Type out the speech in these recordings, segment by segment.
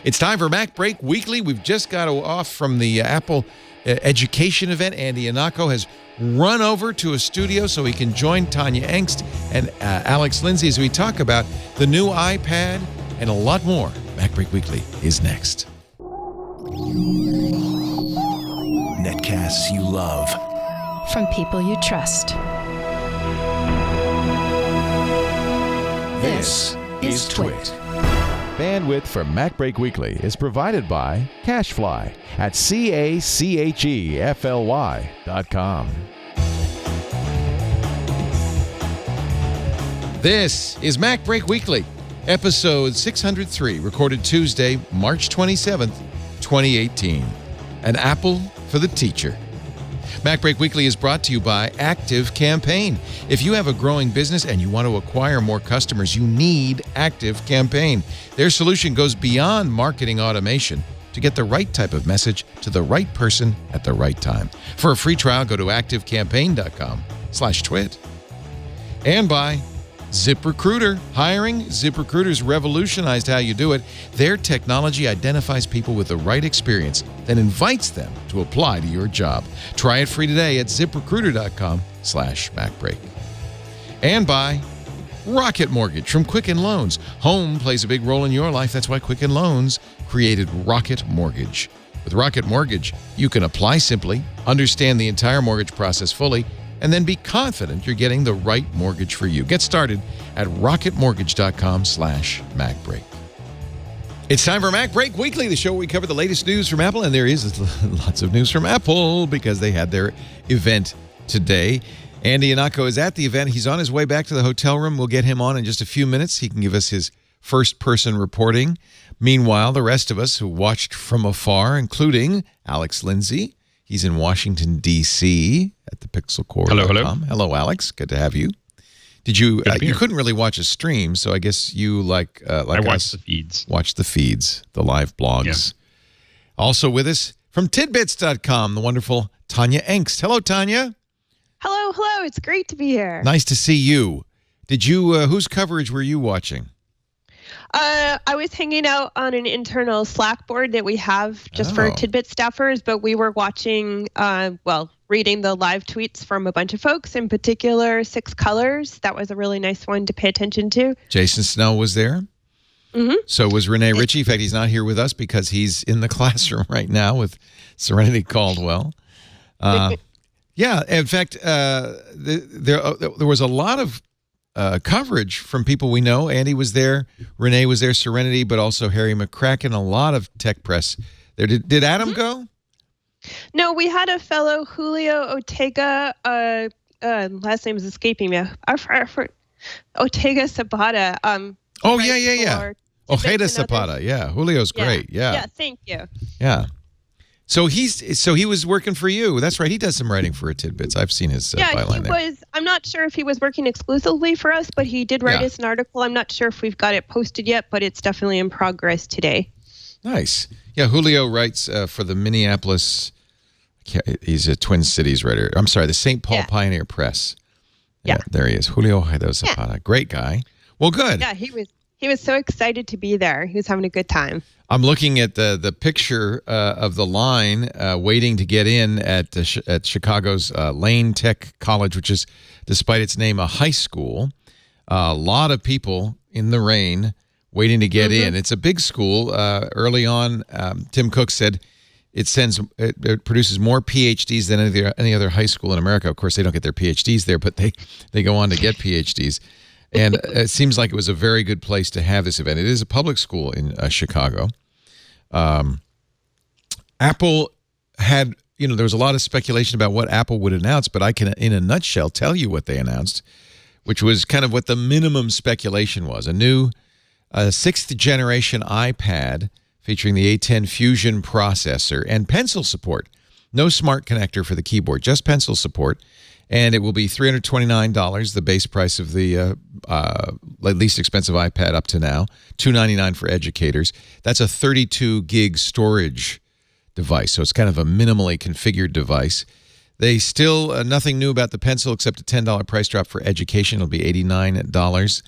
It's time for MacBreak Weekly. We've just got off from the Apple education event. Andy Anako has run over to a studio so he can join Tanya Engst and Alex Lindsay as we talk about the new iPad and a lot more. MacBreak Weekly is next. Netcasts you love. From people you trust. This is Twit. Bandwidth for MacBreak Weekly is provided by CacheFly at CACHEFLY.com. This is MacBreak Weekly, episode 603, recorded Tuesday, March 27th, 2018. An apple for the teacher. MacBreak Weekly is brought to you by ActiveCampaign. If you have a growing business and you want to acquire more customers, you need ActiveCampaign. Their solution goes beyond marketing automation to get the right type of message to the right person at the right time. For a free trial, go to activecampaign.com/twit. And by ZipRecruiter. Hiring? ZipRecruiter's revolutionized how you do it. Their technology identifies people with the right experience, then invites them to apply to your job. Try it free today at ZipRecruiter.com/MacBreak. And by Rocket Mortgage from Quicken Loans. Home plays a big role in your life. That's why Quicken Loans created Rocket Mortgage. With Rocket Mortgage, you can apply simply, understand the entire mortgage process fully, and then be confident you're getting the right mortgage for you. Get started at rocketmortgage.com/MacBreak. It's time for MacBreak Weekly, the show where we cover the latest news from Apple, and there is lots of news from Apple because they had their event today. Andy Anako is at the event. He's on his way back to the hotel room. We'll get him on in just a few minutes. He can give us his first-person reporting. Meanwhile, the rest of us who watched from afar, including Alex Lindsay, he's in Washington, D.C. at the PixelCore. Hello. Hello, Alex. Good to have you. Did you? You couldn't really watch a stream, so I guess you like I watched the feeds. Watch the feeds, the live blogs. Yeah. Also with us from Tidbits.com, the wonderful Tanya Engst. Hello, Tanya. Hello. It's great to be here. Nice to see you. Did you? Whose coverage were you watching? I was hanging out on an internal Slack board that we have just for Tidbit staffers, but we were watching, reading the live tweets from a bunch of folks, in particular 6 Colors. That was a really nice one to pay attention to. Jason Snell was there. Mm-hmm. So was Renee Ritchie. In fact, he's not here with us because he's in the classroom right now with Serenity Caldwell. Yeah, in fact, there was a lot of coverage from people we know. Andy was there, Renee was there, Serenity, but also Harry McCracken, a lot of tech press there. Did Adam go? No, we had a fellow, Julio Ortega, last name is escaping me. Ortega Zapata. Yeah. Ojeda Zapata, yeah. Julio's great, yeah. Yeah, thank you. Yeah. So he was working for you. That's right. He does some writing for Tidbits. I've seen his byline there. I'm not sure if he was working exclusively for us, but he did write us an article. I'm not sure if we've got it posted yet, but it's definitely in progress today. Nice. Yeah, Julio writes for the Minneapolis. He's a Twin Cities writer. I'm sorry, the St. Paul Pioneer Press. Yeah, there he is. Julio Zapata. Yeah. Great guy. Well, good. Yeah, he was so excited to be there. He was having a good time. I'm looking at the picture of the line waiting to get in at Chicago's Lane Tech College, which is, despite its name, a high school. A lot of people in the rain waiting to get in. It's a big school. Early on, Tim Cook said it produces more PhDs than any other high school in America. Of course, they don't get their PhDs there, but they go on to get PhDs. And it seems like it was a very good place to have this event. It is a public school in Chicago. Apple had, there was a lot of speculation about what Apple would announce, but I can, in a nutshell, tell you what they announced, which was kind of what the minimum speculation was. A new 6th generation iPad featuring the A10 Fusion processor and pencil support. No smart connector for the keyboard, just pencil support. And it will be $329, the base price of the least expensive iPad up to now, $299 for educators. That's a 32 gig storage device, so it's kind of a minimally configured device. They still, nothing new about the pencil except a $10 price drop for education. It'll be $89.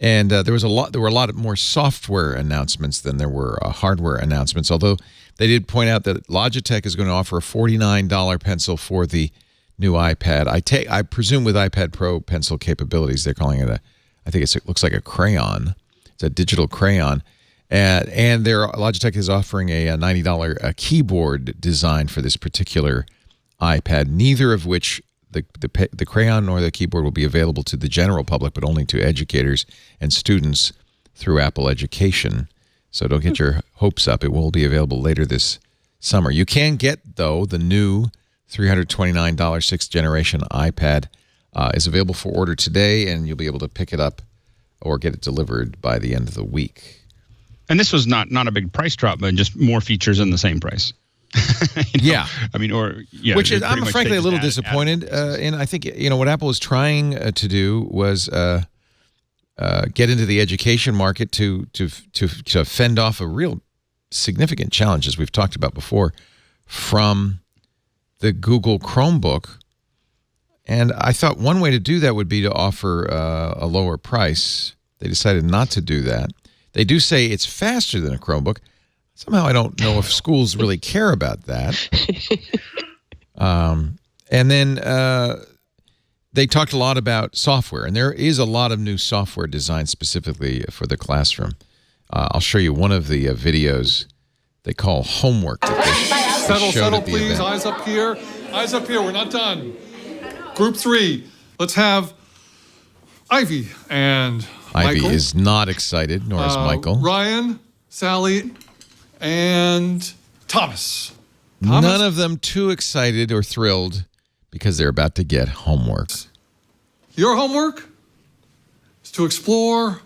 And there were a lot more software announcements than there were hardware announcements, although they did point out that Logitech is going to offer a $49 pencil for the new iPad. I presume with iPad Pro pencil capabilities, they're calling it it looks like a crayon. It's a digital crayon. And Logitech is offering a $90 keyboard design for this particular iPad, neither of which the crayon nor the keyboard will be available to the general public, but only to educators and students through Apple Education. So don't get your hopes up. It will be available later this summer. You can get, though, the new $329 6th generation iPad is available for order today, and you'll be able to pick it up or get it delivered by the end of the week. And this was not a big price drop, but just more features in the same price. Yeah. I mean, which is, I'm frankly a little disappointed in. I think, what Apple was trying to do was get into the education market to fend off a real significant challenge, as we've talked about before, from the Google Chromebook. And I thought one way to do that would be to offer a lower price. They decided not to do that. They do say it's faster than a Chromebook. Somehow I don't know if schools really care about that. And then they talked a lot about software, and there is a lot of new software designed specifically for the classroom. I'll show you one of the videos they call homework. Settle, please. Eyes up here. Eyes up here. We're not done. Group 3. Let's have Ivy and Ivy Michael. is not excited, nor is Michael. Ryan, Sally, and Thomas. None of them too excited or thrilled because they're about to get homework. Your homework is to explore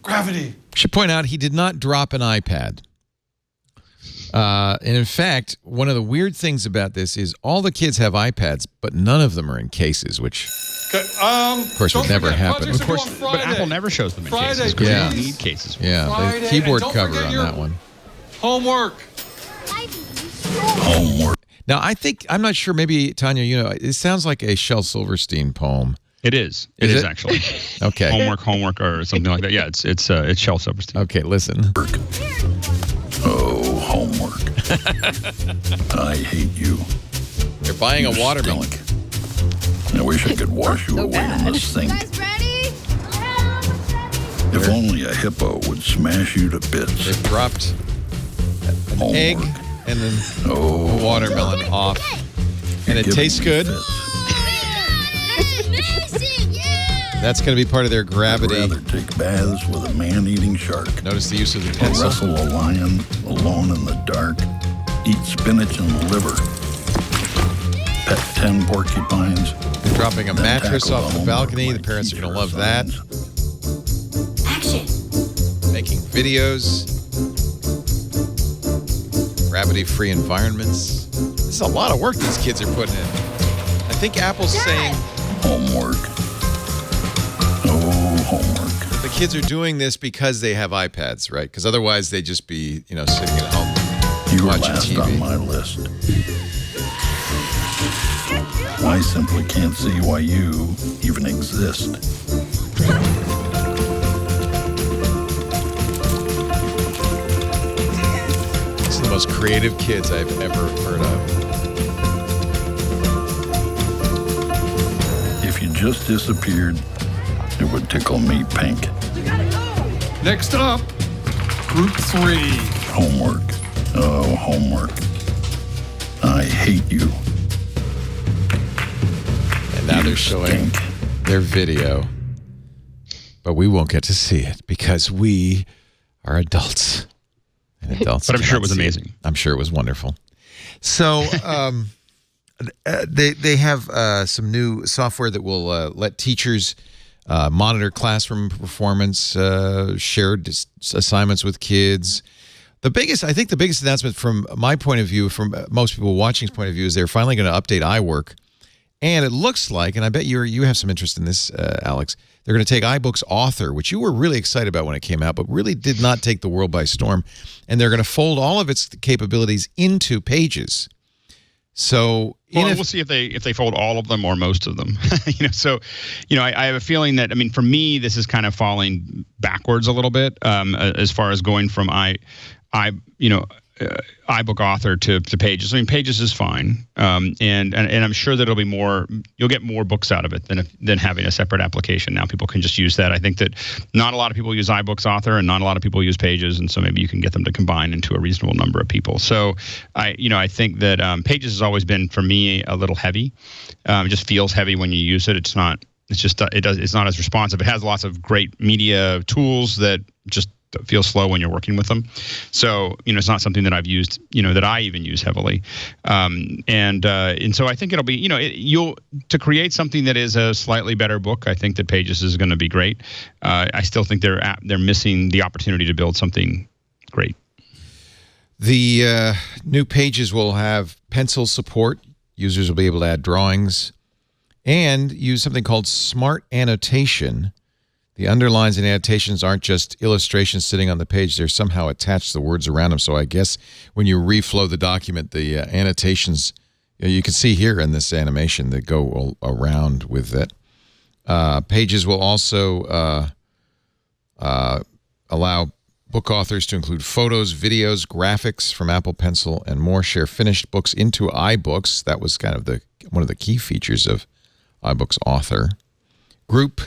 gravity. I should point out he did not drop an iPad. And in fact, one of the weird things about this is all the kids have iPads, but none of them are in cases, which, of course, would never happen. Of course, but Apple never shows them in cases because Yeah. you need cases. Yeah, Friday, the keyboard and don't cover forget on your that one. Homework. Now, I'm not sure, maybe, Tanya, it sounds like a Shel Silverstein poem. It is. It is actually. Okay. Homework, or something like that. Yeah, it's Shel Silverstein. Okay, listen. Oh, homework. I hate you. They're buying a watermelon. Stink. I wish I could wash you away in the sink. Guys ready? If only a hippo would smash you to bits. They've dropped an Homework. egg and then Oh, the watermelon off. And it Give tastes me good. fits. Amazing! Yeah! That's going to be part of their I'd gravity. rather take baths with a man-eating shark. Notice the use of the Or pencil. wrestle a lion alone in the dark. Eat spinach and liver. Pet 10 porcupines. They're dropping a then mattress tackle off the homework balcony. The like parents are going to teacher love that. assigns. Action! Making videos. Gravity-free environments. This is a lot of work these kids are putting in. I think Apple's saying Homework. Oh, homework. the kids are doing this because they have iPads, right? Because otherwise they'd just be, sitting at home You were watching last TV. on my list. I simply can't see why you even exist. These are the most creative kids I've ever heard of. If you just disappeared, it would tickle me pink. Next up, Group 3. Homework. Oh, homework. I hate you. And now they're showing their video. But we won't get to see it because we are adults. And adults But I'm sure it was cannot see amazing. I'm sure it was wonderful. So they have some new software that will let teachers monitor classroom performance, share assignments with kids. I think the biggest announcement from my point of view, from most people watching's point of view, is they're finally going to update iWork. And it looks like, and I bet you have some interest in this, Alex, they're going to take iBook's Author, which you were really excited about when it came out, but really did not take the world by storm. And they're going to fold all of its capabilities into Pages. So we'll see if they fold all of them or most of them. I have a feeling that, for me, this is kind of falling backwards a little bit as far as going from iBook Author to Pages. Pages is fine, and I'm sure that it'll be more. You'll get more books out of it than having a separate application. Now people can just use that. I think that not a lot of people use iBooks Author, and not a lot of people use Pages, and so maybe you can get them to combine into a reasonable number of people. So I think that Pages has always been for me a little heavy. It just feels heavy when you use it. It's not. It's just it's not as responsive. It has lots of great media tools that just feel slow when you're working with them. So, it's not something that I've used, that I even use heavily. And so I think it'll be, to create something that is a slightly better book, I think that Pages is going to be great. I still think they're missing the opportunity to build something great. The new Pages will have pencil support. Users will be able to add drawings and use something called Smart Annotation. The underlines and annotations aren't just illustrations sitting on the page. They're somehow attached to the words around them. So I guess when you reflow the document, the annotations, you can see here in this animation that go around with it. Pages will also allow book authors to include photos, videos, graphics from Apple Pencil, and more. Share finished books into iBooks. That was kind of one of the key features of iBooks Author. Group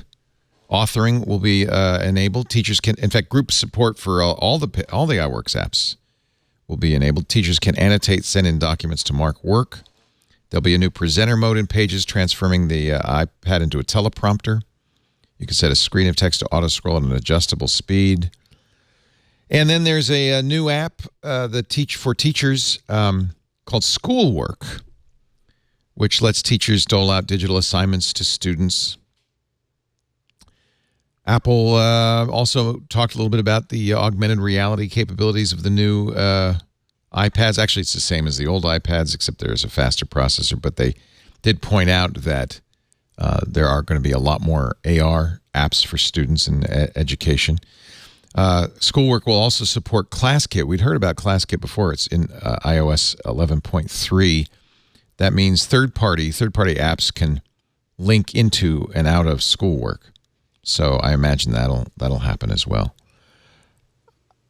authoring will be enabled. Teachers can, in fact, group support for all the iWorks apps will be enabled. Teachers can annotate, send in documents to mark work. There'll be a new presenter mode in Pages, transforming the iPad into a teleprompter. You can set a screen of text to auto-scroll at an adjustable speed. And then there's a new app for teachers called Schoolwork, which lets teachers dole out digital assignments to students. Apple also talked a little bit about the augmented reality capabilities of the new iPads. Actually, it's the same as the old iPads, except there's a faster processor. But they did point out that there are going to be a lot more AR apps for students in education. Schoolwork will also support ClassKit. We'd heard about ClassKit before. It's in iOS 11.3. That means third-party apps can link into and out of Schoolwork. So I imagine that'll happen as well.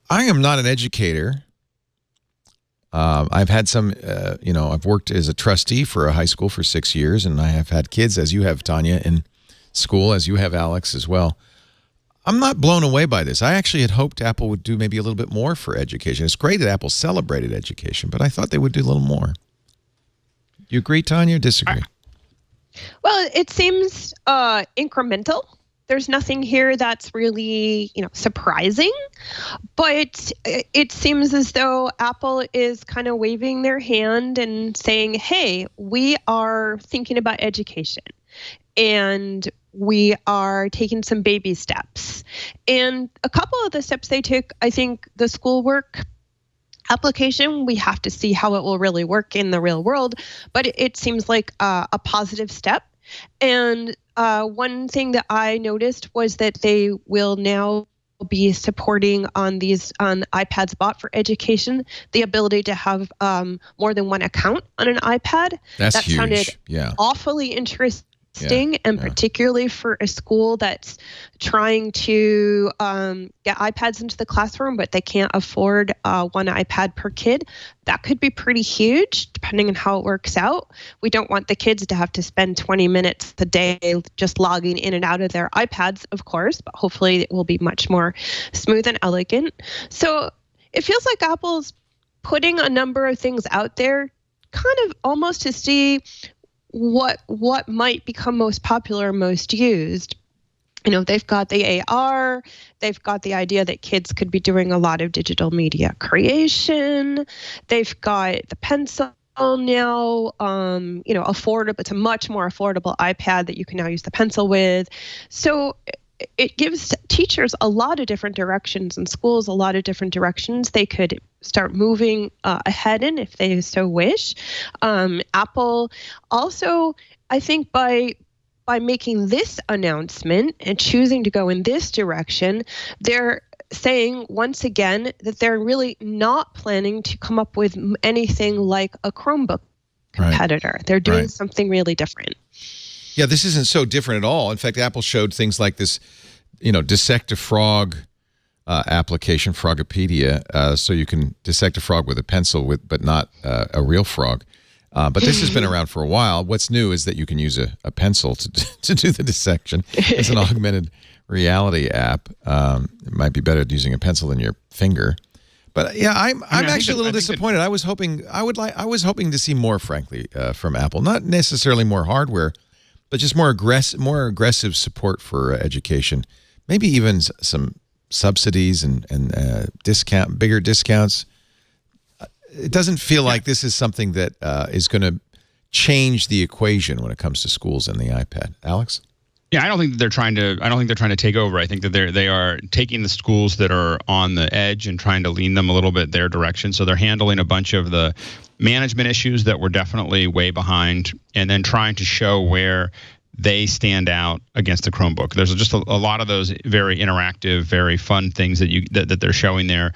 I am not an educator. I've had some, I've worked as a trustee for a high school for 6 years, and I have had kids, as you have, Tanya, in school, as you have, Alex, as well. I'm not blown away by this. I actually had hoped Apple would do maybe a little bit more for education. It's great that Apple celebrated education, but I thought they would do a little more. You agree, Tanya, or disagree? Well, it seems incremental. There's nothing here that's really, surprising, but it seems as though Apple is kind of waving their hand and saying, hey, we are thinking about education and we are taking some baby steps. And a couple of the steps they took, I think the Schoolwork application, we have to see how it will really work in the real world, but it seems like a positive step. And one thing that I noticed was that they will now be supporting on iPads bought for education, the ability to have more than one account on an iPad. That huge. Sounded Yeah. awfully interesting. And particularly for a school that's trying to get iPads into the classroom, but they can't afford one iPad per kid. That could be pretty huge, depending on how it works out. We don't want the kids to have to spend 20 minutes a day just logging in and out of their iPads, of course, but hopefully it will be much more smooth and elegant. So it feels like Apple's putting a number of things out there, kind of almost to see what might become most popular, most used. They've got the AR, they've got the idea that kids could be doing a lot of digital media creation. They've got the pencil now, affordable. It's a much more affordable iPad that you can now use the pencil with. So it gives teachers a lot of different directions and schools a lot of different directions they could start moving ahead in if they so wish. Apple also, I think by making this announcement and choosing to go in this direction, they're saying once again that they're really not planning to come up with anything like a Chromebook competitor. They're doing something really different. Yeah, this isn't so different at all. In fact, Apple showed things like this, dissect a frog application, Frogopedia, so you can dissect a frog with a pencil, but not a real frog. But this has been around for a while. What's new is that you can use a pencil to do the dissection. It's an augmented reality app. It might be better using a pencil than your finger. But yeah, I'm actually a little disappointed. I was hoping to see more, frankly, from Apple. Not necessarily more hardware, but just more aggressive support for education. Maybe even some subsidies and bigger discounts. It doesn't feel like this is something that is going to change the equation when it comes to schools and the iPad. Alex? Yeah, I don't think that they're trying to take over. I think that they are taking the schools that are on the edge and trying to lean them a little bit their direction. So they're handling a bunch of the management issues that were definitely way behind, and then trying to show where they stand out against the Chromebook. There's just a lot of those very interactive, very fun things that they're showing there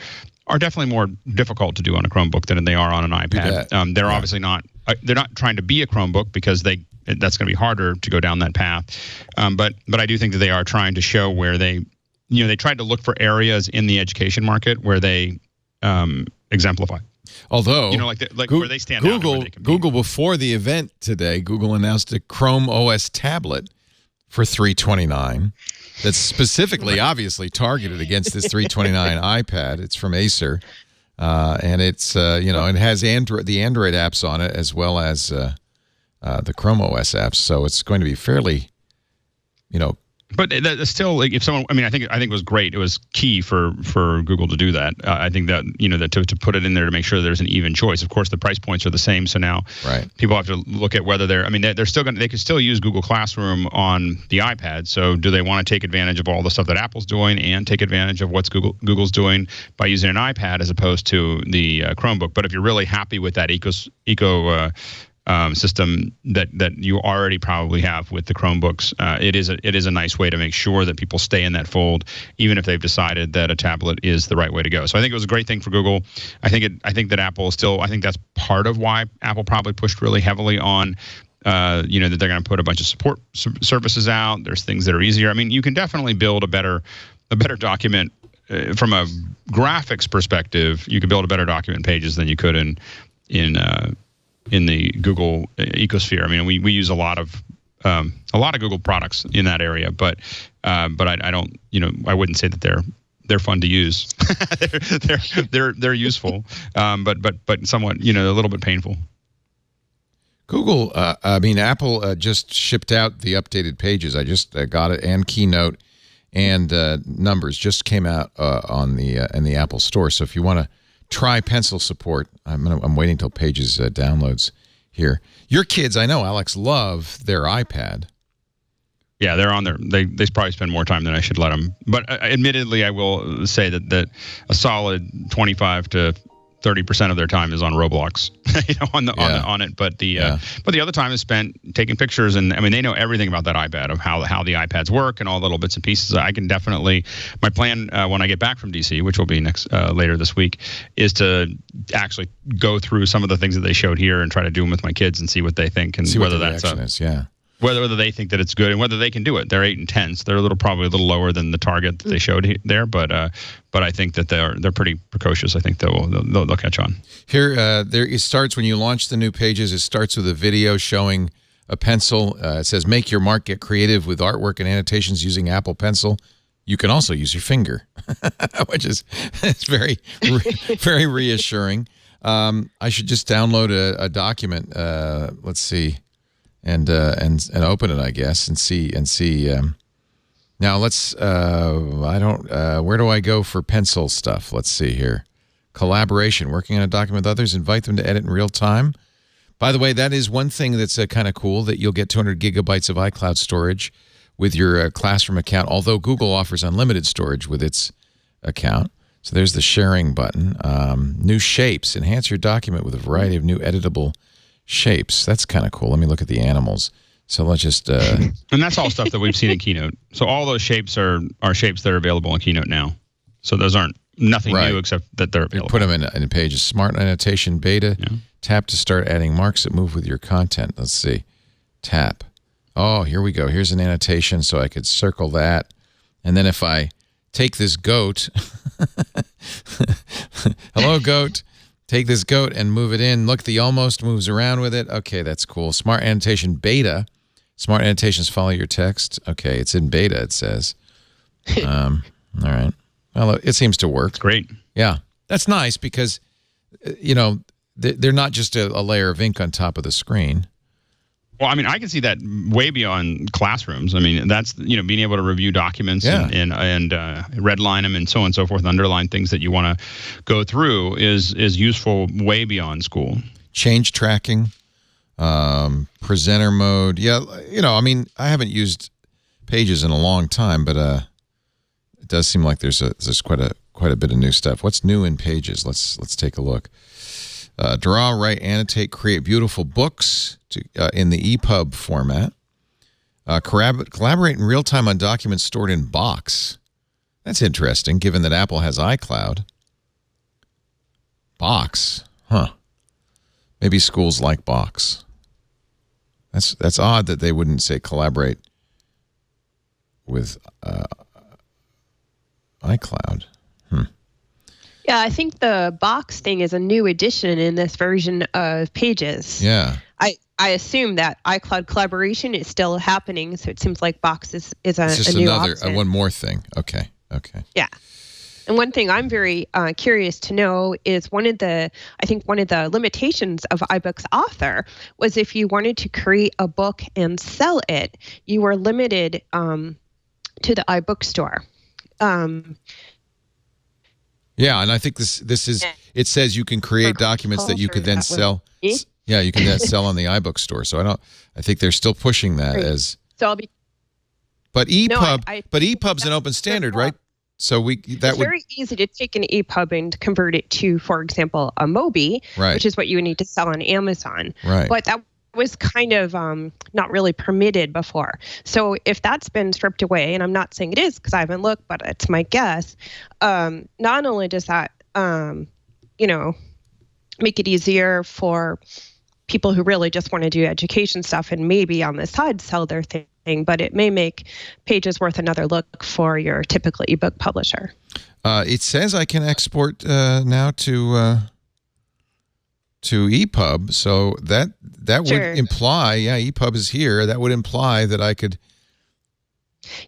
are definitely more difficult to do on a Chromebook than they are on an iPad. They're obviously not. They're not trying to be a Chromebook because that's going to be harder to go down that path. But I do think that they are trying to show where they tried to look for areas in the education market where they exemplify. Although, where they stand out. Google before the event today, Google announced a Chrome OS tablet for $329 that's specifically, obviously targeted against this $329 iPad. It's from Acer, and it's it has the Android apps on it as well as the Chrome OS apps. So it's going to be fairly, But that's still, if someone, I think it was great. It was key for Google to do that. I think that that to put it in there to make sure there's an even choice. Of course, the price points are the same, so now people have to look at whether they're still they could still use Google Classroom on the iPad. So do they want to take advantage of all the stuff that Apple's doing and take advantage of what's Google's doing by using an iPad as opposed to the Chromebook? But if you're really happy with that system that you already probably have with the Chromebooks, it is a nice way to make sure that people stay in that fold, even if they've decided that a tablet is the right way to go. So I think it was a great thing for Google. I think that Apple is still. I think that's part of why Apple probably pushed really heavily on. That they're going to put a bunch of support services out. There's things that are easier. I mean, you can definitely build a better document from a graphics perspective. You could build a better document in Pages than you could in the Google ecosphere. I mean, we use a lot of Google products in that area, but I don't, I wouldn't say that they're fun to use. they're useful, but somewhat, a little bit painful. Google, Apple just shipped out the updated Pages. I just got it, and Keynote and Numbers just came out in the Apple Store. So if you want to try pencil support, I'm waiting till Pages downloads here. Your kids, I know, Alex, love their iPad. Yeah, they're on there. They probably spend more time than I should let them. But admittedly, I will say that a solid 25 to 30% of their time is on Roblox, on it. But the other time is spent taking pictures, and they know everything about that iPad, of how the iPads work and all the little bits and pieces. I can definitely, my plan when I get back from DC, which will be later this week, is to actually go through some of the things that they showed here and try to do them with my kids and see what they think and see whether what the that's reaction is. Yeah. Whether they think that it's good and whether they can do it. They're 8 and 10, so they're probably a little lower than the target that they showed there. But I think that they're pretty precocious. I think they'll catch on. Here, it starts when you launch the new Pages. It starts with a video showing a pencil. It says, "Make your mark, get creative with artwork and annotations using Apple Pencil. You can also use your finger," which is very, very reassuring. I should just download a document. Let's see. And open it, I guess, and see. Now let's. Where do I go for pencil stuff? Let's see here. Collaboration, working on a document with others, invite them to edit in real time. By the way, that is one thing that's kind of cool, that you'll get 200 gigabytes of iCloud storage with your Classroom account. Although Google offers unlimited storage with its account. So there's the sharing button. New shapes, enhance your document with a variety of new editable shapes. That's kind of cool. Let me look at the animals. So let's just and that's all stuff that we've seen in Keynote. So all those shapes are shapes that are available in Keynote now. So those aren't nothing new except that they're available. Put them in Pages. Smart annotation beta. Tap to start adding marks that move with your content. Let's see. Tap. Oh, here we go. Here's an annotation, so I could circle that. And then if I take this goat, hello, goat. Take this goat and move it in. Look, the almost moves around with it. Okay, that's cool. Smart annotation beta. Smart annotations follow your text. Okay, it's in beta, it says. All right. Well, it seems to work. Great. Yeah, that's nice because, they're not just a layer of ink on top of the screen. Well, I mean, I can see that way beyond classrooms. I mean, that's, being able to review documents and redline them and so on and so forth, and underline things that you want to go through is useful way beyond school. Change tracking, presenter mode. Yeah, I mean, I haven't used Pages in a long time, but it does seem like there's quite a bit of new stuff. What's new in Pages? Let's take a look. Draw, write, annotate, create beautiful books in the EPUB format. Collaborate in real time on documents stored in Box. That's interesting, given that Apple has iCloud. Box, huh? Maybe schools like Box. That's odd that they wouldn't say collaborate with iCloud. Yeah, I think the Box thing is a new addition in this version of Pages. Yeah. I assume that iCloud collaboration is still happening, so it seems like Box is It's just a new another option. one more thing. Okay. Yeah. And one thing I'm very curious to know is one of the limitations of iBooks Author was if you wanted to create a book and sell it, you were limited to the iBook store. Yeah, and I think this is, it says you can create documents that you could then sell. Yeah, you can then sell on the iBook store. So I think they're still pushing that as. So I'll be. But EPUB's an open standard, right? So it's very easy to take an EPUB and convert it to, for example, a Mobi, which is what you would need to sell on Amazon. Right. But that was kind of not really permitted before. So if that's been stripped away, and I'm not saying it is because I haven't looked, but it's my guess, not only does that, make it easier for people who really just want to do education stuff and maybe on the side sell their thing, but it may make Pages worth another look for your typical ebook publisher. It says I can export now to EPUB, so that would imply, EPUB is here. That would imply that I could.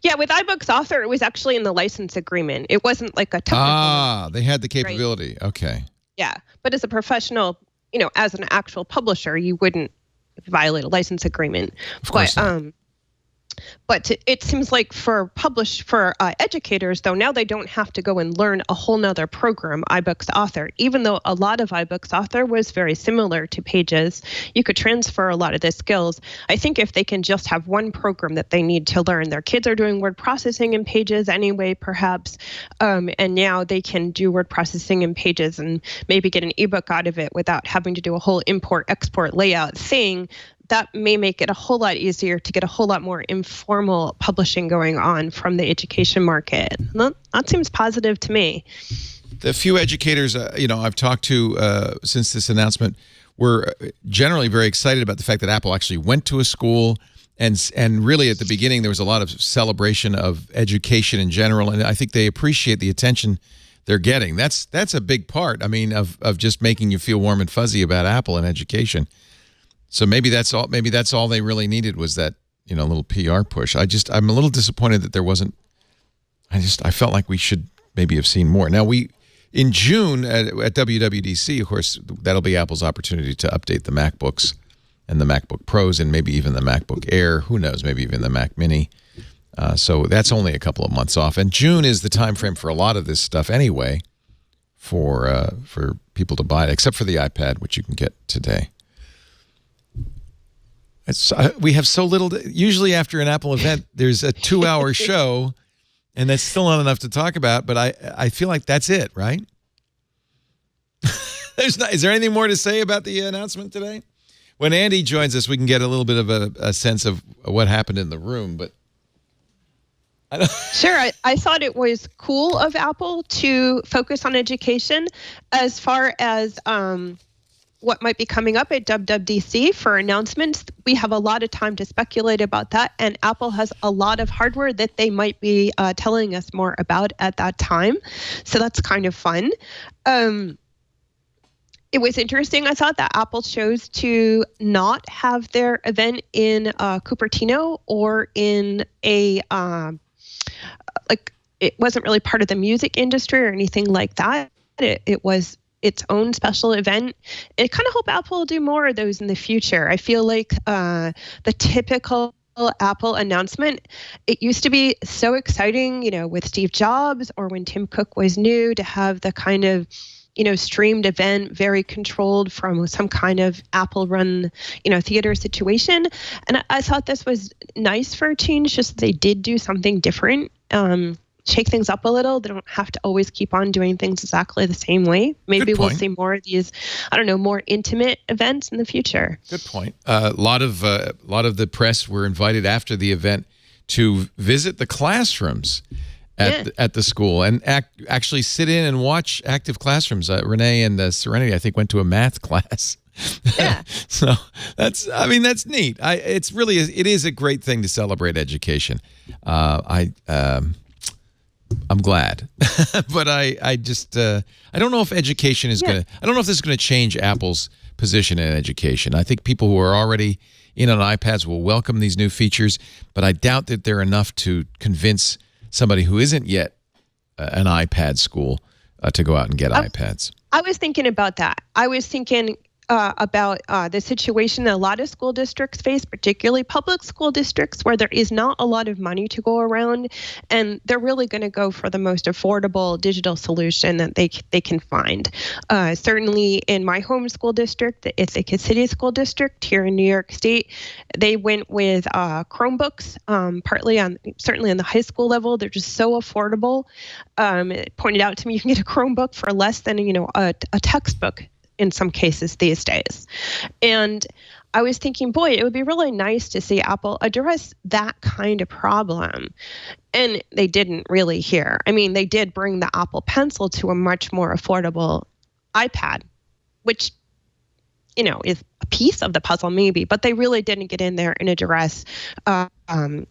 Yeah, with iBooks Author, it was actually in the license agreement. It wasn't like a technical. They had the capability. Right? Okay. Yeah, but as a professional, as an actual publisher, you wouldn't violate a license agreement. Of course not. But it seems like for educators, though, now they don't have to go and learn a whole nother program, iBooks Author. Even though a lot of iBooks Author was very similar to Pages, you could transfer a lot of the skills. I think if they can just have one program that they need to learn, their kids are doing word processing in Pages anyway, perhaps, and now they can do word processing in Pages and maybe get an ebook out of it without having to do a whole import-export layout thing. That may make it a whole lot easier to get a whole lot more informal publishing going on from the education market. That seems positive to me. The few educators, I've talked to since this announcement were generally very excited about the fact that Apple actually went to a school, and really at the beginning there was a lot of celebration of education in general, and I think they appreciate the attention they're getting. That's a big part. I mean, of just making you feel warm and fuzzy about Apple and education. So maybe that's all. Maybe that's all they really needed was that little PR push. I'm a little disappointed that there wasn't. I felt like we should maybe have seen more. Now in June at WWDC, of course, that'll be Apple's opportunity to update the MacBooks and the MacBook Pros and maybe even the MacBook Air. Who knows? Maybe even the Mac Mini. So that's only a couple of months off, and June is the time frame for a lot of this stuff anyway, for people to buy it, except for the iPad, which you can get today. We have so little. Usually after an Apple event, there's a 2-hour show, and that's still not enough to talk about. But I feel like that's it, right? Is there anything more to say about the announcement today? When Andy joins us, we can get a little bit of a sense of what happened in the room. But Sure. I thought it was cool of Apple to focus on education as far as what might be coming up at WWDC for announcements. We have a lot of time to speculate about that, and Apple has a lot of hardware that they might be telling us more about at that time. So that's kind of fun. It was interesting, I thought, that Apple chose to not have their event in Cupertino or in a, it wasn't really part of the music industry or anything like that. It was its own special event. I kind of hope Apple will do more of those in the future. I feel like the typical Apple announcement, it used to be so exciting, with Steve Jobs or when Tim Cook was new, to have the kind of streamed event, very controlled from some kind of Apple-run, theater situation. And I thought this was nice for a change, just they did do something different, shake things up a little. They don't have to always keep on doing things exactly the same way. Maybe we'll see more of these, more intimate events in the future. Good point. A lot of the press were invited after the event to visit the classrooms at the school and actually sit in and watch active classrooms. Renee and Serenity, I think, went to a math class. Yeah. So that's neat. It is a great thing to celebrate education. I'm glad, but I don't know if education is I don't know if this is going to change Apple's position in education. I think people who are already in on iPads will welcome these new features, but I doubt that they're enough to convince somebody who isn't yet an iPad school to go out and get iPads. I was thinking about that. I was thinking about the situation that a lot of school districts face, particularly public school districts, where there is not a lot of money to go around, and they're really going to go for the most affordable digital solution that they can find. Certainly in my home school district, the Ithaca City School District here in New York State, they went with Chromebooks, certainly on the high school level. They're just so affordable. It pointed out to me you can get a Chromebook for less than a textbook in some cases these days. And I was thinking, boy, it would be really nice to see Apple address that kind of problem. And they didn't really here. They did bring the Apple Pencil to a much more affordable iPad, which, is a piece of the puzzle maybe, but they really didn't get in there and address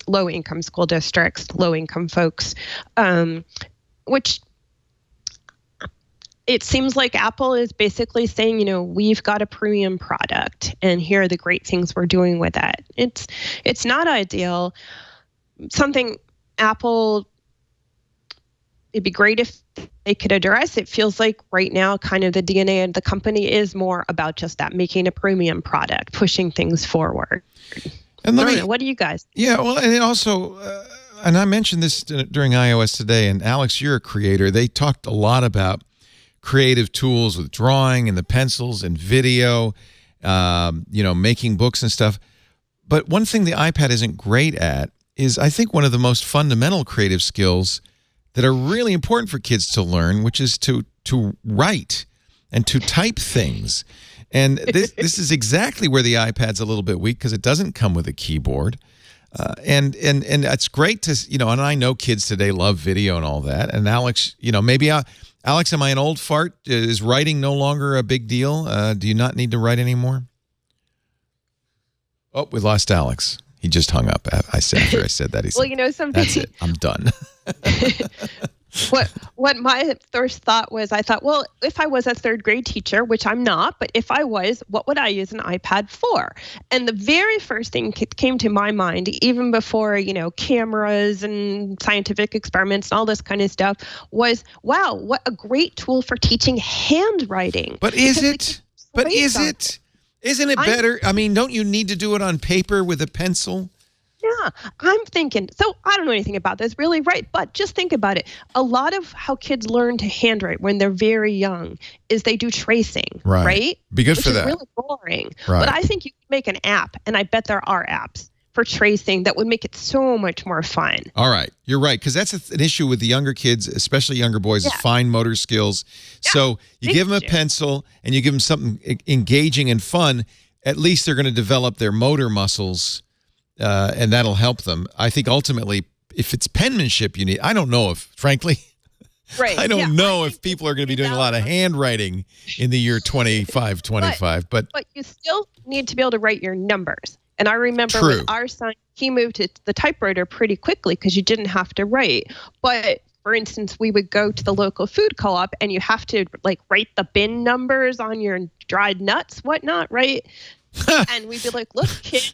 low-income school districts, low-income folks, which it seems like Apple is basically saying, we've got a premium product and here are the great things we're doing with it. It's not ideal. Something Apple, it'd be great if they could address. It feels like right now kind of the DNA of the company is more about just that, making a premium product, pushing things forward. And what do you guys think? Yeah, well, and also, and I mentioned this during iOS Today, and Alex, you're a creator. They talked a lot about creative tools with drawing and the pencils and video, making books and stuff. But one thing the iPad isn't great at is, I think, one of the most fundamental creative skills that are really important for kids to learn, which is to write and to type things. And this is exactly where the iPad's a little bit weak, because it doesn't come with a keyboard. And it's great to, and I know kids today love video and all that. And Alex, Alex, am I an old fart? Is writing no longer a big deal? Do you not need to write anymore? Oh, we lost Alex. He just hung up. After I said that. He said, well, something. That's it. I'm done. What my first thought was, I thought, well, if I was a third grade teacher, which I'm not, but if I was, what would I use an iPad for? And the very first thing came to my mind, even before, cameras and scientific experiments and all this kind of stuff, was, wow, what a great tool for teaching handwriting. But is it? Isn't it better? Don't you need to do it on paper with a pencil? Yeah, I'm thinking, so I don't know anything about this really, right? But just think about it. A lot of how kids learn to handwrite when they're very young is they do tracing, right? Be good Which for that. Which is really boring. Right. But I think you can make an app, and I bet there are apps for tracing that would make it so much more fun. All right. You're right, because that's an issue with the younger kids, especially younger boys, is fine motor skills. Yeah. So you give them a pencil and you give them something engaging and fun, at least they're going to develop their motor muscles, and that'll help them. I think ultimately, if it's penmanship you need, I don't know if, frankly, Right. I don't know if people are going to be doing a lot of handwriting in the year 25, but you still need to be able to write your numbers. And I remember True. with our son, he moved to the typewriter pretty quickly because you didn't have to write. But for instance, we would go to the local food co-op and you have to like write the bin numbers on your dried nuts, whatnot, right? And we'd be like, look, kid,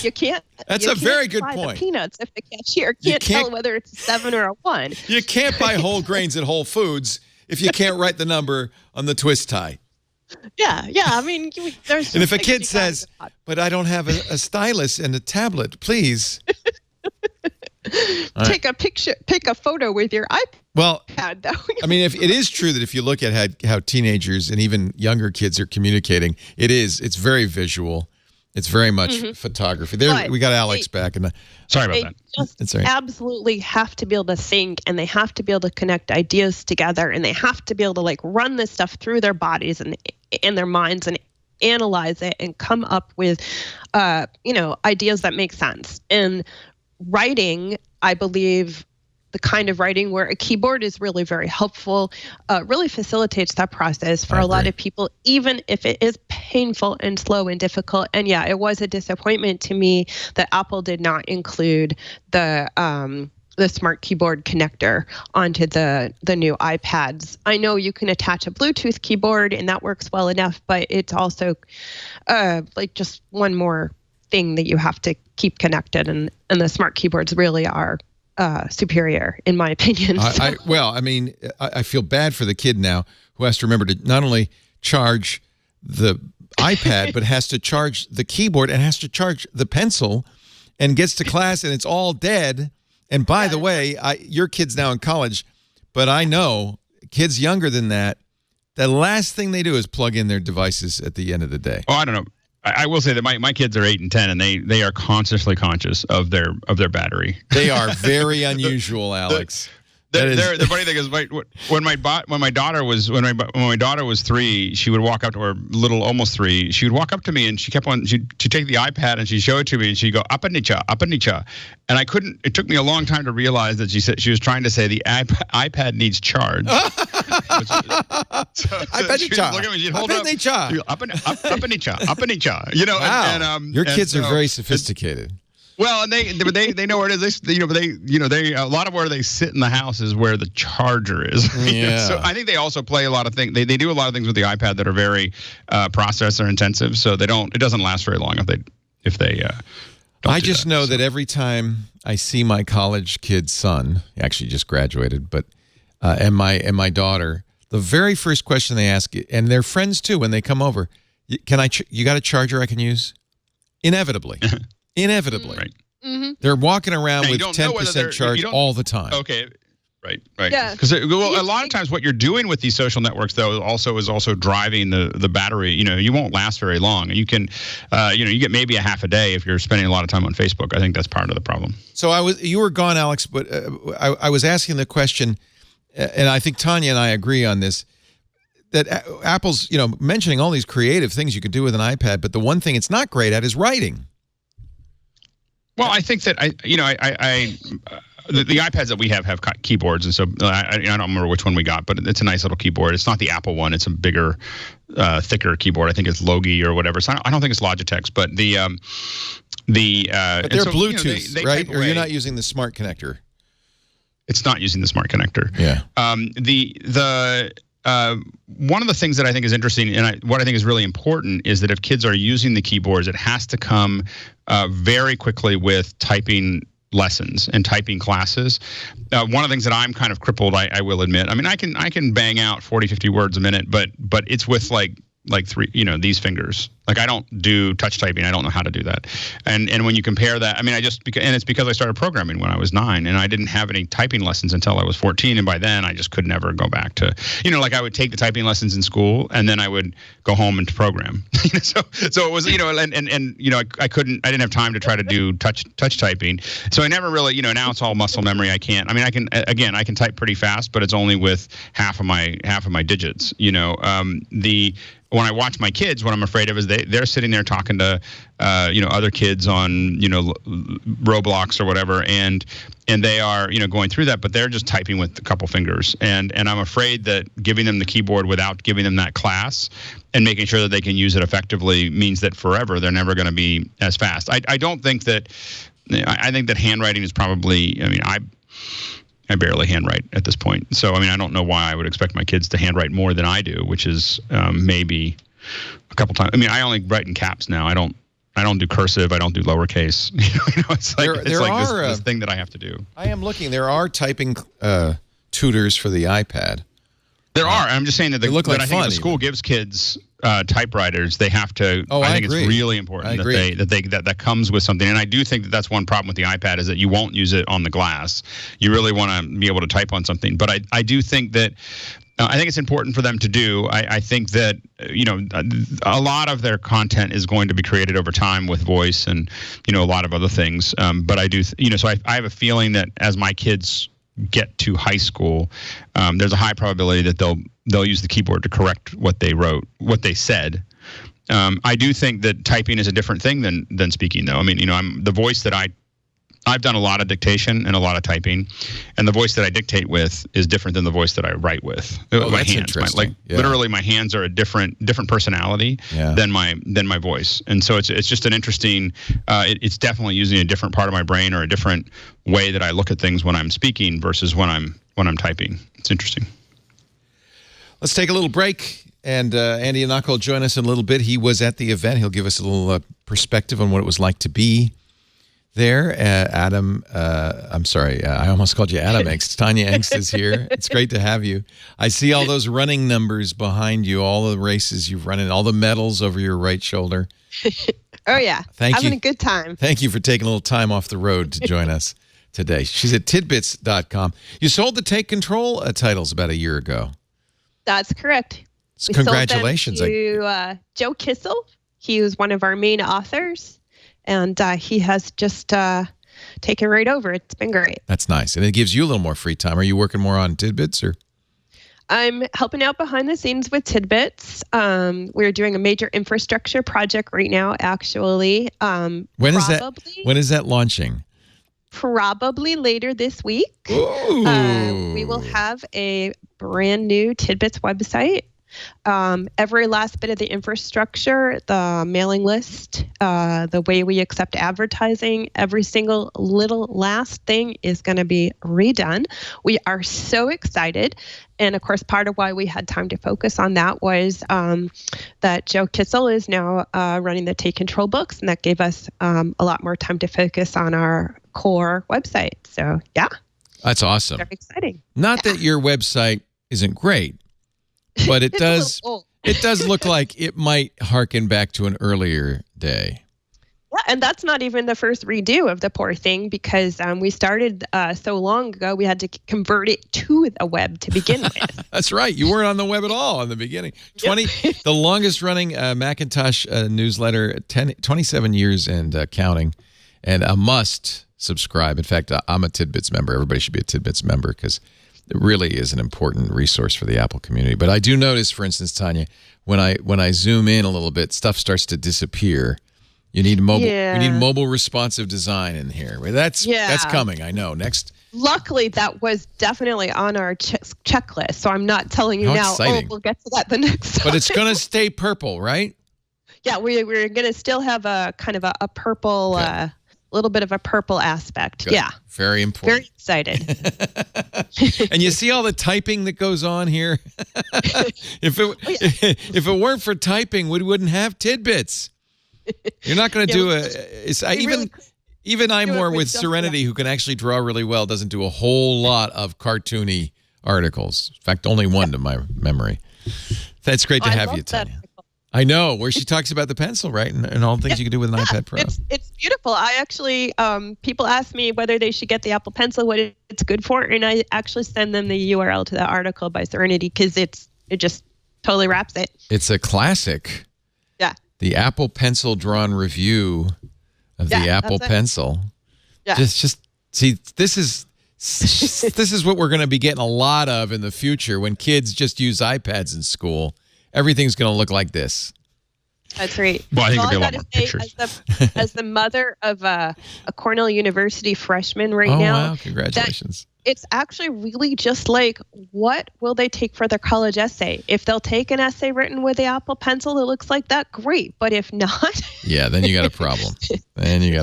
you can't. That's you a very can't good buy point. The peanuts if the cashier can't tell whether it's a 7 or a 1. You can't buy whole grains at Whole Foods if you can't write the number on the twist tie. Yeah. I mean, there's. And if a kid says, "But I don't have a stylus and a tablet, please." Take a picture, pick a photo with your iPad. Well, though. I mean, if it is true that if you look at how teenagers and even younger kids are communicating, it's very visual. It's very much photography. There, we got Alex back. Sorry about that. Just absolutely have to be able to think, and they have to be able to connect ideas together, and they have to be able to like run this stuff through their bodies and their minds and analyze it and come up with, ideas that make sense. And writing, I believe, the kind of writing where a keyboard is really very helpful, really facilitates that process for a lot of people, even if it is painful and slow and difficult. And yeah, it was a disappointment to me that Apple did not include the smart keyboard connector onto the new iPads. I know you can attach a Bluetooth keyboard and that works well enough, but it's also like just one more thing that you have to keep connected, and the smart keyboards really are superior, in my opinion. I feel bad for the kid now who has to remember to not only charge the iPad, but has to charge the keyboard and has to charge the pencil, and gets to class and it's all dead. And by the way, your kid's now in college, but I know kids younger than that, the last thing they do is plug in their devices at the end of the day. Oh, I don't know. I will say that my kids are 8 and 10, and they are consciously conscious of their battery. They are very unusual, Alex. The funny thing is, when my daughter was 3, she would walk up to, or almost 3. She would walk up to me, and she kept on. She'd take the iPad and she'd show it to me, and she'd go up and nicha, and I couldn't. It took me a long time to realize that she said she was trying to say the iPad needs charge. Wow. Your kids are very sophisticated. Well, and they know where it is. They a lot of where they sit in the house is where the charger is. Yeah. So I think they also play a lot of things. They do a lot of things with the iPad that are very processor intensive. So it doesn't last very long if they. I just know that every time I see my college kid's son, he actually just graduated, but and my daughter, the very first question they ask, and their friends too, when they come over, you got a charger I can use? Inevitably. Right. Mm-hmm. They're walking around with 10% charge all the time. Okay. Right. Yeah. Because a lot of times what you're doing with these social networks, though, is also driving the battery. You won't last very long. You can, you get maybe a half a day if you're spending a lot of time on Facebook. I think that's part of the problem. So you were gone, Alex, but I was asking the question, and I think Tanya and I agree on this, that Apple's, mentioning all these creative things you could do with an iPad, but the one thing it's not great at is writing. Well, I think that the iPads that we have keyboards, and so I don't remember which one we got, but it's a nice little keyboard. It's not the Apple one; it's a bigger, thicker keyboard. I think it's Logi or whatever. So I don't think it's Logitech's, but but they're Bluetooth, they right? Or you're not using the smart connector. It's not using the smart connector. Yeah. One of the things that I think is interesting, and what I think is really important, is that if kids are using the keyboards, it has to come very quickly with typing lessons and typing classes. One of the things that I'm kind of crippled, I will admit. I mean, I can bang out 40, 50 words a minute, but it's with like 3, these fingers. Like I don't do touch typing. I don't know how to do that. And when you compare that, I mean, it's because I started programming when I was 9, and I didn't have any typing lessons until I was 14. And by then I just could never go back to, like I would take the typing lessons in school, and then I would go home and program. So it was, I didn't have time to try to do touch typing. So I never really, now it's all muscle memory. I can type pretty fast, but it's only with half of my digits, When I watch my kids, what I'm afraid of is they're sitting there talking to other kids on Roblox or whatever, and they are going through that, but they're just typing with a couple fingers, and I'm afraid that giving them the keyboard without giving them that class and making sure that they can use it effectively means that forever they're never going to be as fast. I don't think that. I think that handwriting is probably. I barely handwrite at this point, so I don't know why I would expect my kids to handwrite more than I do, which is maybe a couple times. I only write in caps now. I don't do cursive. I don't do lowercase. It's like this thing that I have to do. I am looking. There are typing tutors for the iPad. There are. I'm just saying that they look like I think fun, the school gives kids typewriters. They have to. Oh, I think agree. it's really important that comes with something. And I do think that that's one problem with the iPad is that you won't use it on the glass. You really want to be able to type on something. But I do think that. I think it's important for them to do. I think that a lot of their content is going to be created over time with voice and a lot of other things. But I do so I have a feeling that as my kids get to high school, there's a high probability that they'll use the keyboard to correct what they wrote, what they said. I do think that typing is a different thing than speaking, though. I'm the voice that I've done a lot of dictation and a lot of typing, and the voice that I dictate with is different than the voice that I write with. Oh, my that's hands, interesting. literally, my hands are a different personality than my voice, and so it's just an interesting. It's definitely using a different part of my brain or a different way that I look at things when I'm speaking versus when I'm typing. It's interesting. Let's take a little break, and Andy Anaka will join us in a little bit. He was at the event. He'll give us a little perspective on what it was like to be there. Adam, I'm sorry, I almost called you Adam Engst. Tanya Engst is here. It's great to have you. I see all those running numbers behind you, all the races you've run in, all the medals over your right shoulder. Oh, yeah. Having a good time. Thank you for taking a little time off the road to join us today. She's at tidbits.com. You sold the Take Control titles about a year ago. That's correct. Congratulations. We sold them to Joe Kissel. He was one of our main authors. And he has just taken right over. It's been great. That's nice. And it gives you a little more free time. Are you working more on Tidbits? Or? I'm helping out behind the scenes with Tidbits. We're doing a major infrastructure project right now, actually. When is that launching? Probably later this week. We will have a brand new Tidbits website. Every last bit of the infrastructure, the mailing list, the way we accept advertising, every single little last thing is going to be redone. We are so excited. And of course, part of why we had time to focus on that was that Joe Kissel is now running the Take Control books, and that gave us a lot more time to focus on our core website. So, yeah. That's awesome. Very exciting. Not that your website isn't great, but it does look like it might harken back to an earlier day. Yeah, and that's not even the first redo of the poor thing, because we started so long ago, we had to convert it to the web to begin with. That's right. You weren't on the web at all in the beginning. The longest running Macintosh newsletter, 27 years and counting, and a must subscribe. In fact, I'm a Tidbits member. Everybody should be a Tidbits member because it really is an important resource for the Apple community. But I do notice, for instance, Tanya, when I zoom in a little bit, stuff starts to disappear. You need mobile. Yeah. We need mobile responsive design in here. That's coming. I know. Next. Luckily, that was definitely on our checklist. So I'm not telling you now. Exciting. Oh, we'll get to that the next time. But it's going to stay purple, right? Yeah, we're going to still have a kind of a purple. Little bit of a purple aspect. Good. Yeah. Very important. Very excited. And you see all the typing that goes on here? If it weren't for typing, we wouldn't have Tidbits. You're not going to do even iMore with Serenity, who can actually draw really well, doesn't do a whole lot of cartoony articles. In fact, only one to my memory. That's great to have you, Tanya. I know, where she talks about the pencil, right? And all the things you can do with an iPad Pro. It's beautiful. I actually, people ask me whether they should get the Apple Pencil, what it's good for, and I actually send them the URL to the article by Serenity because it just totally wraps it. It's a classic. Yeah. The Apple Pencil drawn review of the Apple Pencil. Yeah. Just see, this is what we're going to be getting a lot of in the future when kids just use iPads in school. Everything's going to look like this. That's right. Well, I think All it'll be a I lot more gotta say, pictures. as the mother of a Cornell University freshman right Oh, now, wow. Congratulations. it's actually really just like, what will they take for their college essay? If they'll take an essay written with the Apple Pencil that looks like that, great. But if not, Yeah, then you got a problem.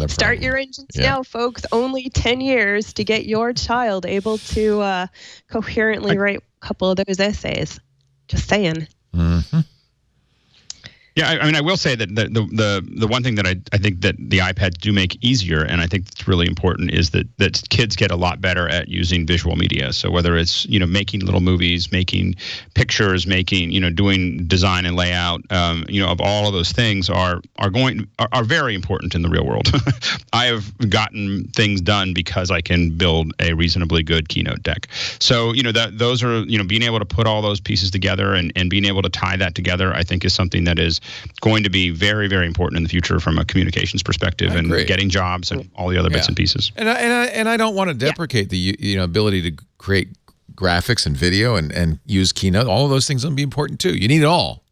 Start your engines now, folks. Only 10 years to get your child able to coherently write a couple of those essays. Just saying. Mm-hmm. Yeah, I mean, I will say that the one thing that I think that the iPads do make easier, and I think that's really important, is that kids get a lot better at using visual media. So whether it's making little movies, making pictures, making doing design and layout, of all of those things are very important in the real world. I have gotten things done because I can build a reasonably good Keynote deck. So those are being able to put all those pieces together and being able to tie that together, I think is something that is going to be very, very important in the future from a communications perspective and getting jobs and all the other bits and pieces. And I don't want to deprecate the ability to create graphics and video and use Keynote. All of those things will be important too. You need it all.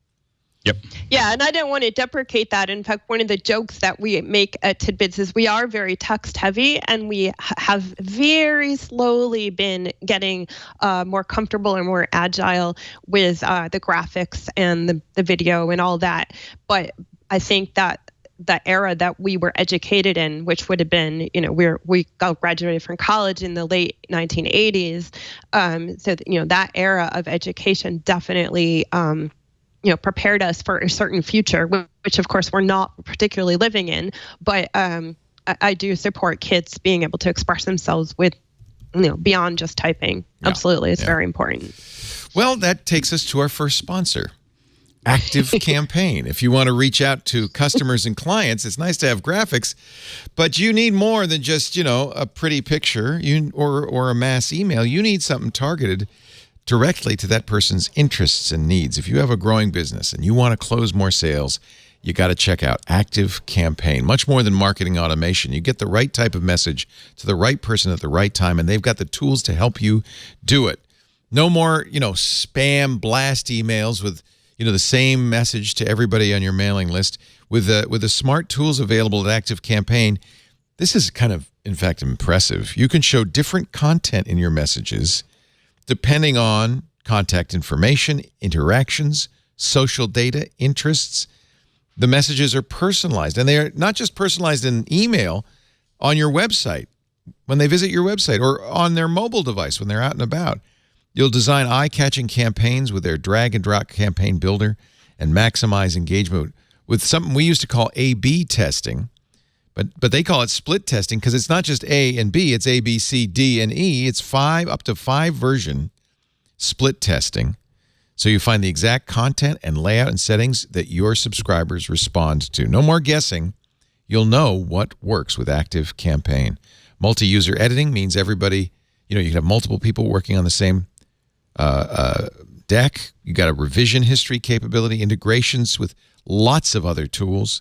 Yep. Yeah, and I don't want to deprecate that. In fact, one of the jokes that we make at Tidbits is we are very text heavy, and we have very slowly been getting more comfortable and more agile with the graphics and the video and all that. But I think that the era that we were educated in, which would have been, we graduated from college in the late 1980s. So that era of education definitely prepared us for a certain future, which of course we're not particularly living in. But I do support kids being able to express themselves with, beyond just typing. Yeah. Absolutely. It's very important. Well, that takes us to our first sponsor, ActiveCampaign. If you want to reach out to customers and clients, it's nice to have graphics, but you need more than just, a pretty picture or a mass email. You need something targeted directly to that person's interests and needs. If you have a growing business and you want to close more sales, you got to check out ActiveCampaign. Much more than marketing automation. You get the right type of message to the right person at the right time, and they've got the tools to help you do it. No more, spam blast emails with, the same message to everybody on your mailing list. With the smart tools available at ActiveCampaign, this is kind of, in fact, impressive. You can show different content in your messages depending on contact information, interactions, social data, interests. The messages are personalized, and they are not just personalized in email on your website when they visit your website or on their mobile device when they're out and about. You'll design eye-catching campaigns with their drag-and-drop campaign builder and maximize engagement with something we used to call A/B testing. But they call it split testing because it's not just A and B, it's A, B, C, D, and E. It's up to 5 version split testing. So you find the exact content and layout and settings that your subscribers respond to. No more guessing. You'll know what works with ActiveCampaign. Multi-user editing means everybody, you can have multiple people working on the same deck. You got a revision history capability, integrations with lots of other tools.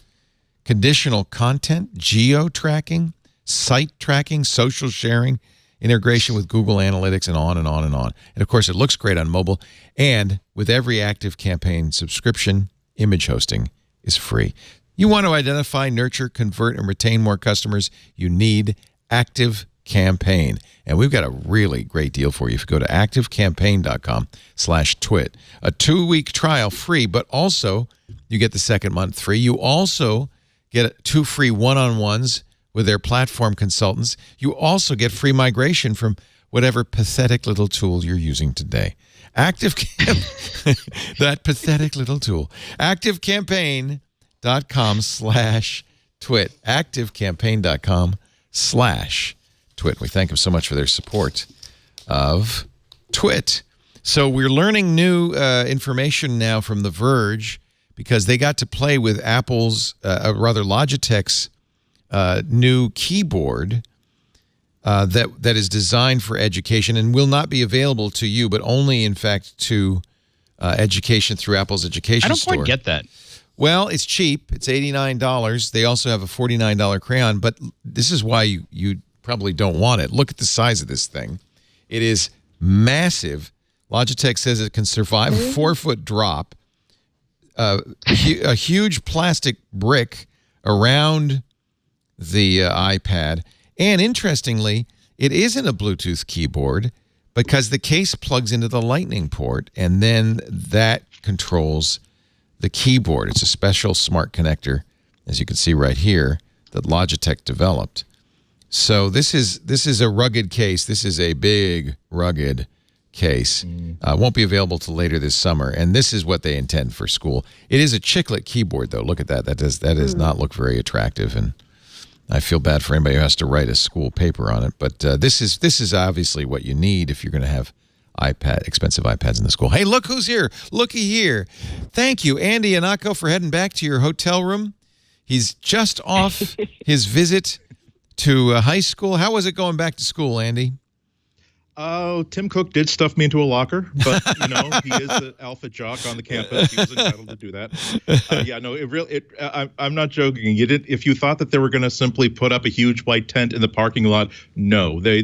Conditional content, geo-tracking, site tracking, social sharing, integration with Google Analytics, and on and on and on. And, of course, it looks great on mobile. And with every ActiveCampaign subscription, image hosting is free. You want to identify, nurture, convert, and retain more customers, you need ActiveCampaign. And we've got a really great deal for you. If you go to activecampaign.com/twit, a 2-week trial free, but also you get the second month free. You also get 2 free one-on-ones with their platform consultants. You also get free migration from whatever pathetic little tool you're using today. That pathetic little tool. ActiveCampaign.com/twit. ActiveCampaign.com/twit. We thank them so much for their support of Twit. So we're learning new information now from The Verge, because they got to play with Apple's, Logitech's new keyboard that is designed for education and will not be available to you, but only, in fact, to education through Apple's education store. I don't quite get that. Well, it's cheap. It's $89. They also have a $49 crayon, but this is why you probably don't want it. Look at the size of this thing. It is massive. Logitech says it can survive a 4-foot drop. a huge plastic brick around the iPad. And interestingly, it isn't a Bluetooth keyboard because the case plugs into the Lightning port, and then that controls the keyboard. It's a special smart connector, as you can see right here, that Logitech developed. So this is a rugged case. This is a big, rugged case. Won't be available till later this summer, and this is what they intend for school. It is a chiclet keyboard, though. Look at that. That does not look very attractive, and I feel bad for anybody who has to write a school paper on it. But this is obviously what you need if you're going to have expensive iPads in the school. Hey, look who's here. Looky here. Thank you, Andy Anako, for heading back to your hotel room. He's just off his visit to high school. How was it going back to school, Andy? Tim Cook did stuff me into a locker, but he is the alpha jock on the campus. He was entitled to do that. I'm not joking. If you thought that they were going to simply put up a huge white tent in the parking lot, no. They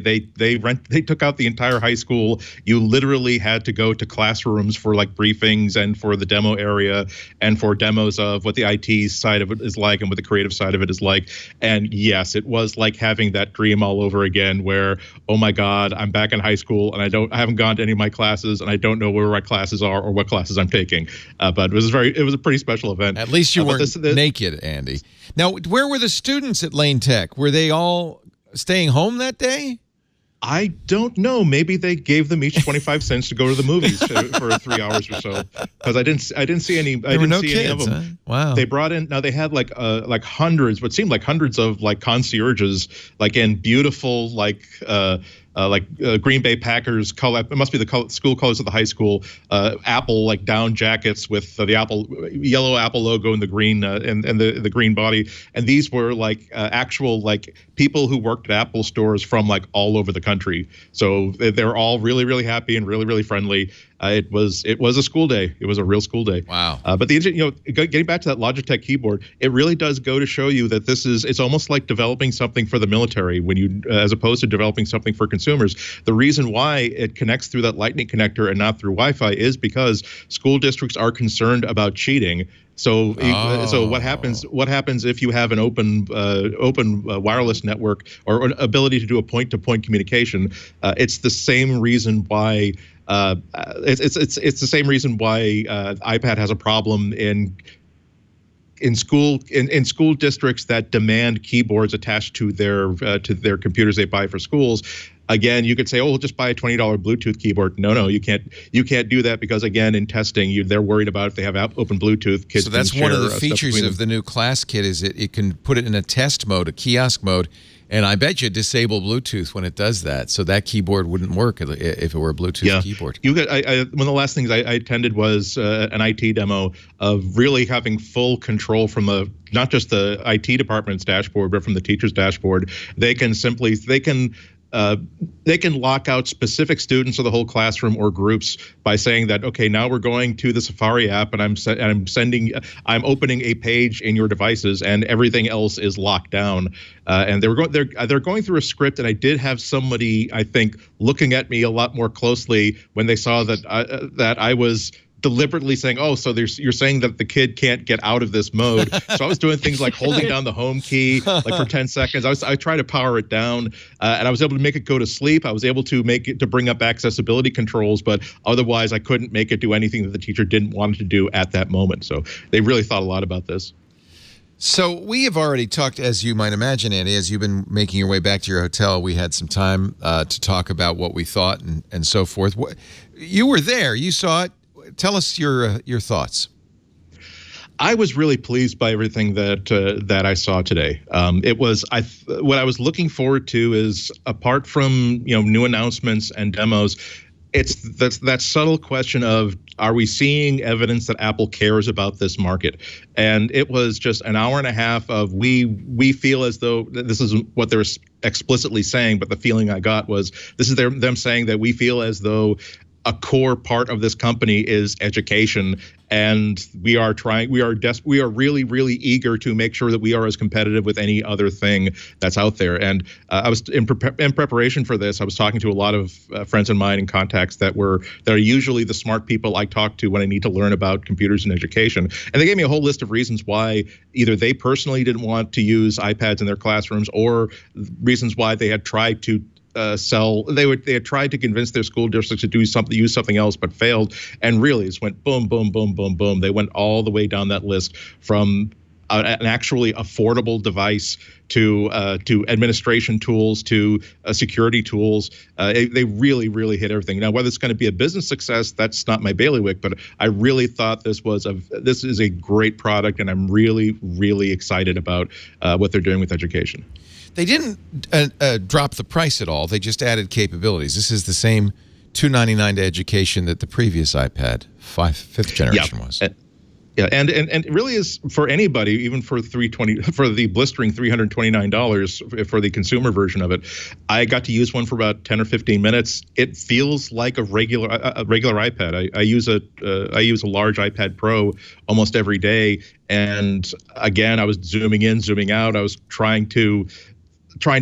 took out the entire high school. You literally had to go to classrooms for like briefings and for the demo area and for demos of what the IT side of it is like and what the creative side of it is like. And yes, it was like having that dream all over again, where, oh my God, I'm back in high school and I haven't gone to any of my classes and I don't know where my classes are or what classes I'm taking. But it was a pretty special event. At least you weren't naked, Andy. Now, where were the students at Lane Tech? Were they all staying home that day? I don't know. Maybe they gave them each 25 cents to go to the movies for 3 hours or so. Because I didn't see any. I didn't see any of them. Huh? Wow. They brought in. Now they had like hundreds, what seemed like hundreds of like concierges, like in beautiful Green Bay Packers color. It must be the school colors of the high school. Apple like down jackets with the yellow Apple logo and the green and the green body. And these were like actual like people who worked at Apple stores from like all over the country. So they're all really, really happy and really, really friendly. It was a school day. It was a real school day. Wow. But getting back to that Logitech keyboard, it really does go to show you that it's almost like developing something for the military when you, as opposed to developing something for consumers. The reason why it connects through that Lightning connector and not through Wi-Fi is because school districts are concerned about cheating. So what happens if you have an open wireless network or an ability to do a point-to-point communication? It's the same reason why. It's the same reason why iPad has a problem in school districts that demand keyboards attached to their computers they buy for schools. Again, you could say, "Oh, we'll just buy a $20 Bluetooth keyboard." No, you can't. You can't do that because, again, in testing, they're worried about if they have open Bluetooth. Kids so that's one of the features of the new Class Kit is it can put it in a test mode, a kiosk mode, and I bet you disable Bluetooth when it does that. So that keyboard wouldn't work if it were a Bluetooth keyboard. One of the last things I attended was an IT demo of really having full control from not just the IT department's dashboard, but from the teacher's dashboard. They can lock out specific students of the whole classroom or groups by saying that, okay, now we're going to the Safari app and I'm opening a page in your devices and everything else is locked down. And they're going through a script, and I did have somebody, I think, looking at me a lot more closely when they saw that I was deliberately saying, "Oh, so you're saying that the kid can't get out of this mode." So I was doing things like holding down the home key like for 10 seconds. I tried to power it down, and I was able to make it go to sleep. I was able to make it to bring up accessibility controls, but otherwise I couldn't make it do anything that the teacher didn't want it to do at that moment. So they really thought a lot about this. So we have already talked, as you might imagine, Andy, as you've been making your way back to your hotel. We had some time to talk about what we thought and so forth. You were there. You saw it. Tell us your thoughts. I was really pleased by everything that I saw today. What I was looking forward to is, apart from new announcements and demos, it's that subtle question of, are we seeing evidence that Apple cares about this market? And it was just an hour and a half of we feel as though, this is what they're explicitly saying, but the feeling I got was this is them saying that we feel as though a core part of this company is education, and we are really, really eager to make sure that we are as competitive with any other thing that's out there. And I was in preparation for this, I was talking to a lot of friends of mine and contacts that are usually the smart people I talk to when I need to learn about computers and education. And they gave me a whole list of reasons why either they personally didn't want to use iPads in their classrooms, or reasons why they had tried to they had tried to convince their school districts to use something else, but failed. And really, it went boom, boom, boom, boom, boom. They went all the way down that list, from an actually affordable device to administration tools to security tools. They really, really hit everything. Now, whether it's going to be a business success, that's not my bailiwick, but I really thought this is a great product, and I'm really, really excited about what they're doing with education. They didn't drop the price at all. They just added capabilities. This is the same $299 to education that the previous iPad 5th generation was. Yeah, and it really is for anybody, even for the blistering $329 for the consumer version of it. I got to use one for about 10 or 15 minutes. It feels like a regular iPad. I use a large iPad Pro almost every day, and again, I was zooming in, zooming out. I was trying to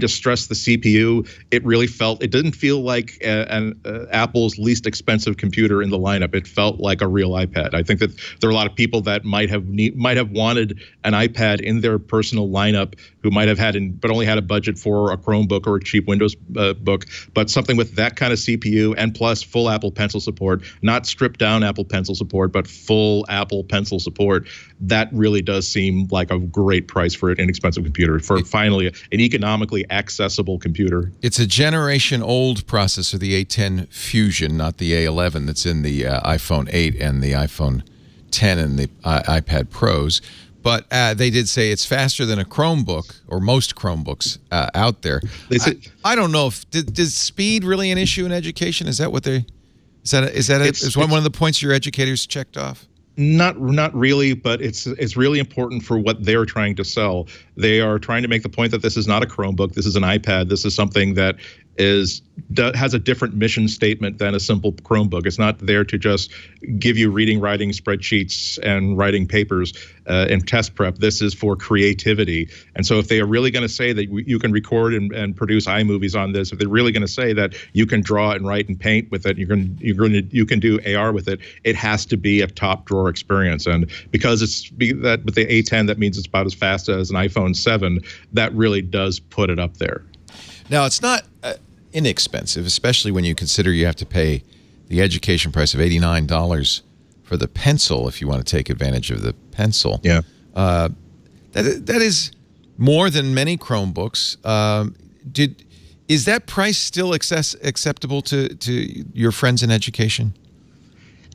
stress the CPU. It didn't feel like Apple's least expensive computer in the lineup. It felt like a real iPad. I think that there are a lot of people that might have wanted an iPad in their personal lineup who might have but only had a budget for a Chromebook or a cheap Windows book. But something with that kind of CPU and plus full Apple Pencil support, not stripped down Apple Pencil support, but full Apple Pencil support, that really does seem like a great price for an inexpensive computer, for finally an economically accessible computer. It's a generation old processor, the A10 Fusion, not the A11 that's in the iPhone 8 and the iPhone 10 and the iPad Pros. But they did say it's faster than a Chromebook, or most Chromebooks out there. I don't know if does speed really an issue in education? Is that what they? Is one of the points your educators checked off? Not really, but it's really important for what they're trying to sell. They are trying to make the point that this is not a Chromebook. This is an iPad. This is something that has a different mission statement than a simple Chromebook. It's not there to just give you reading, writing spreadsheets and writing papers and test prep. This is for creativity. And so if they are really going to say that you can record and produce iMovies on this, if they're really going to say that you can draw and write and paint with it, you can do AR with it, it has to be a top drawer experience. And because that with the A10, that means it's about as fast as an iPhone 7. That really does put it up there. Now, it's not inexpensive, especially when you consider you have to pay the education price of $89 for the pencil if you want to take advantage of the pencil. Yeah. That is more than many Chromebooks. Is that price still acceptable to your friends in education?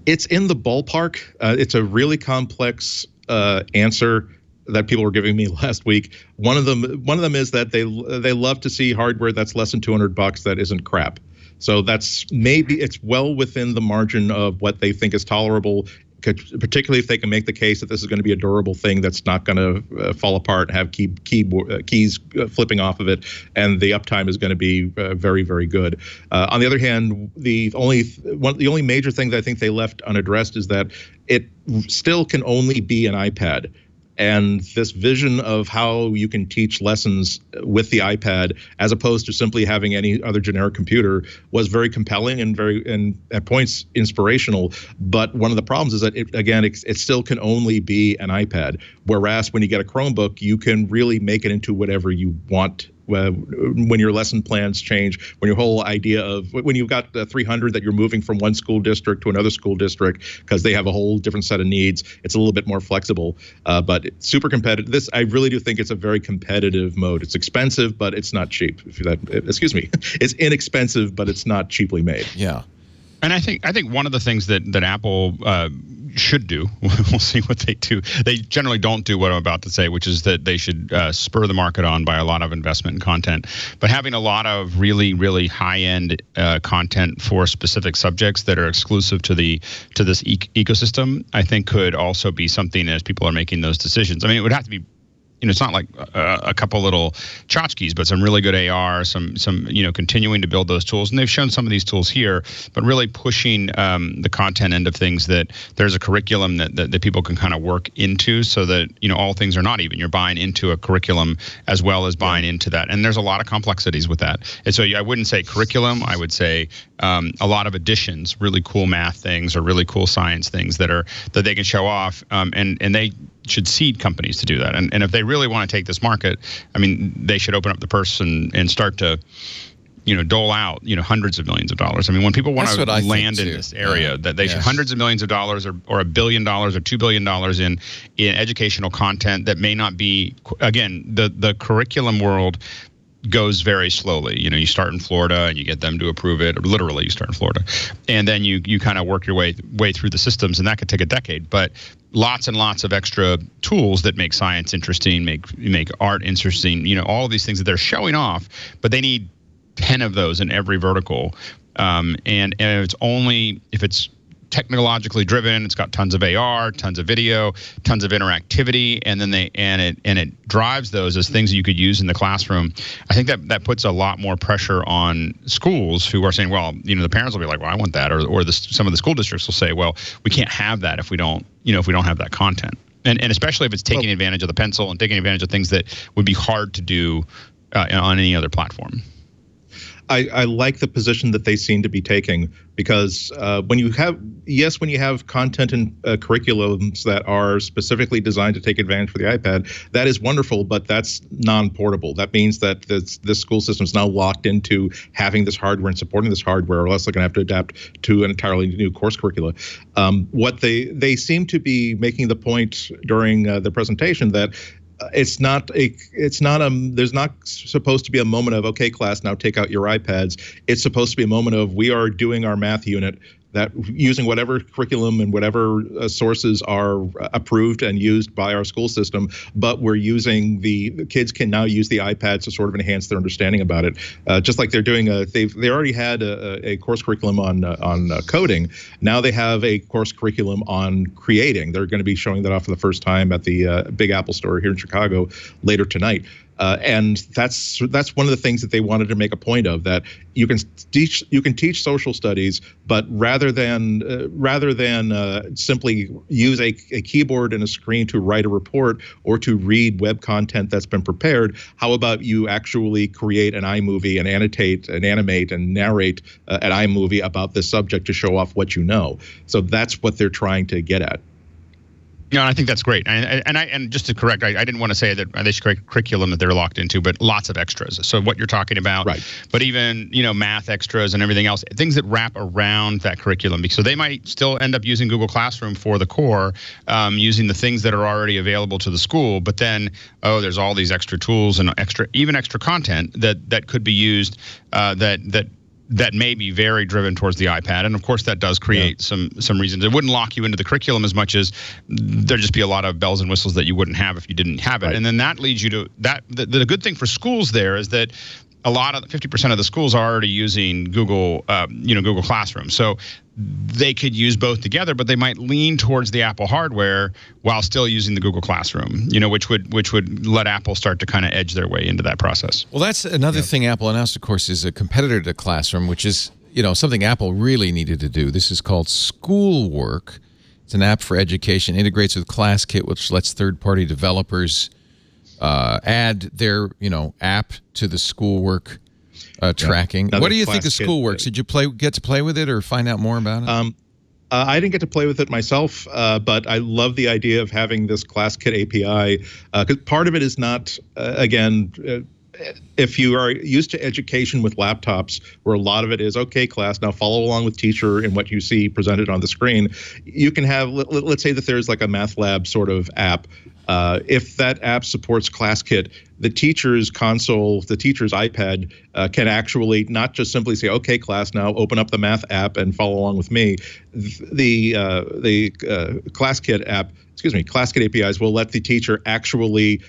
It's in the ballpark. It's a really complex answer that people were giving me last week. One of them is that they love to see hardware that's less than $200 that isn't crap. So it's well within the margin of what they think is tolerable, particularly if they can make the case that this is going to be a durable thing that's not going to fall apart and have keys flipping off of it, and the uptime is going to be very, very good. On the other hand, the only major thing that I think they left unaddressed is that it still can only be an iPad. And this vision of how you can teach lessons with the iPad, as opposed to simply having any other generic computer, was very compelling and at points inspirational. But one of the problems is that it still can only be an iPad. Whereas when you get a Chromebook, you can really make it into whatever you want. When your lesson plans change, when your whole idea of when you've got 300 that you're moving from one school district to another school district because they have a whole different set of needs, it's a little bit more flexible. But it's super competitive. I really do think it's a very competitive mode. It's expensive, but it's not cheap. It's inexpensive, but it's not cheaply made. Yeah. And I think one of the things that Apple should do, we'll see what they do. They generally don't do what I'm about to say, which is that they should spur the market on by a lot of investment in content. But having a lot of really, really high-end content for specific subjects that are exclusive to this ecosystem, I think could also be something as people are making those decisions. I mean, it would have to be it's not like a couple little tchotchkes, but some really good AR, some continuing to build those tools. And they've shown some of these tools here, but really pushing the content end of things, that there's a curriculum that people can kind of work into, so that, all things are not even. You're buying into a curriculum as well as buying into that. And there's a lot of complexities with that. And so I wouldn't say curriculum. I would say a lot of additions, really cool math things or really cool science things that they can show off. And they should seed companies to do that. And if they really want to take this market, they should open up the purse and start to, dole out, hundreds of millions of dollars. When people want to land in this area, that they should hundreds of millions of dollars or $1 billion or $2 billion in educational content that may not be, again, the curriculum world goes very slowly. You start in Florida and you get them to approve it. Literally, you start in Florida, and then you kind of work your way through the systems, and that could take a decade. But lots and lots of extra tools that make science interesting, make art interesting. All of these things that they're showing off, but they need 10 of those in every vertical. And if it's technologically driven, it's got tons of AR, tons of video, tons of interactivity, and then it drives those as things that you could use in the classroom. I think that puts a lot more pressure on schools who are saying, well, the parents will be like, well, I want that, or some of the school districts will say, well, we can't have that if we don't have that content. And especially if it's taking advantage of the pencil and taking advantage of things that would be hard to do on any other platform. I like the position that they seem to be taking, because when you have content and curriculums that are specifically designed to take advantage for the iPad, that is wonderful, but that's non-portable. That means that this school system is now locked into having this hardware and supporting this hardware, or else they're going to have to adapt to an entirely new course curricula. What they seem to be making the point during the presentation that there's not supposed to be a moment of, okay, class, now take out your iPads. It's supposed to be a moment of, we are doing our math unit, that using whatever curriculum and whatever sources are approved and used by our school system, but we're using the kids can now use the iPads to sort of enhance their understanding about it. Just like they're doing they already had a course curriculum on coding. Now they have a course curriculum on creating. They're going to be showing that off for the first time at the Big Apple store here in Chicago later tonight. And that's one of the things that they wanted to make a point of, that you can teach social studies, but rather than simply use a keyboard and a screen to write a report or to read web content that's been prepared, how about you actually create an iMovie and annotate and animate and narrate an iMovie about this subject to show off what you know. So that's what they're trying to get at. No, I think that's great. And just to correct, I didn't want to say that they should create curriculum that they're locked into, but lots of extras. So what you're talking about, right? But even math extras and everything else, things that wrap around that curriculum. So they might still end up using Google Classroom for the core, using the things that are already available to the school. But then, there's all these extra tools and extra content that could be used that may be very driven towards the iPad. And of course that does create some reasons. It wouldn't lock you into the curriculum as much as there'd just be a lot of bells and whistles that you wouldn't have if you didn't have it. Right. And then that leads you to that. The good thing for schools there is that a lot of 50% of the schools are already using Google Classroom. So they could use both together, but they might lean towards the Apple hardware while still using the Google Classroom, which would let Apple start to kind of edge their way into that process. Well, that's another thing Apple announced, of course, is a competitor to Classroom, which is, something Apple really needed to do. This is called Schoolwork. It's an app for education, integrates with ClassKit, which lets third-party developers add their, app to the Schoolwork tracking. What do you think of Schoolworks? Did you get to play with it or find out more about it? I didn't get to play with it myself, but I love the idea of having this ClassKit API, because part of it is not, if you are used to education with laptops, where a lot of it is, okay, class, now follow along with teacher in what you see presented on the screen, you can have, let's say that there's like a math lab sort of app. If that app supports ClassKit, the teacher's console, the teacher's iPad can actually not just simply say, okay, class, now open up the math app and follow along with me. The ClassKit ClassKit APIs will let the teacher actually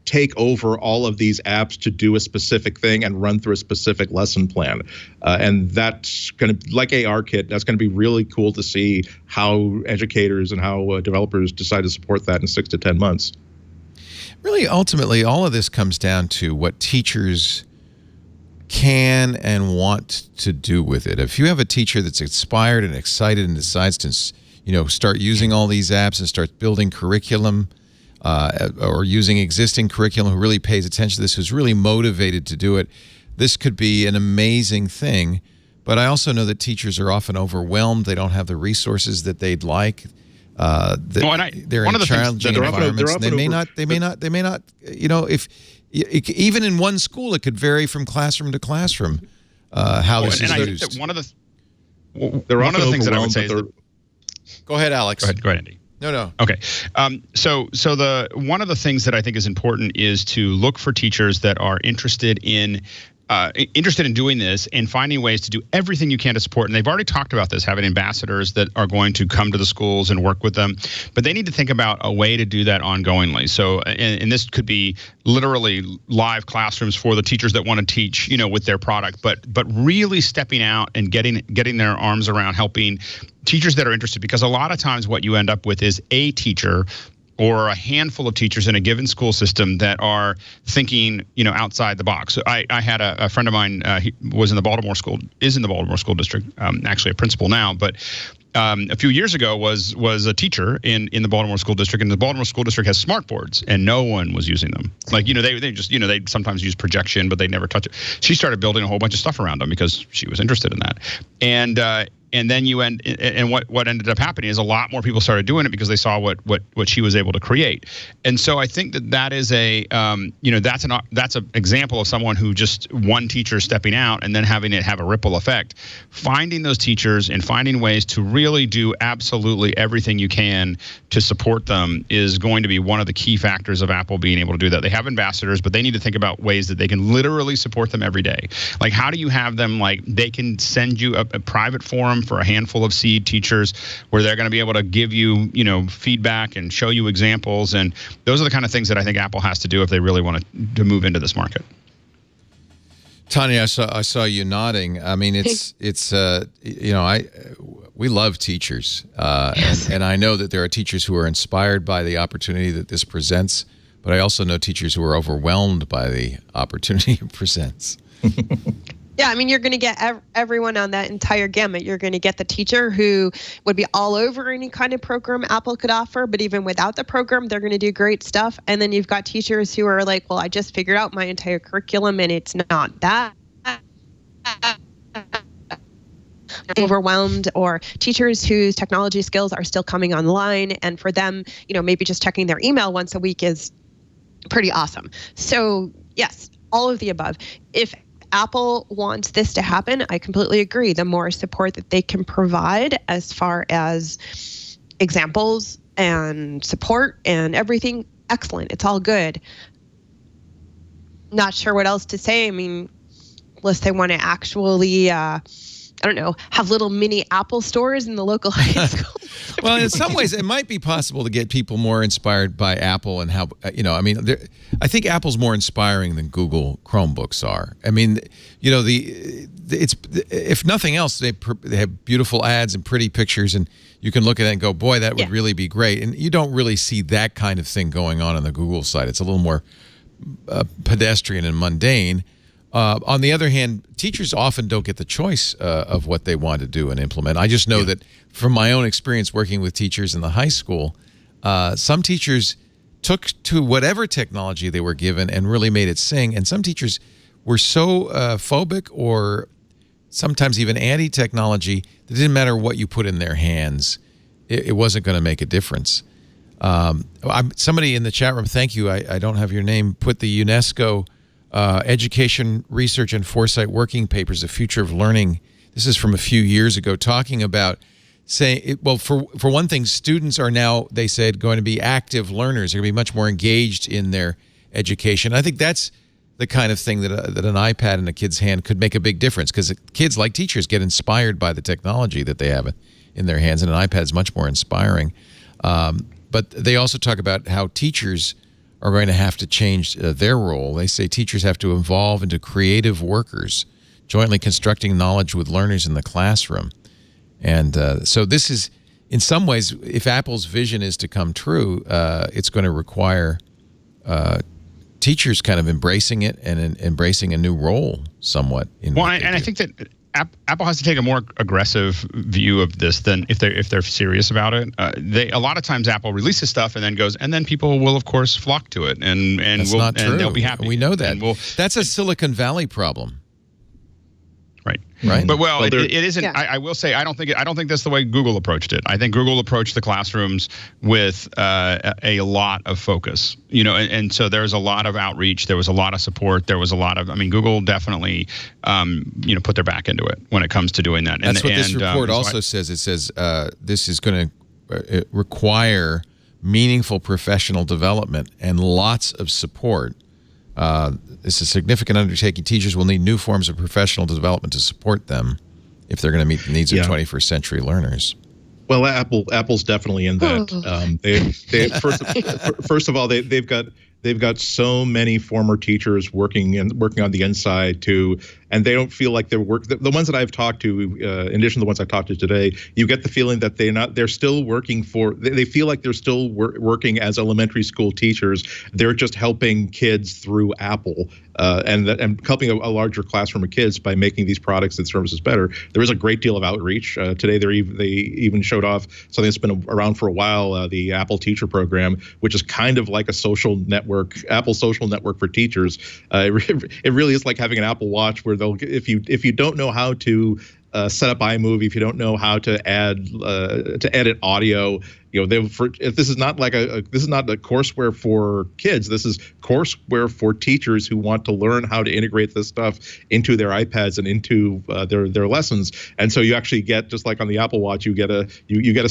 take over all of these apps to do a specific thing and run through a specific lesson plan. And that's going to, like ARKit, that's going to be really cool to see how educators and how developers decide to support that in 6 to 10 months. Really, ultimately, all of this comes down to what teachers can and want to do with it. If you have a teacher that's inspired and excited and decides to, start using all these apps and start building curriculum or using existing curriculum, who really pays attention to this, who's really motivated to do it, this could be an amazing thing. But I also know that teachers are often overwhelmed. They don't have the resources that they'd like. They're in challenging environments. They may not. Even in one school, it could vary from classroom to classroom. How this is used. One of the things that I would say is go ahead, Alex. Go ahead, Andy. No. Okay. So one of the things that I think is important is to look for teachers that are interested in doing this and finding ways to do everything you can to support. And they've already talked about this, having ambassadors that are going to come to the schools and work with them. But they need to think about a way to do that ongoingly. So, and this could be literally live classrooms for the teachers that want to teach, with their product, but really stepping out and getting their arms around helping teachers that are interested. Because a lot of times what you end up with is a teacher or a handful of teachers in a given school system that are thinking, outside the box. So I had a friend of mine, he was in the Baltimore School District, actually a principal now, but a few years ago was a teacher in the Baltimore School District, and the Baltimore School District has smart boards, and no one was using them. Like, they just, they sometimes use projection, but they never touch it. She started building a whole bunch of stuff around them because she was interested in that. And then what ended up happening is a lot more people started doing it because they saw what she was able to create. And so I think that is that's an example of someone who just one teacher stepping out and then having it have a ripple effect. Finding those teachers and finding ways to really do absolutely everything you can to support them is going to be one of the key factors of Apple being able to do that. They have ambassadors, but they need to think about ways that they can literally support them every day. Like, how do you have them, like, they can send you a private forum for a handful of seed teachers where they're going to be able to give you, feedback and show you examples. And those are the kind of things that I think Apple has to do if they really want to move into this market. Tanya, I saw you nodding. I mean, we love teachers, and I know that there are teachers who are inspired by the opportunity that this presents, but I also know teachers who are overwhelmed by the opportunity it presents. Yeah, I mean, you're going to get everyone on that entire gamut. You're going to get the teacher who would be all over any kind of program Apple could offer, but even without the program, they're going to do great stuff. And then you've got teachers who are like, well, I just figured out my entire curriculum and it's not that. Overwhelmed, or teachers whose technology skills are still coming online. And for them, maybe just checking their email once a week is pretty awesome. So yes, all of the above. If Apple wants this to happen, I completely agree. The more support that they can provide as far as examples and support and everything, excellent. It's all good. Not sure what else to say. I mean, unless they want to actually, have little mini Apple stores in the local high school. Well, in some ways, it might be possible to get people more inspired by Apple and how, I think Apple's more inspiring than Google Chromebooks are. I mean, if nothing else, they have beautiful ads and pretty pictures, and you can look at it and go, boy, that would really be great. And you don't really see that kind of thing going on the Google side. It's a little more pedestrian and mundane. On the other hand, teachers often don't get the choice of what they want to do and implement. I just know that from my own experience working with teachers in the high school, some teachers took to whatever technology they were given and really made it sing. And some teachers were so phobic or sometimes even anti-technology that it didn't matter what you put in their hands. It wasn't going to make a difference. Somebody in the chat room, thank you, I don't have your name, put the UNESCO Education, Research, and Foresight Working Papers, The Future of Learning. This is from a few years ago, talking about saying, for one thing, students are now, they said, going to be active learners. They're going to be much more engaged in their education. I think that's the kind of thing that an iPad in a kid's hand could make a big difference, because kids, like teachers, get inspired by the technology that they have in their hands, and an iPad is much more inspiring. But they also talk about how teachers are going to have to change their role. They say teachers have to evolve into creative workers, jointly constructing knowledge with learners in the classroom. And so this is, in some ways, if Apple's vision is to come true, it's going to require teachers kind of embracing it and embracing a new role somewhat. I think that Apple has to take a more aggressive view of this than if they're serious about it. A lot of times Apple releases stuff and then people will of course flock to it and that's not true. And they'll be happy. We know that. That's a Silicon Valley problem. Right. But it isn't. Yeah. I will say I don't think that's the way Google approached it. I think Google approached the classrooms with a lot of focus. And so there's a lot of outreach. There was a lot of support. There was a lot of. Google definitely put their back into it when it comes to doing that. That's what this report also says. It says this is going to require meaningful professional development and lots of support. It's a significant undertaking. Teachers will need new forms of professional development to support them if they're going to meet the needs of 21st century learners. Well, Apple's definitely in that. First of all, they've got so many former teachers working on the inside too, and they don't feel like they're the ones that I've talked to, in addition to the ones I've talked to today, you get the feeling that they're still working they feel like they're still working as elementary school teachers. They're just helping kids through Apple and helping a larger classroom of kids by making these products and services better. There is a great deal of outreach. Today they even showed off something that's been around for a while, the Apple Teacher Program, which is kind of like a social network, Apple social network for teachers. It really is like having an Apple Watch where if you don't know how to set up iMovie, if you don't know how to edit audio, this is not a courseware for kids. This is courseware for teachers who want to learn how to integrate this stuff into their iPads and into their lessons. And so you actually get, just like on the Apple Watch, you get a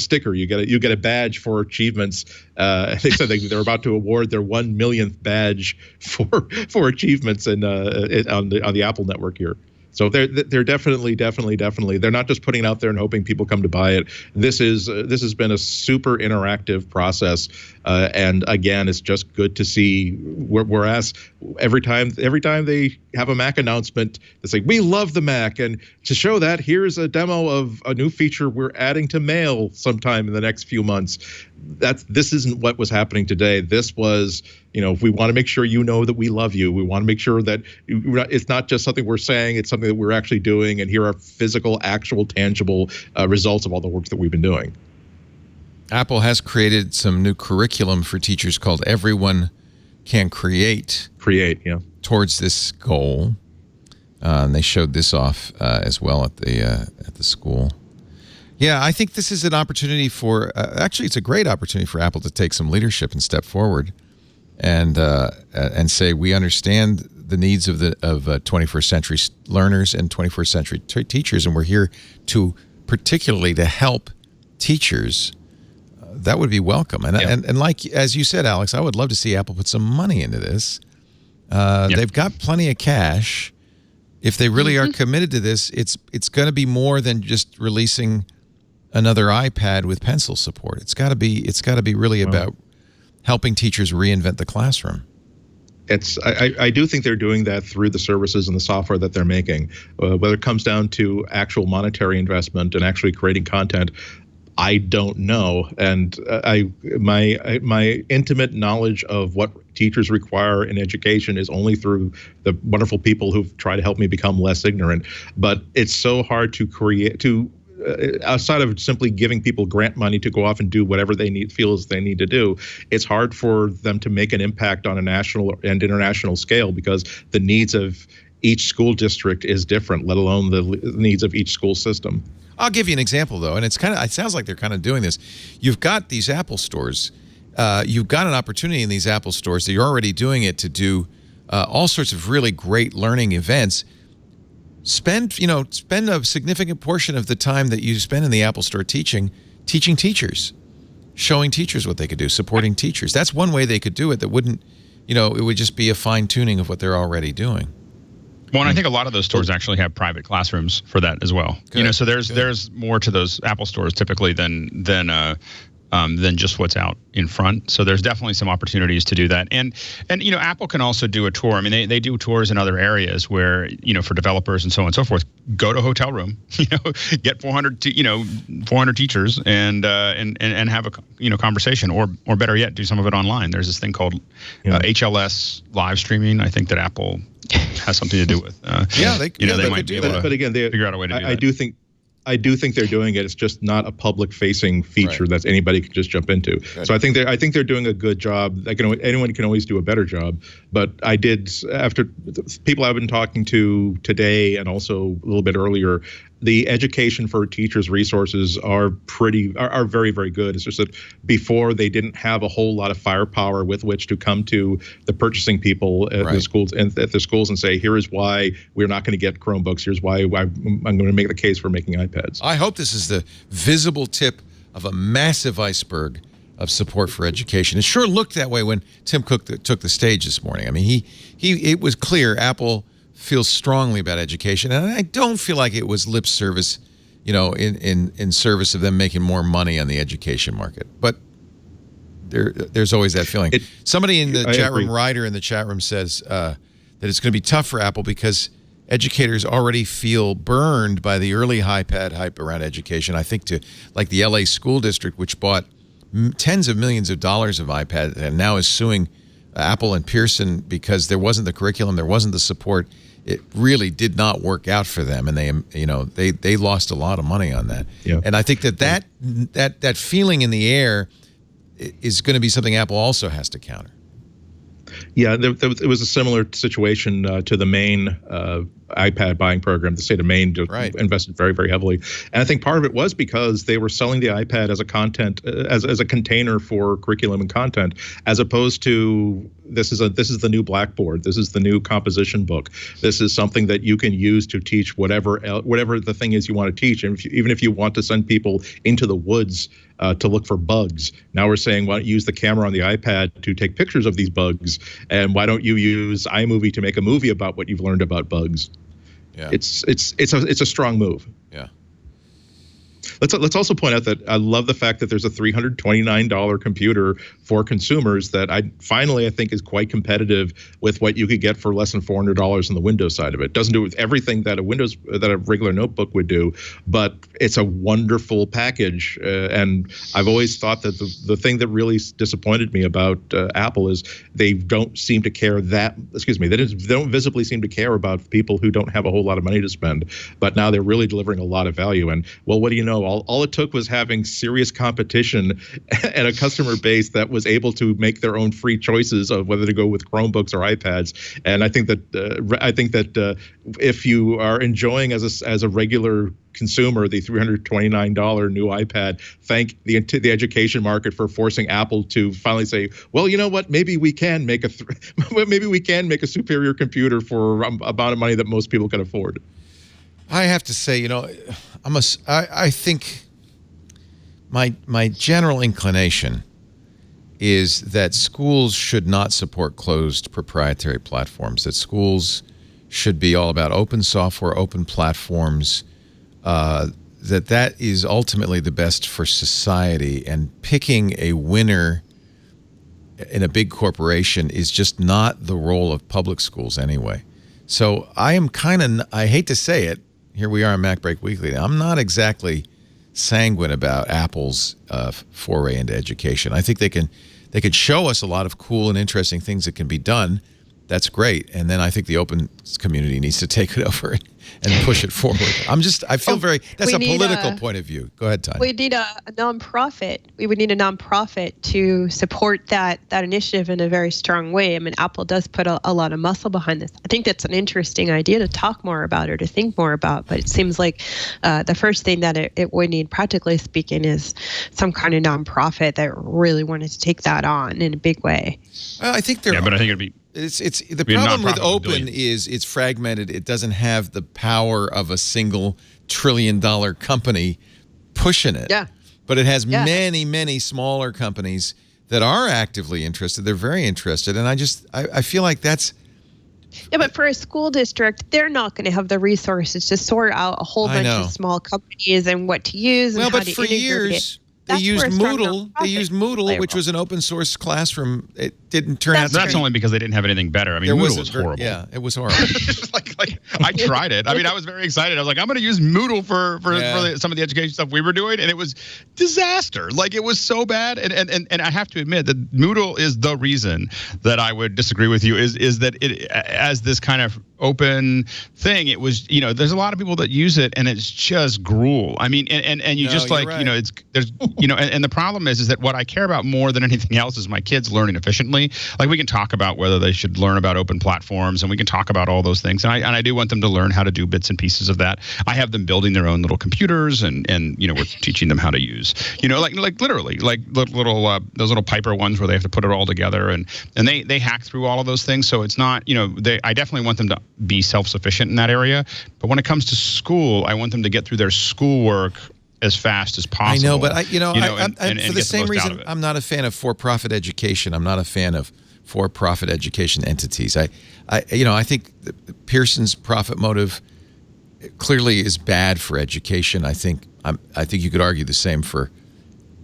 sticker, you get a badge for achievements. They said they're about to award their 1 millionth badge for achievements on the Apple network here. So they're definitely they're not just putting it out there and hoping people come to buy it. This has been a super interactive process, and again, it's just good to see. Whereas every time they have a Mac announcement, they say we love the Mac, and to show that, here's a demo of a new feature we're adding to Mail sometime in the next few months. This isn't what was happening today. This was, we want to make sure that we love you. We want to make sure that it's not just something we're saying, it's something that we're actually doing, and here are physical, actual, tangible results of all the work that we've been doing. Apple has created some new curriculum for teachers called Everyone Can Create. Towards this goal. And they showed this off as well at the school. Yeah, I think this is an opportunity for actually, it's a great opportunity for Apple to take some leadership and step forward, and say we understand the needs of 21st century learners and 21st century teachers, and we're here particularly to help teachers. That would be welcome, and like as you said, Alex, I would love to see Apple put some money into this. They've got plenty of cash. If they really are committed to this, it's going to be more than just releasing another iPad with pencil support. It's got to be really about helping teachers reinvent the classroom. I do think they're doing that through the services and the software that they're making. Whether it comes down to actual monetary investment and actually creating content, I don't know. And my intimate knowledge of what teachers require in education is only through the wonderful people who've tried to help me become less ignorant. But it's so hard to create outside of simply giving people grant money to go off and do whatever they need to do. It's hard for them to make an impact on a national and international scale because the needs of each school district is different, let alone the needs of each school system. I'll give you an example, though, and it sounds like they're kind of doing this. You've got these Apple stores. You've got an opportunity in these Apple stores that you're already doing it to do all sorts of really great learning events. Spend a significant portion of the time that you spend in the Apple Store teaching teachers, showing teachers what they could do, supporting teachers. That's one way they could do it that wouldn't, it would just be a fine-tuning of what they're already doing. Well, and I think a lot of those stores actually have private classrooms for that as well. Good. So there's more to those Apple stores typically than than just what's out in front. So there's definitely some opportunities to do that. And Apple can also do a tour. I mean, they do tours in other areas where, for developers and so on and so forth, go to a hotel room, get 400 teachers and have a conversation, or better yet, do some of it online. There's this thing called HLS live streaming. I think that Apple has something to do with. They might be able to figure out a way to do that. I do think they're doing it. It's just not a public-facing feature that anybody can just jump into. Good. So I think they're doing a good job. Anyone can always do a better job. But I did, after people I've been talking to today and also a little bit earlier, the education for teachers resources are very, very good. It's just that before they didn't have a whole lot of firepower with which to come to the purchasing people at the schools and say, here is why we're not going to get Chromebooks. Here's why I'm going to make the case for making iPads. I hope this is the visible tip of a massive iceberg of support for education. It sure looked that way when Tim Cook took the stage this morning. I mean, it was clear Apple feels strongly about education, and I don't feel like it was lip service, in service of them making more money on the education market. But there's always that feeling. Somebody in the chat room, Ryder in the chat room, says that it's going to be tough for Apple because educators already feel burned by the early iPad hype around education. I think like the LA school district, which bought tens of millions of dollars of iPads and now is suing Apple and Pearson because there wasn't the curriculum, there wasn't the support. It really did not work out for them, and they lost a lot of money on that. Yeah. And I think that feeling in the air is going to be something Apple also has to counter. Yeah, it was a similar situation to the Maine iPad buying program. The state of Maine invested very, very heavily, and I think part of it was because they were selling the iPad as a content as a container for curriculum and content, as opposed to this is the new Blackboard. This is the new composition book. This is something that you can use to teach whatever the thing is you want to teach. And even if you want to send people into the woods to look for bugs, now we're saying, why don't you use the camera on the iPad to take pictures of these bugs? And why don't you use iMovie to make a movie about what you've learned about bugs? Yeah. It's a strong move. Yeah. Let's also point out that I love the fact that there's a $329 computer for consumers that I think is quite competitive with what you could get for less than $400 on the Windows side of it. Doesn't do it with everything that a regular notebook would do, but it's a wonderful package. And I've always thought that the thing that really disappointed me about Apple is they don't seem to care they don't visibly seem to care about people who don't have a whole lot of money to spend. But now they're really delivering a lot of value. And well, what do you know? All it took was having serious competition and a customer base that was able to make their own free choices of whether to go with Chromebooks or iPads. And I think that if you are enjoying as a regular consumer the $329 new iPad, thank the education market for forcing Apple to finally say, well, you know what? Maybe we can make a superior computer for amount of money that most people can afford. I have to say, I think my general inclination is that schools should not support closed proprietary platforms, that schools should be all about open software, open platforms, that is ultimately the best for society, and picking a winner in a big corporation is just not the role of public schools anyway. So I hate to say it, here we are on MacBreak Weekly. I'm not exactly sanguine about Apple's foray into education. I think they could show us a lot of cool and interesting things that can be done. That's great. And then I think the open community needs to take it over and push it forward. I feel that's a political point of view. Go ahead, Tanya. We need a nonprofit. We would need a nonprofit to support that initiative in a very strong way. I mean, Apple does put a lot of muscle behind this. I think that's an interesting idea to talk more about or to think more about. But it seems like the first thing that it would need, practically speaking, is some kind of nonprofit that really wanted to take that on in a big way. Well, I think but I think it'd be. It's the problem with open is it's fragmented. It doesn't have the power of a single $1 trillion company pushing it. Yeah. But it has many, many smaller companies that are actively interested. They're very interested, and I feel like that's. Yeah, but for a school district, they're not going to have the resources to sort out a whole bunch of small companies and what to use and how to integrate it. they used where strong Moodle. They used nonprofits Moodle, play a which role. was an open source classroom. It didn't turn out. That's only because they didn't have anything better. I mean, Moodle was horrible. Yeah, it was horrible. like I tried it. I mean, I was very excited. I was like, I'm going to use Moodle for some of the education stuff we were doing, and it was disaster. Like, it was so bad. And I have to admit that Moodle is the reason that I would disagree with you. Is that it as this kind of open thing? It was, there's a lot of people that use it, and it's just gruel. I mean, and you just like, right. there's and the problem is that what I care about more than anything else is my kids learning efficiently. Like, we can talk about whether they should learn about open platforms, and we can talk about all those things. And I do want them to learn how to do bits and pieces of that. I have them building their own little computers, and we're teaching them how to use, like literally, like little those little Piper ones where they have to put it all together, and they hack through all of those things. So it's not, I definitely want them to be self-sufficient in that area. But when it comes to school, I want them to get through their schoolwork as fast as possible. I know, but for the same reason, I'm not a fan of for-profit education. I'm not a fan of for-profit education entities. I think Pearson's profit motive clearly is bad for education. I think you could argue the same for,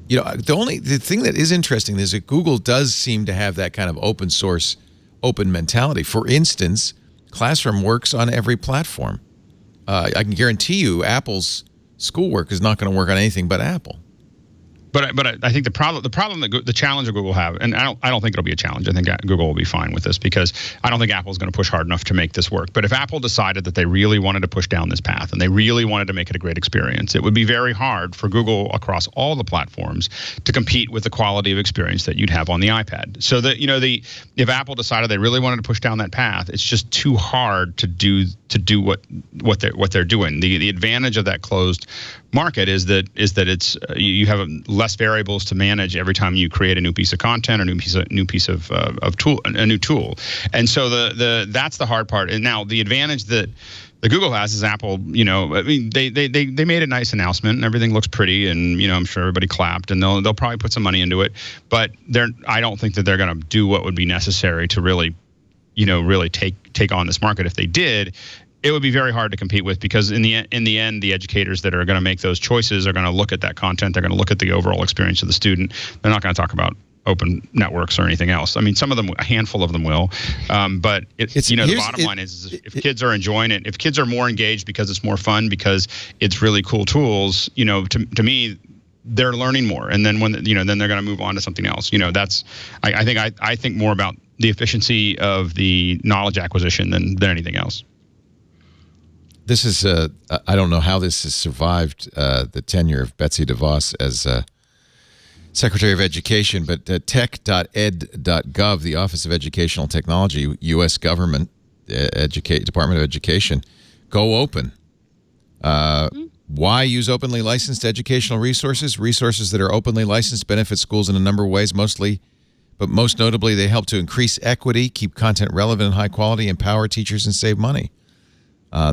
the thing that is interesting is that Google does seem to have that kind of open source, open mentality. For instance, Classroom works on every platform. I can guarantee you Apple's schoolwork is not going to work on anything but Apple. But I think the challenge that Google have, and I don't think it'll be a challenge. I think Google will be fine with this, because I don't think Apple's going to push hard enough to make this work. But if Apple decided that they really wanted to push down this path and they really wanted to make it a great experience, it would be very hard for Google across all the platforms to compete with the quality of experience that you'd have on the iPad. So that if Apple decided they really wanted to push down that path, it's just too hard to do what they're doing. The advantage of that closed market is that it's you have less variables to manage every time you create a new piece of content or new piece of tool, a new tool. And so that's the hard part. And now the advantage that Google has is Apple, I mean, they made a nice announcement and everything looks pretty, and I'm sure everybody clapped, and they'll probably put some money into it, but I don't think that they're going to do what would be necessary to really take on this market. If they did, it would be very hard to compete with, because in the end, the educators that are going to make those choices are going to look at that content. They're going to look at the overall experience of the student. They're not going to talk about open networks or anything else. I mean, a handful of them will, but the bottom line is if kids are enjoying it, if kids are more engaged because it's more fun, because it's really cool tools, to me, they're learning more. And then then they're going to move on to something else. I think more about the efficiency of the knowledge acquisition than anything else. This is, I don't know how this has survived the tenure of Betsy DeVos as Secretary of Education, but tech.ed.gov, the Office of Educational Technology, U.S. Government, Department of Education, go open. Why use openly licensed educational resources? Resources that are openly licensed benefit schools in a number of ways, most notably, they help to increase equity, keep content relevant and high quality, empower teachers, and save money.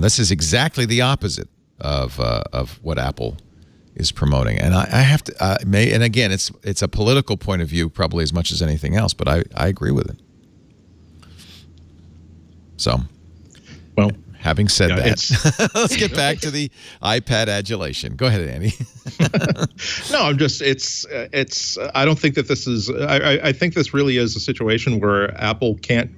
This is exactly the opposite of what Apple is promoting, and I have to and again, it's a political point of view probably as much as anything else, but I agree with it. So, well, having said that, let's get back to the iPad adulation. Go ahead, Andy. No, I'm just I don't think that this is. I think this really is a situation where Apple can't.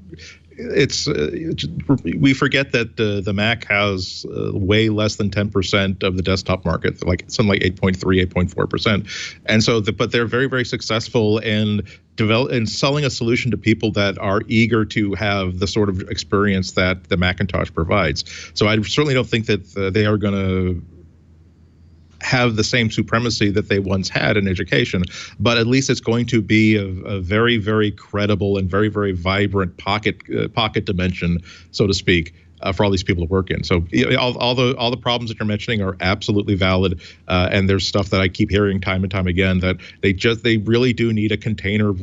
We forget that the Mac has way less than 10% of the desktop market, like something like 8.3, 8.4%. And so, but they're very, very successful in selling a solution to people that are eager to have the sort of experience that the Macintosh provides. So I certainly don't think that they are going to have the same supremacy that they once had in education, but at least it's going to be a very, very credible and very, very vibrant pocket dimension, so to speak, for all these people to work in. So all the problems that you're mentioning are absolutely valid, and there's stuff that I keep hearing time and time again that they really do need a container.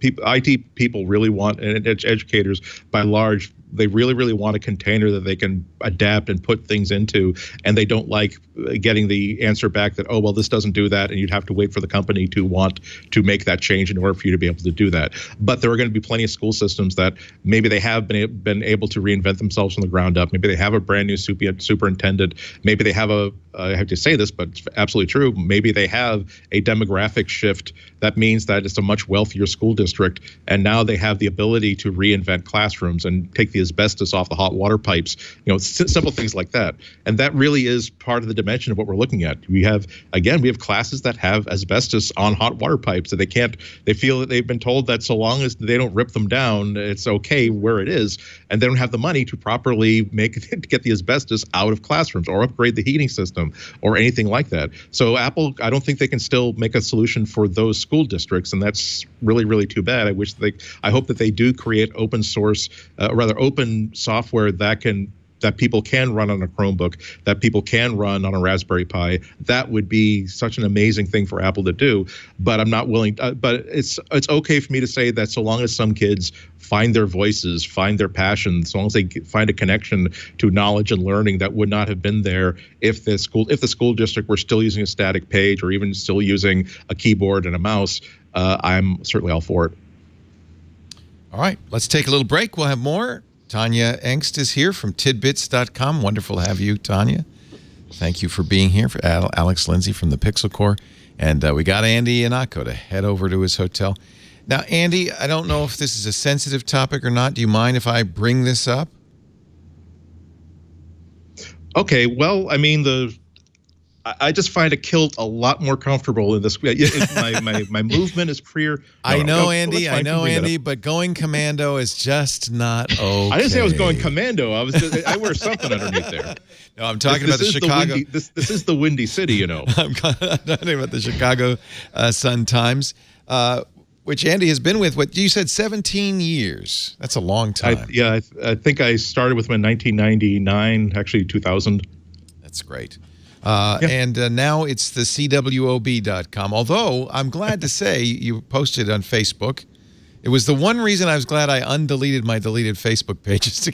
IT people really want, and educators by large they really, really want a container that they can adapt and put things into, and they don't like getting the answer back that, oh, well, this doesn't do that, and you'd have to wait for the company to want to make that change in order for you to be able to do that. But there are going to be plenty of school systems that maybe they have been able to reinvent themselves from the ground up. Maybe they have a brand new superintendent. Maybe they have I have to say this, but it's absolutely true. Maybe they have a demographic shift that means that it's a much wealthier school district, and now they have the ability to reinvent classrooms and take the asbestos off the hot water pipes, simple things like that. And that really is part of the dimension of what we're looking at. We have classes that have asbestos on hot water pipes that they feel that they've been told that so long as they don't rip them down, it's okay where it is, and they don't have the money to properly get the asbestos out of classrooms or upgrade the heating system or anything like that. So Apple, I don't think they can still make a solution for those school districts, and that's really, really too bad. I hope that they do create open source, open software that people can run on a Chromebook, that people can run on a Raspberry Pi. That would be such an amazing thing for Apple to do. But I'm not willing. But it's okay for me to say that so long as some kids find their voices, find their passion, so long as they find a connection to knowledge and learning that would not have been there if the school district were still using a static page or even still using a keyboard and a mouse, I'm certainly all for it. All right, let's take a little break. We'll have more. Tanya Engst is here from Tidbits.com. Wonderful to have you, Tanya. Thank you for being here. For Alex Lindsay from the Pixel Corps. And we got Andy Anako to head over to his hotel. Now, Andy, I don't know if this is a sensitive topic or not. Do you mind if I bring this up? Okay, well, I mean, I just find a kilt a lot more comfortable in this. My movement is freer. I know, Andy, but going commando is just not okay. I didn't say I was going commando. I wear something underneath there. No, I'm talking about the Chicago. This is the Windy City, you know. I'm talking about the Chicago Sun-Times, which Andy has been with, what you said, 17 years. That's a long time. I think I started with them in 1999, actually 2000. That's great. And now it's the CWOB.com. Although I'm glad to say you posted on Facebook. It was the one reason I was glad I undeleted my deleted Facebook pages.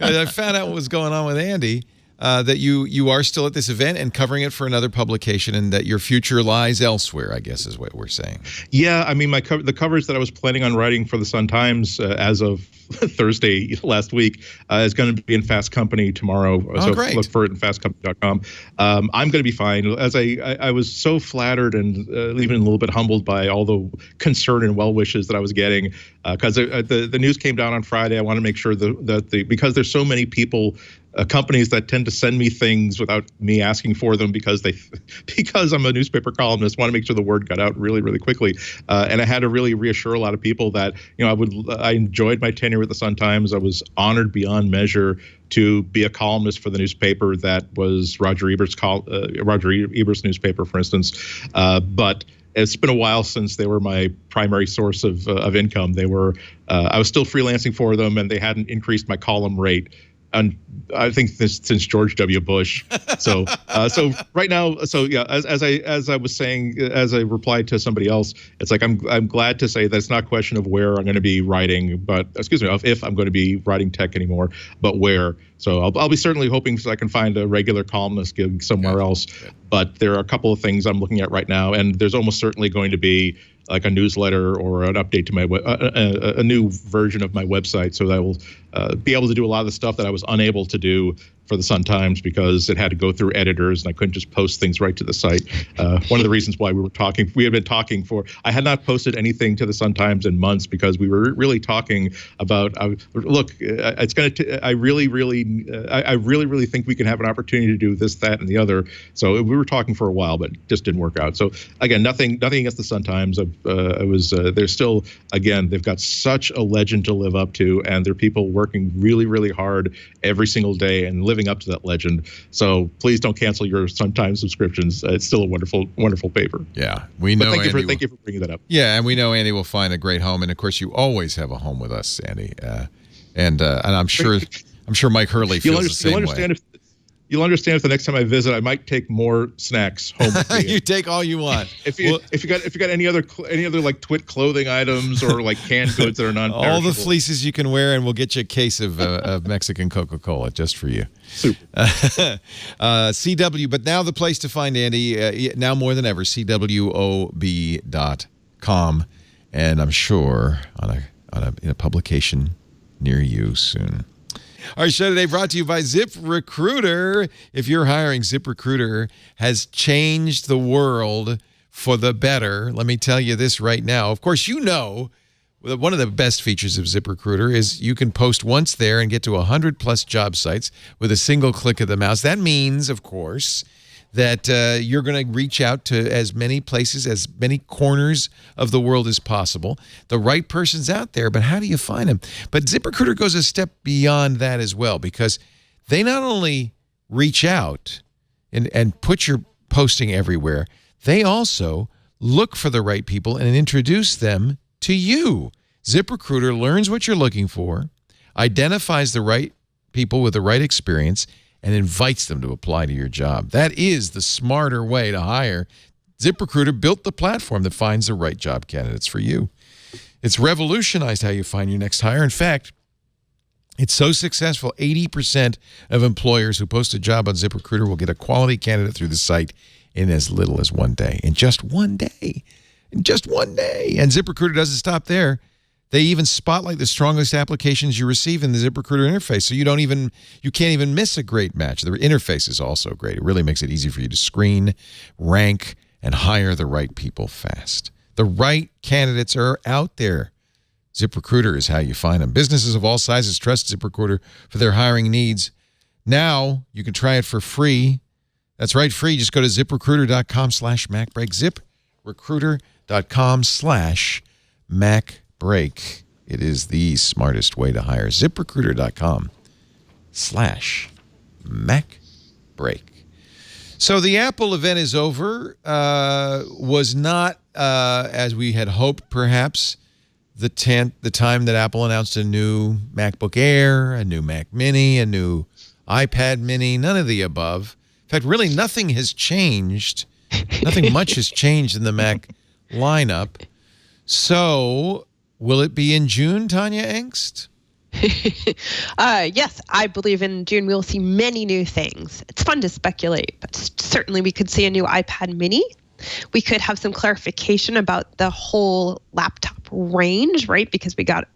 I found out what was going on with Andy, that you are still at this event and covering it for another publication, and that your future lies elsewhere, I guess is what we're saying. Yeah, I mean, the covers that I was planning on writing for the Sun-Times as of Thursday last week is going to be in Fast Company tomorrow. So great. Look for it in fastcompany.com. I'm going to be fine. As I was so flattered and even a little bit humbled by all the concern and well wishes that I was getting, because the news came down on Friday. I want to make sure that because there's so many people, companies that tend to send me things without me asking for them because I'm a newspaper columnist, want to make sure the word got out really, really quickly. And I had to really reassure a lot of people that, I enjoyed my tenure with the Sun-Times. I was honored beyond measure to be a columnist for the newspaper that was Roger Ebert's newspaper, for instance. But it's been a while since they were my primary source of income. I was still freelancing for them, and they hadn't increased my column rate. And I think since George W. Bush. So right now, as I was saying, as I replied to somebody else, it's like I'm glad to say that it's not a question of where I'm going to be writing, but if I'm going to be writing tech anymore, but where. So I'll be certainly hoping I can find a regular columnist gig somewhere else. But there are a couple of things I'm looking at right now, and there's almost certainly going to be like a newsletter or an update to my a new version of my website, so that I will be able to do a lot of the stuff that I was unable to do for the Sun-Times because it had to go through editors and I couldn't just post things right to the site. One of the reasons why we had been talking I had not posted anything to the Sun-Times in months because we were really talking about, I really, really think we can have an opportunity to do this, that, and the other. So we were talking for a while, but it just didn't work out. So again, nothing against the Sun-Times. They're still, again, they've got such a legend to live up to, and they're people working really, really hard every single day and living up to that legend. So please don't cancel your Sun-Times subscriptions. It's still a wonderful, wonderful paper. Yeah, we know. Thank you for bringing that up. Yeah, and we know Andy will find a great home, and of course, you always have a home with us, Andy. And I'm sure Mike Hurley feels the same way. You'll understand if the next time I visit, I might take more snacks home with me. You take all you want. If you got any other like Twit clothing items or like canned goods that are non-perishable. All the fleeces you can wear, and we'll get you a case of Mexican Coca-Cola just for you. Super. CW, but now the place to find Andy, now more than ever, CWOB.com, and I'm sure in a publication near you soon. Our show today brought to you by ZipRecruiter. If you're hiring, ZipRecruiter has changed the world for the better. Let me tell you this right now. Of course, you know that one of the best features of ZipRecruiter is you can post once there and get to 100+ job sites with a single click of the mouse. That means, of course, that you're going to reach out to as many places, as many corners of the world as possible. The right person's out there, but how do you find them? But ZipRecruiter goes a step beyond that as well, because they not only reach out and put your posting everywhere, they also look for the right people and introduce them to you. ZipRecruiter learns what you're looking for, identifies the right people with the right experience, and invites them to apply to your job. That is the smarter way to hire. ZipRecruiter built the platform that finds the right job candidates for you. It's revolutionized how you find your next hire. In fact, it's so successful, 80% of employers who post a job on ZipRecruiter will get a quality candidate through the site in as little as 1 day. In just 1 day. In just 1 day. And ZipRecruiter doesn't stop there. They even spotlight the strongest applications you receive in the ZipRecruiter interface, so you can't even miss a great match. The interface is also great. It really makes it easy for you to screen, rank, and hire the right people fast. The right candidates are out there. ZipRecruiter is how you find them. Businesses of all sizes trust ZipRecruiter for their hiring needs. Now you can try it for free. That's right, free. Just go to ZipRecruiter.com/MacBreak. ZipRecruiter.com/MacBreak. It is the smartest way to hire. ZipRecruiter.com/MacBreak. So the Apple event is over. Was not, as we had hoped, perhaps, the time that Apple announced a new MacBook Air, a new Mac Mini, a new iPad Mini, none of the above. In fact, really nothing has changed. Nothing much has changed in the Mac lineup. So will it be in June, Tanya Engst? Yes, I believe in June we'll see many new things. It's fun to speculate, but certainly we could see a new iPad mini. We could have some clarification about the whole laptop range, right? Because we got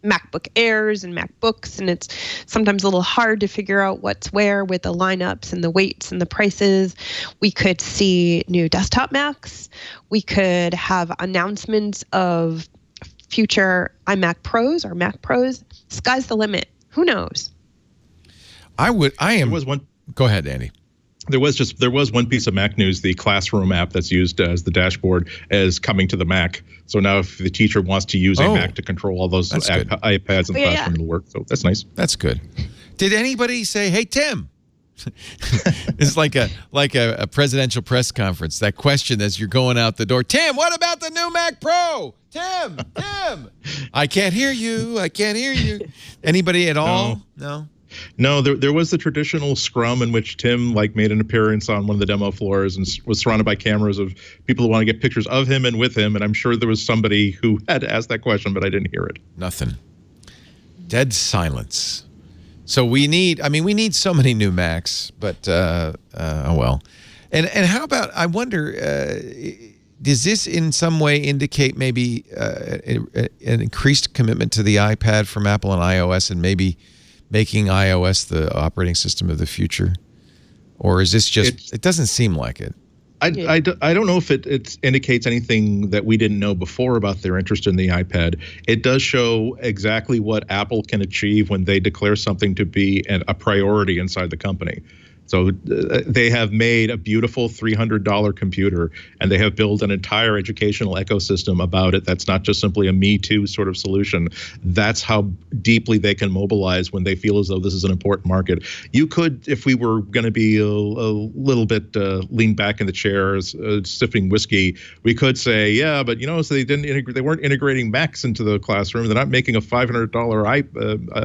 MacBook Airs and MacBooks, and it's sometimes a little hard to figure out what's where with the lineups and the weights and the prices. We could see new desktop Macs. We could have announcements of future iMac Pros or Mac Pros. Sky's the limit. Who knows? Go ahead, Andy. There was one piece of Mac news. The Classroom app that's used as the dashboard is coming to the Mac. So now if the teacher wants to use a Mac to control all those iPads in the classroom, it'll work. So that's nice. That's good. Did anybody say, "Hey, Tim"? It's like a presidential press conference. That question as you're going out the door. Tim, what about the new Mac Pro? Tim. I can't hear you. Anybody at all? No. No, there was the traditional scrum in which Tim made an appearance on one of the demo floors and was surrounded by cameras of people who want to get pictures of him and with him. And I'm sure there was somebody who had to ask that question, but I didn't hear it. Nothing. Dead silence. So we need so many new Macs, but oh well. And how about, I wonder, does this in some way indicate maybe an increased commitment to the iPad from Apple and iOS, and maybe making iOS the operating system of the future? Or is this just, it doesn't seem like it. I don't know if it indicates anything that we didn't know before about their interest in the iPad. It does show exactly what Apple can achieve when they declare something to be a priority inside the company. So they have made a beautiful $300 computer, and they have built an entire educational ecosystem about it. That's not just simply a Me Too sort of solution. That's how deeply they can mobilize when they feel as though this is an important market. You could, if we were going to be a little bit lean back in the chairs, sipping whiskey, we could say, yeah, but so they weren't integrating Macs into the classroom. They're not making a $500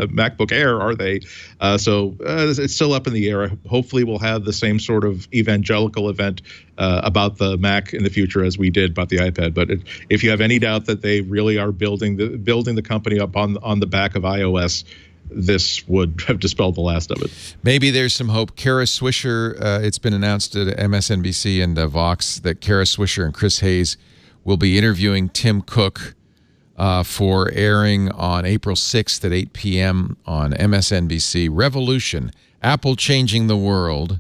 MacBook Air, are they? So it's still up in the air. Hopefully hopefully we'll have the same sort of evangelical event about the Mac in the future as we did about the iPad. But if you have any doubt that they really are building the company up on the back of iOS, this would have dispelled the last of it. Maybe there's some hope. Kara Swisher, it's been announced at MSNBC and Vox that Kara Swisher and Chris Hayes will be interviewing Tim Cook for airing on April 6th at 8 p.m. on MSNBC. Revolution, Apple changing the world.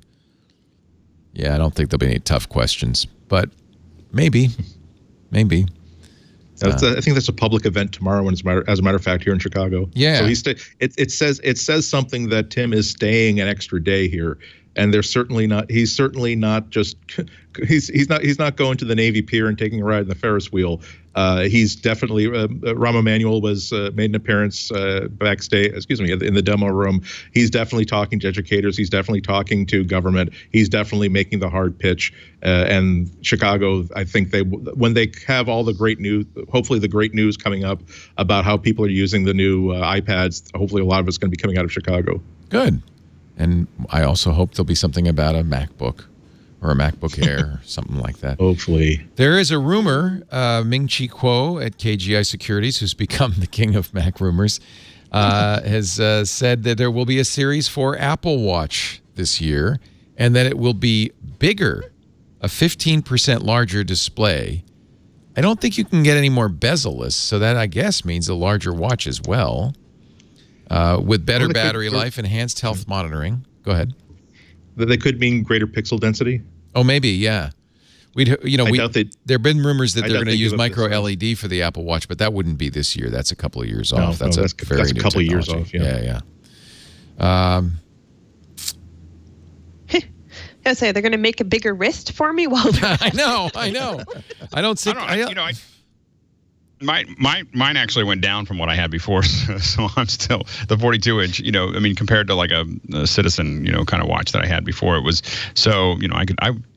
Yeah, I don't think there'll be any tough questions, but maybe. I think that's a public event tomorrow. As a matter of fact, here in Chicago. Yeah. So it says something that Tim is staying an extra day here, and they're certainly not. He's certainly not just. He's not going to the Navy Pier and taking a ride in the Ferris wheel. He's definitely. Rahm Emanuel made an appearance backstage. Excuse me, in the demo room. He's definitely talking to educators. He's definitely talking to government. He's definitely making the hard pitch. And Chicago, I think when they have all the great news, hopefully the great news coming up about how people are using the new iPads. Hopefully, a lot of it's going to be coming out of Chicago. Good. And I also hope there'll be something about a MacBook or a MacBook Air or something like that. Hopefully. There is a rumor, Ming-Chi Kuo at KGI Securities, who's become the king of Mac rumors, has said that there will be a Series 4 Apple Watch this year and that it will be bigger, a 15% larger display. I don't think you can get any more bezel-less, so that, I guess, means a larger watch as well. With better battery life, enhanced health monitoring. Go ahead. They could mean greater pixel density. Oh, maybe, yeah. There have been rumors that they're going to use micro LED for the Apple Watch, but that wouldn't be this year. That's a couple of years off. That's a couple of years off. Yeah. I was say they're going to make a bigger wrist for me while I know. I don't think. Mine actually went down from what I had before, so I'm still the 42-inch. Compared to like a Citizen, kind of watch that I had before, it was so.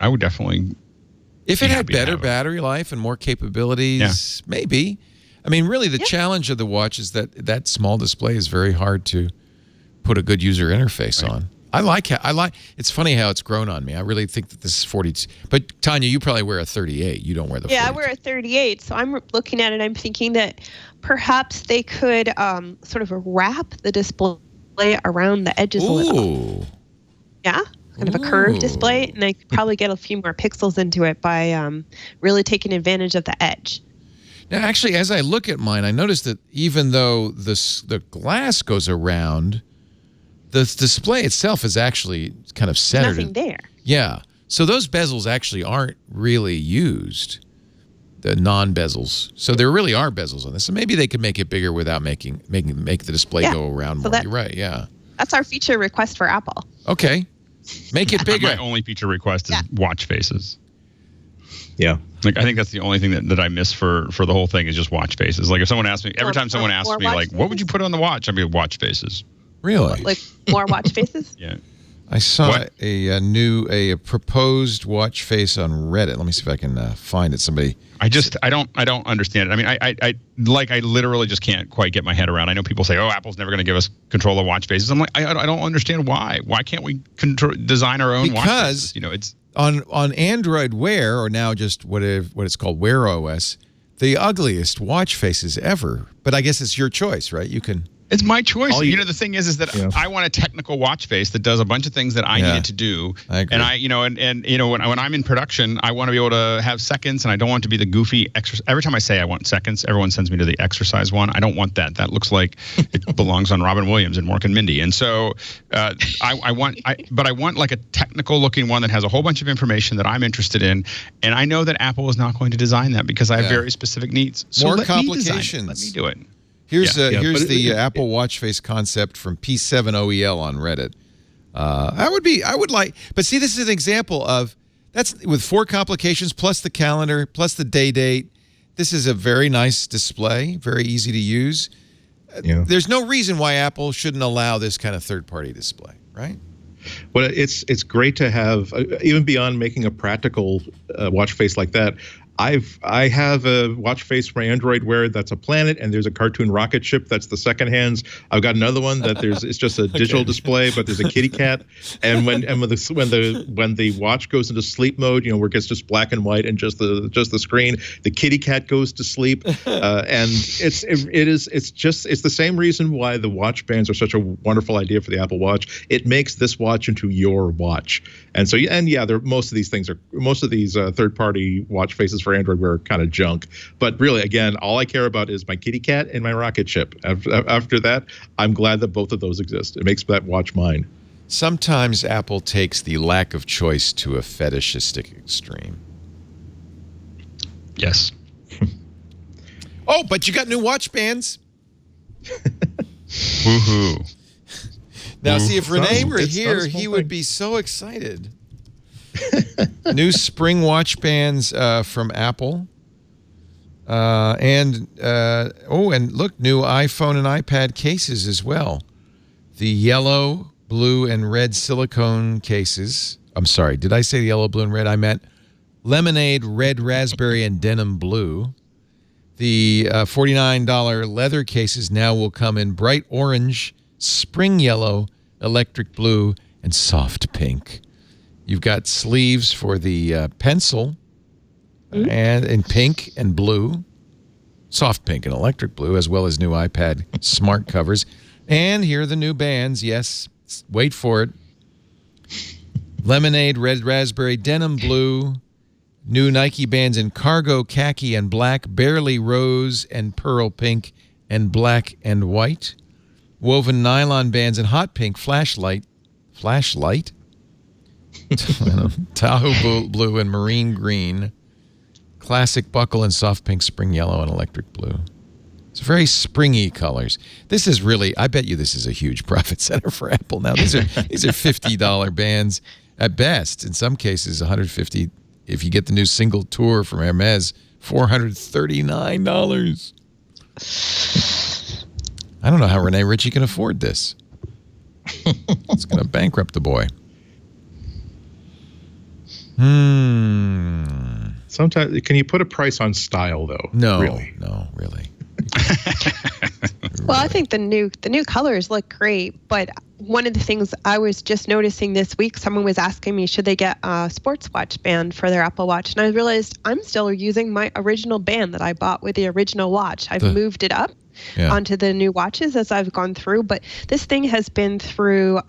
I would definitely. If it had better battery life and more capabilities, maybe. I mean, really, the challenge of the watch is that small display is very hard to put a good user interface on. It's funny how it's grown on me. I really think that this is 42. But Tanya, you probably wear a 38. You don't wear the 42. Yeah, I wear a 38. So I'm looking at it. I'm thinking that perhaps they could sort of wrap the display around the edges a little. Yeah, kind of a curved display, and I could probably get a few more pixels into it by really taking advantage of the edge. Now, actually, as I look at mine, I noticed that even though the glass goes around, the display itself is actually kind of centered. There's nothing there. Yeah. So those bezels actually aren't really used, the non-bezels. So there really are bezels on this. So maybe they could make it bigger without make the display go around more. You're right, yeah. That's our feature request for Apple. Okay. Make it bigger. My only feature request is watch faces. Yeah. Like, I think that's the only thing that I miss for the whole thing is just watch faces. Like, if someone asks me, every time someone asks me, like, what would you put on the watch? I'd be watch faces. Really? Like more watch faces? Yeah. I saw a proposed watch face on Reddit. Let me see if I can find it. I don't understand it. I mean, I literally just can't quite get my head around. I know people say, "Oh, Apple's never going to give us control of watch faces." I'm like, I don't understand why. Why can't we design our own watch faces? It's on Android Wear, or now just what it's called, Wear OS, the ugliest watch faces ever. But I guess it's your choice, right? You can. It's my choice. The thing is that I want a technical watch face that does a bunch of things that I needed to do. I agree. And when I'm in production, I want to be able to have seconds, and I don't want to be the goofy exercise. Every time I say I want seconds, everyone sends me to the exercise one. I don't want that. That looks like it belongs on Robin Williams and Mork and Mindy. And so I want like a technical looking one that has a whole bunch of information that I'm interested in. And I know that Apple is not going to design that because I have very specific needs. So more complications. Let me do it. Here's the Apple Watch face concept from P7OEL on Reddit. But see, this is an example of that's with 4 complications plus the calendar plus the day date. This is a very nice display, very easy to use. There's no reason why Apple shouldn't allow this kind of third-party display, right? Well, it's great to have, even beyond making a practical watch face like that. I have a watch face for Android where that's a planet and there's a cartoon rocket ship. That's the second hands. I've got another one that it's just a digital display, but there's a kitty cat. And when the watch goes into sleep mode, where it gets just black and white and just the screen, the kitty cat goes to sleep. And it's the same reason why the watch bands are such a wonderful idea for the Apple Watch. It makes this watch into your watch. And so most of these third-party watch faces for Android Wear are kind of junk. But really, again, all I care about is my kitty cat and my rocket ship. After that, I'm glad that both of those exist. It makes that watch mine. Sometimes Apple takes the lack of choice to a fetishistic extreme. Yes. Oh, but you got new watch bands. Woohoo. Now, see, if Renee were here, he would be so excited. New spring watch bands from Apple. And look, new iPhone and iPad cases as well. The yellow, blue, and red silicone cases. I'm sorry, did I say yellow, blue, and red? I meant lemonade, red, raspberry, and denim blue. The $49 leather cases now will come in bright orange, spring yellow, electric blue, and soft pink. You've got sleeves for the pencil and in pink and blue, soft pink and electric blue, as well as new iPad smart covers. And here are the new bands. Yes, wait for it. Lemonade, red, raspberry, denim blue. New Nike bands in cargo, khaki, and black. Barely rose and pearl pink and black and white. Woven nylon bands in hot pink, flashlight, Tahoe blue and marine green, classic buckle and soft pink, spring yellow, and electric blue. It's very springy colors. This is really, I bet you this is a huge profit center for Apple now. These are $50 bands at best. In some cases, $150. If you get the new single tour from Hermes, $439. I don't know how Renee Ritchie can afford this. It's going to bankrupt the boy. Sometimes, can you put a price on style, though? No, really. Well, I think the new colors look great, but one of the things I was just noticing this week, someone was asking me, should they get a sports watch band for their Apple Watch? And I realized I'm still using my original band that I bought with the original watch. I've moved it up onto the new watches as I've gone through, but this thing has been through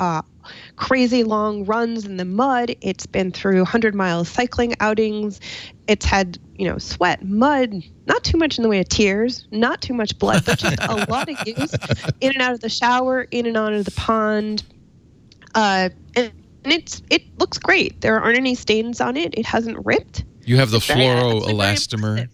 crazy long runs in the mud. It's been through 100-mile cycling outings. It's had, sweat, mud, not too much in the way of tears, not too much blood, but just a lot of use in and out of the shower, in and out of the pond. And it looks great. There aren't any stains on it. It hasn't ripped. You have the fluoroelastomer.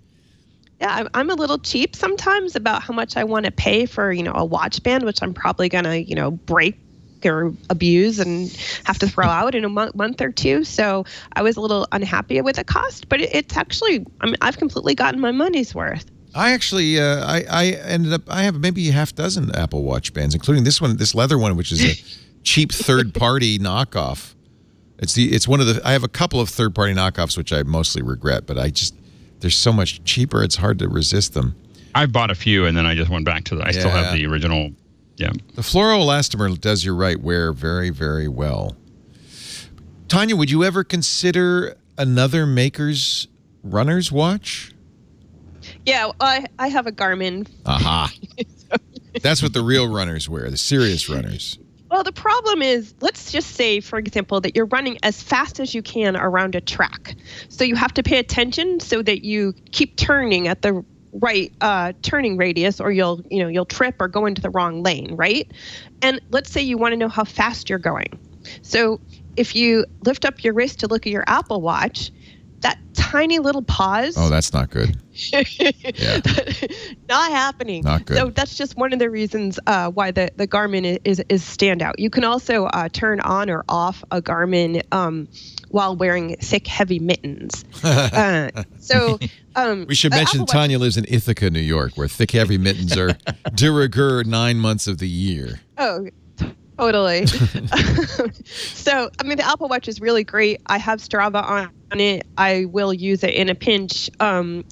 Yeah, I'm a little cheap sometimes about how much I want to pay for, a watch band, which I'm probably going to, break or abuse and have to throw out in a month or two. So I was a little unhappy with the cost, but it's actually, I've completely gotten my money's worth. I actually, I ended up, I have maybe a half dozen Apple Watch bands, including this one, this leather one, which is a cheap third-party knockoff. It's one of the, I have a couple of third-party knockoffs, which I mostly regret, but they're so much cheaper, it's hard to resist them. I bought a few, and then I just went back to I still have the original. Yeah. The fluoroelastomer does your right wear very, very well. Tanya, would you ever consider another maker's runner's watch? Yeah, I have a Garmin. Aha. That's what the real runners wear, the serious runners. Well, the problem is, let's just say, for example, that you're running as fast as you can around a track. So you have to pay attention so that you keep turning at the right turning radius, or you'll trip or go into the wrong lane, right? And let's say you want to know how fast you're going. So if you lift up your wrist to look at your Apple Watch, that tiny little pause. Oh, that's not good. Yeah. Not happening. Not good. So that's just one of the reasons why the Garmin is standout. You can also turn on or off a Garmin while wearing thick, heavy mittens. We should mention Tanya lives in Ithaca, New York, where thick, heavy mittens are de rigueur 9 months of the year. Oh, Totally. So, I mean, the Apple Watch is really great. I have Strava on it. I will use it in a pinch. And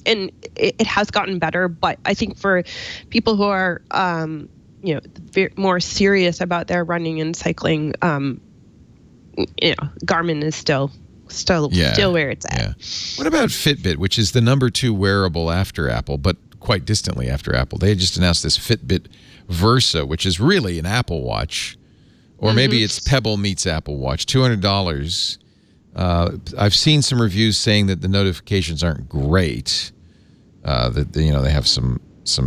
it has gotten better. But I think for people who are, more serious about their running and cycling, Garmin is still where it's at. Yeah. What about Fitbit, which is the number 2 wearable after Apple, but quite distantly after Apple? They just announced this Fitbit Versa, which is really an Apple Watch. Or maybe it's Pebble meets Apple Watch, $200. I've seen some reviews saying that the notifications aren't great, that they have some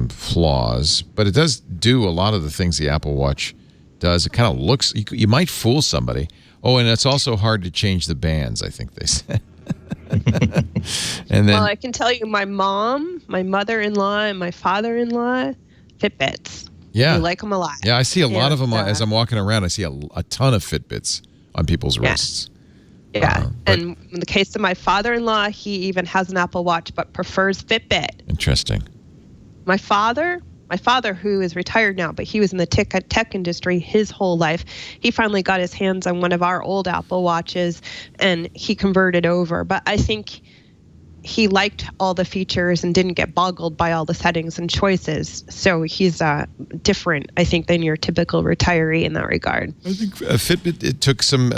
flaws, but it does do a lot of the things the Apple Watch does. It kind of looks, you might fool somebody. Oh, and it's also hard to change the bands, I think they said. And then, well, I can tell you, my mom, my mother-in-law, and my father-in-law, Fitbits. Yeah. We like them a lot. Yeah, I see a lot of them as I'm walking around. I see a ton of Fitbits on people's wrists. Yeah. And in the case of my father-in-law, he even has an Apple Watch but prefers Fitbit. Interesting. My father, who is retired now, but he was in the tech industry his whole life, he finally got his hands on one of our old Apple Watches and he converted over. But I think he liked all the features and didn't get boggled by all the settings and choices. So he's different, I think, than your typical retiree in that regard. I think Fitbit, it took some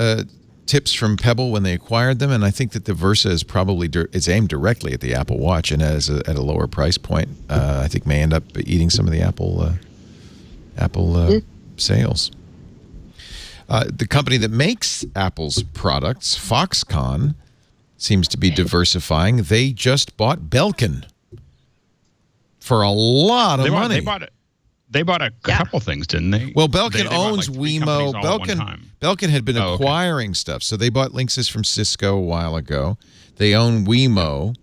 tips from Pebble when they acquired them, and I think that the Versa is probably it's aimed directly at the Apple Watch, and at a lower price point, I think may end up eating some of the Apple sales. The company that makes Apple's products, Foxconn, seems to be diversifying. They just bought Belkin for a lot of money. They bought a couple things, didn't they? Well, Belkin owns like 3 Wemo. companies all at one time. Belkin had been acquiring stuff. So they bought Linksys from Cisco a while ago. They own Wemo.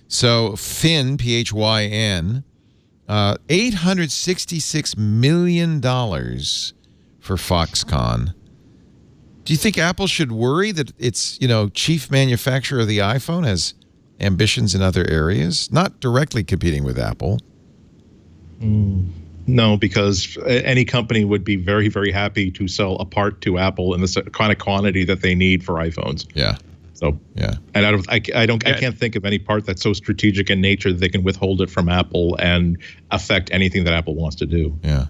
So Phyn, Phyn, $866 million for Foxconn. Do you think Apple should worry that its, chief manufacturer of the iPhone has ambitions in other areas, not directly competing with Apple? No, because any company would be very, very happy to sell a part to Apple in the kind of quantity that they need for iPhones. Yeah. So yeah, and I can't think of any part that's so strategic in nature that they can withhold it from Apple and affect anything that Apple wants to do. Yeah.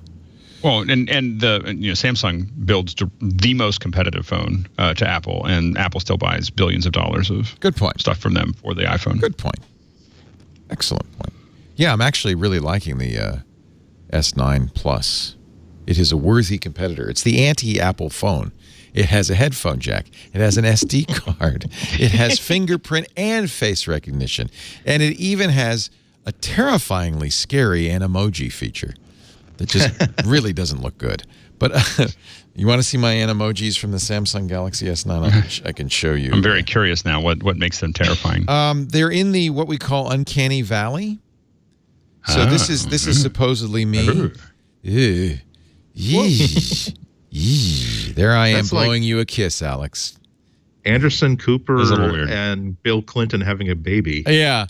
Well, and Samsung builds the most competitive phone to Apple, and Apple still buys billions of dollars of stuff from them for the iPhone. Good point. Excellent point. Yeah, I'm actually really liking the S9 Plus. It is a worthy competitor. It's the anti-Apple phone. It has a headphone jack. It has an SD card. It has fingerprint and face recognition. And it even has a terrifyingly scary Animoji feature that just really doesn't look good. But you want to see my Animojis from the Samsung Galaxy S9? I can show you. I'm very curious now what makes them terrifying. They're in the what we call uncanny valley. So this is supposedly me. There I am blowing you a kiss, Alex. Anderson Cooper and Bill Clinton having a baby. Yeah.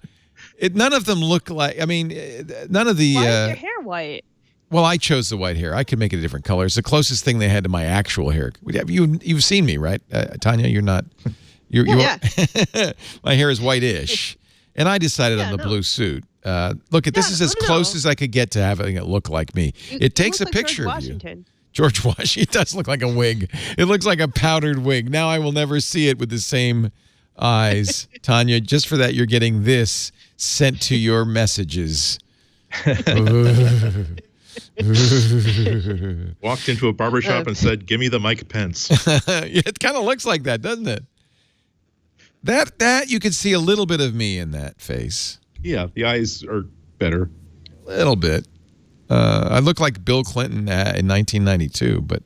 None of them look like, none of the... Why is your hair white? Well, I chose the white hair. I could make it a different color. It's the closest thing they had to my actual hair. You've seen me, right? Tanya, you're not... Yeah. My hair is whitish. And I decided on the blue suit. Look, this is as close as I could get to having it look like me. It takes a picture of you. George Washington. It does look like a wig. It looks like a powdered wig. Now I will never see it with the same eyes. Tanya, just for that, you're getting this sent to your messages. Walked into a barbershop and said, "Give me the Mike Pence." It kind of looks like that, doesn't it? That you can see a little bit of me in that face. Yeah, the eyes are better. A little bit. I look like Bill Clinton in 1992, but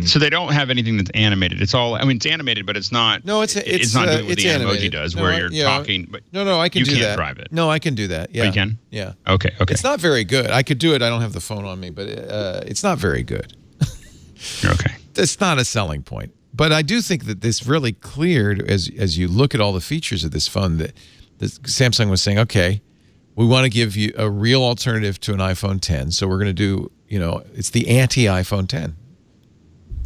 so they don't have anything that's animated. It's all it's animated, but it's not. No, it's not doing what the animated. emoji does, where you're talking. But no, I can do that. You can't drive it. No, I can do that. Yeah, you can. Yeah. Okay. It's not very good. I could do it. I don't have the phone on me, but it's not very good. Okay. It's not a selling point. But I do think that this really cleared as you look at all the features of this phone that Samsung was saying, okay, we want to give you a real alternative to an iPhone 10. So we're going to do, it's the anti-iPhone 10.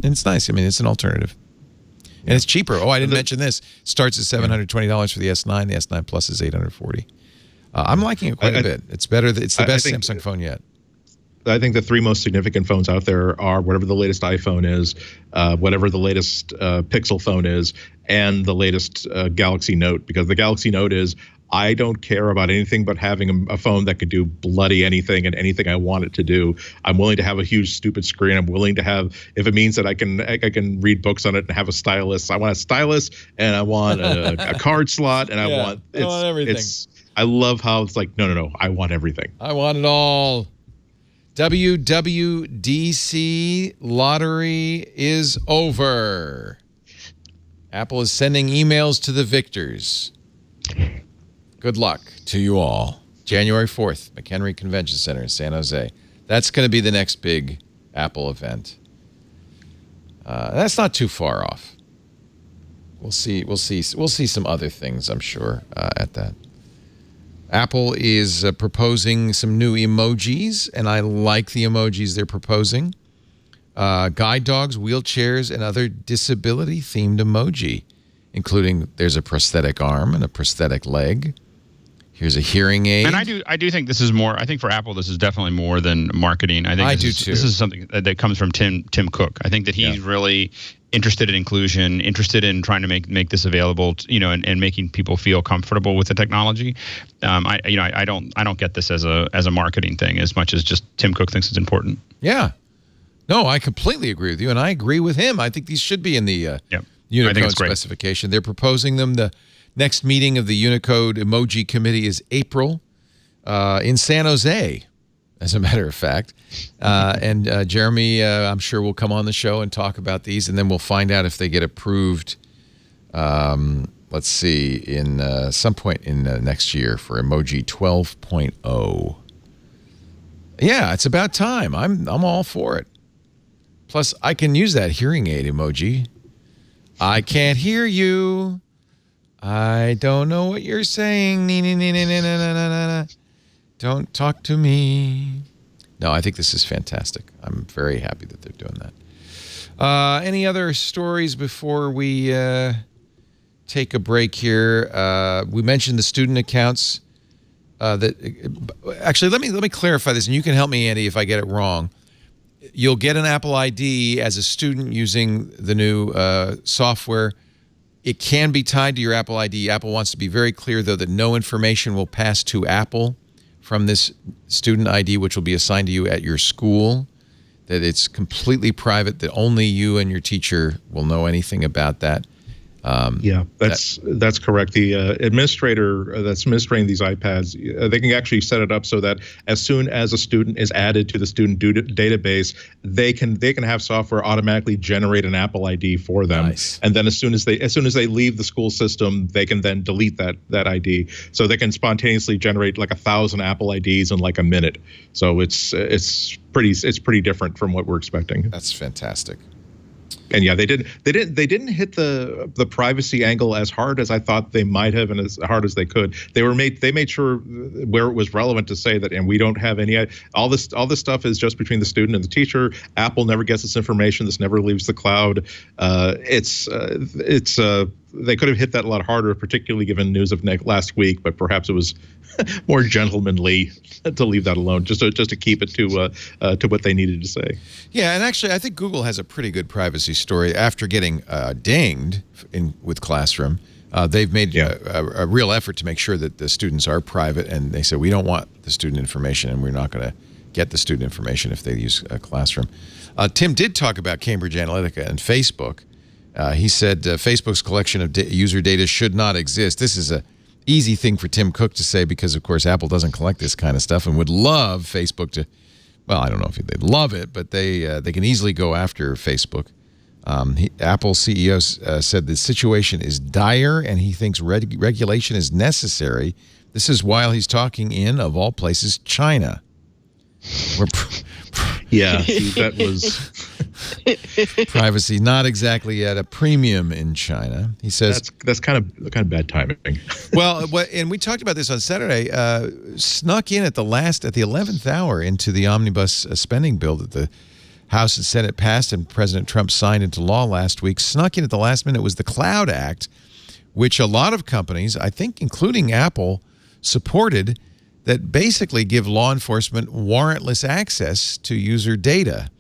And it's nice. I mean, it's an alternative. And it's cheaper. Oh, I didn't mention this. Starts at $720 for the S9. The S9 Plus is $840. I'm liking it quite a bit. It's better. It's the best Samsung phone yet. I think the three most significant phones out there are whatever the latest iPhone is, whatever the latest Pixel phone is, and the latest Galaxy Note. Because the Galaxy Note is, I don't care about anything but having a phone that could do bloody anything and anything I want it to do. I'm willing to have a huge stupid screen. I'm willing to have, if it means that I can read books on it and have a stylus. I want a stylus and I want a card slot and I want everything. I love how it's like, no, I want everything. I want it all. WWDC lottery is over. Apple is sending emails to the victors. Good luck to you all. January 4th, McHenry Convention Center in San Jose. That's going to be the next big Apple event. That's not too far off. We'll see some other things, I'm sure, at that. Apple is proposing some new emojis, and I like the emojis they're proposing. Guide dogs, wheelchairs, and other disability-themed emoji, including there's a prosthetic arm and a prosthetic leg. Here's a hearing aid. And I do think this is more. I think for Apple, this is definitely more than marketing. I do too. This is something that comes from Tim Cook. I think that he's really interested in inclusion, interested in trying to make this available, and making people feel comfortable with the technology. I don't get this as a marketing thing as much as just Tim Cook thinks it's important. Yeah. No, I completely agree with you, and I agree with him. I think these should be in the Unicode specification. They're proposing them. The next meeting of the Unicode Emoji Committee is April in San Jose, as a matter of fact. And Jeremy, I'm sure, will come on the show and talk about these, and then we'll find out if they get approved, let's see, in some point in next year for Emoji 12.0. Yeah, it's about time. I'm all for it. Plus, I can use that hearing aid emoji. I can't hear you. I don't know what you're saying. Don't talk to me. No, I think this is fantastic. I'm very happy that they're doing that. Any other stories before we take a break here? We mentioned the student accounts. Actually, let me clarify this, and you can help me, Andy, if I get it wrong. You'll get an Apple ID as a student using the new software. It can be tied to your Apple ID. Apple wants to be very clear, though, that no information will pass to Apple from this student ID, which will be assigned to you at your school, that it's completely private, that only you and your teacher will know anything about that. That's correct. The administrator that's administrating these iPads, they can actually set it up so that as soon as a student is added to the student database, they can have software automatically generate an Apple ID for them. Nice. And then as soon as they leave the school system, they can then delete that ID. So they can spontaneously generate like 1,000 Apple IDs in like a minute. So it's pretty different from what we're expecting. That's fantastic. And yeah, they didn't hit the privacy angle as hard as I thought they might have, and as hard as they could. They made sure where it was relevant to say that, and we don't have any. All this stuff is just between the student and the teacher. Apple never gets this information. This never leaves the cloud. They could have hit that a lot harder, particularly given news of last week. But perhaps it was more gentlemanly to leave that alone, just to keep it to what they needed to say. Yeah, and actually, I think Google has a pretty good privacy story. After getting dinged with Classroom, they've made a real effort to make sure that the students are private, and they said we don't want the student information, and we're not going to get the student information if they use Classroom. Tim did talk about Cambridge Analytica and Facebook. He said Facebook's collection of user data should not exist. This is a easy thing for Tim Cook to say because, of course, Apple doesn't collect this kind of stuff and would love Facebook to, well, I don't know if they'd love it, but they can easily go after Facebook. Apple CEO said the situation is dire and he thinks regulation is necessary. This is while he's talking in, of all places, China. Yeah, that was privacy not exactly at a premium in China. He says that's kind of bad timing. Well, and we talked about this on Saturday. Snuck in at the 11th hour into the omnibus spending bill that House and Senate passed and President Trump signed into law last week, snuck in at the last minute, was the Cloud Act, which a lot of companies, I think including Apple, supported, that basically give law enforcement warrantless access to user data.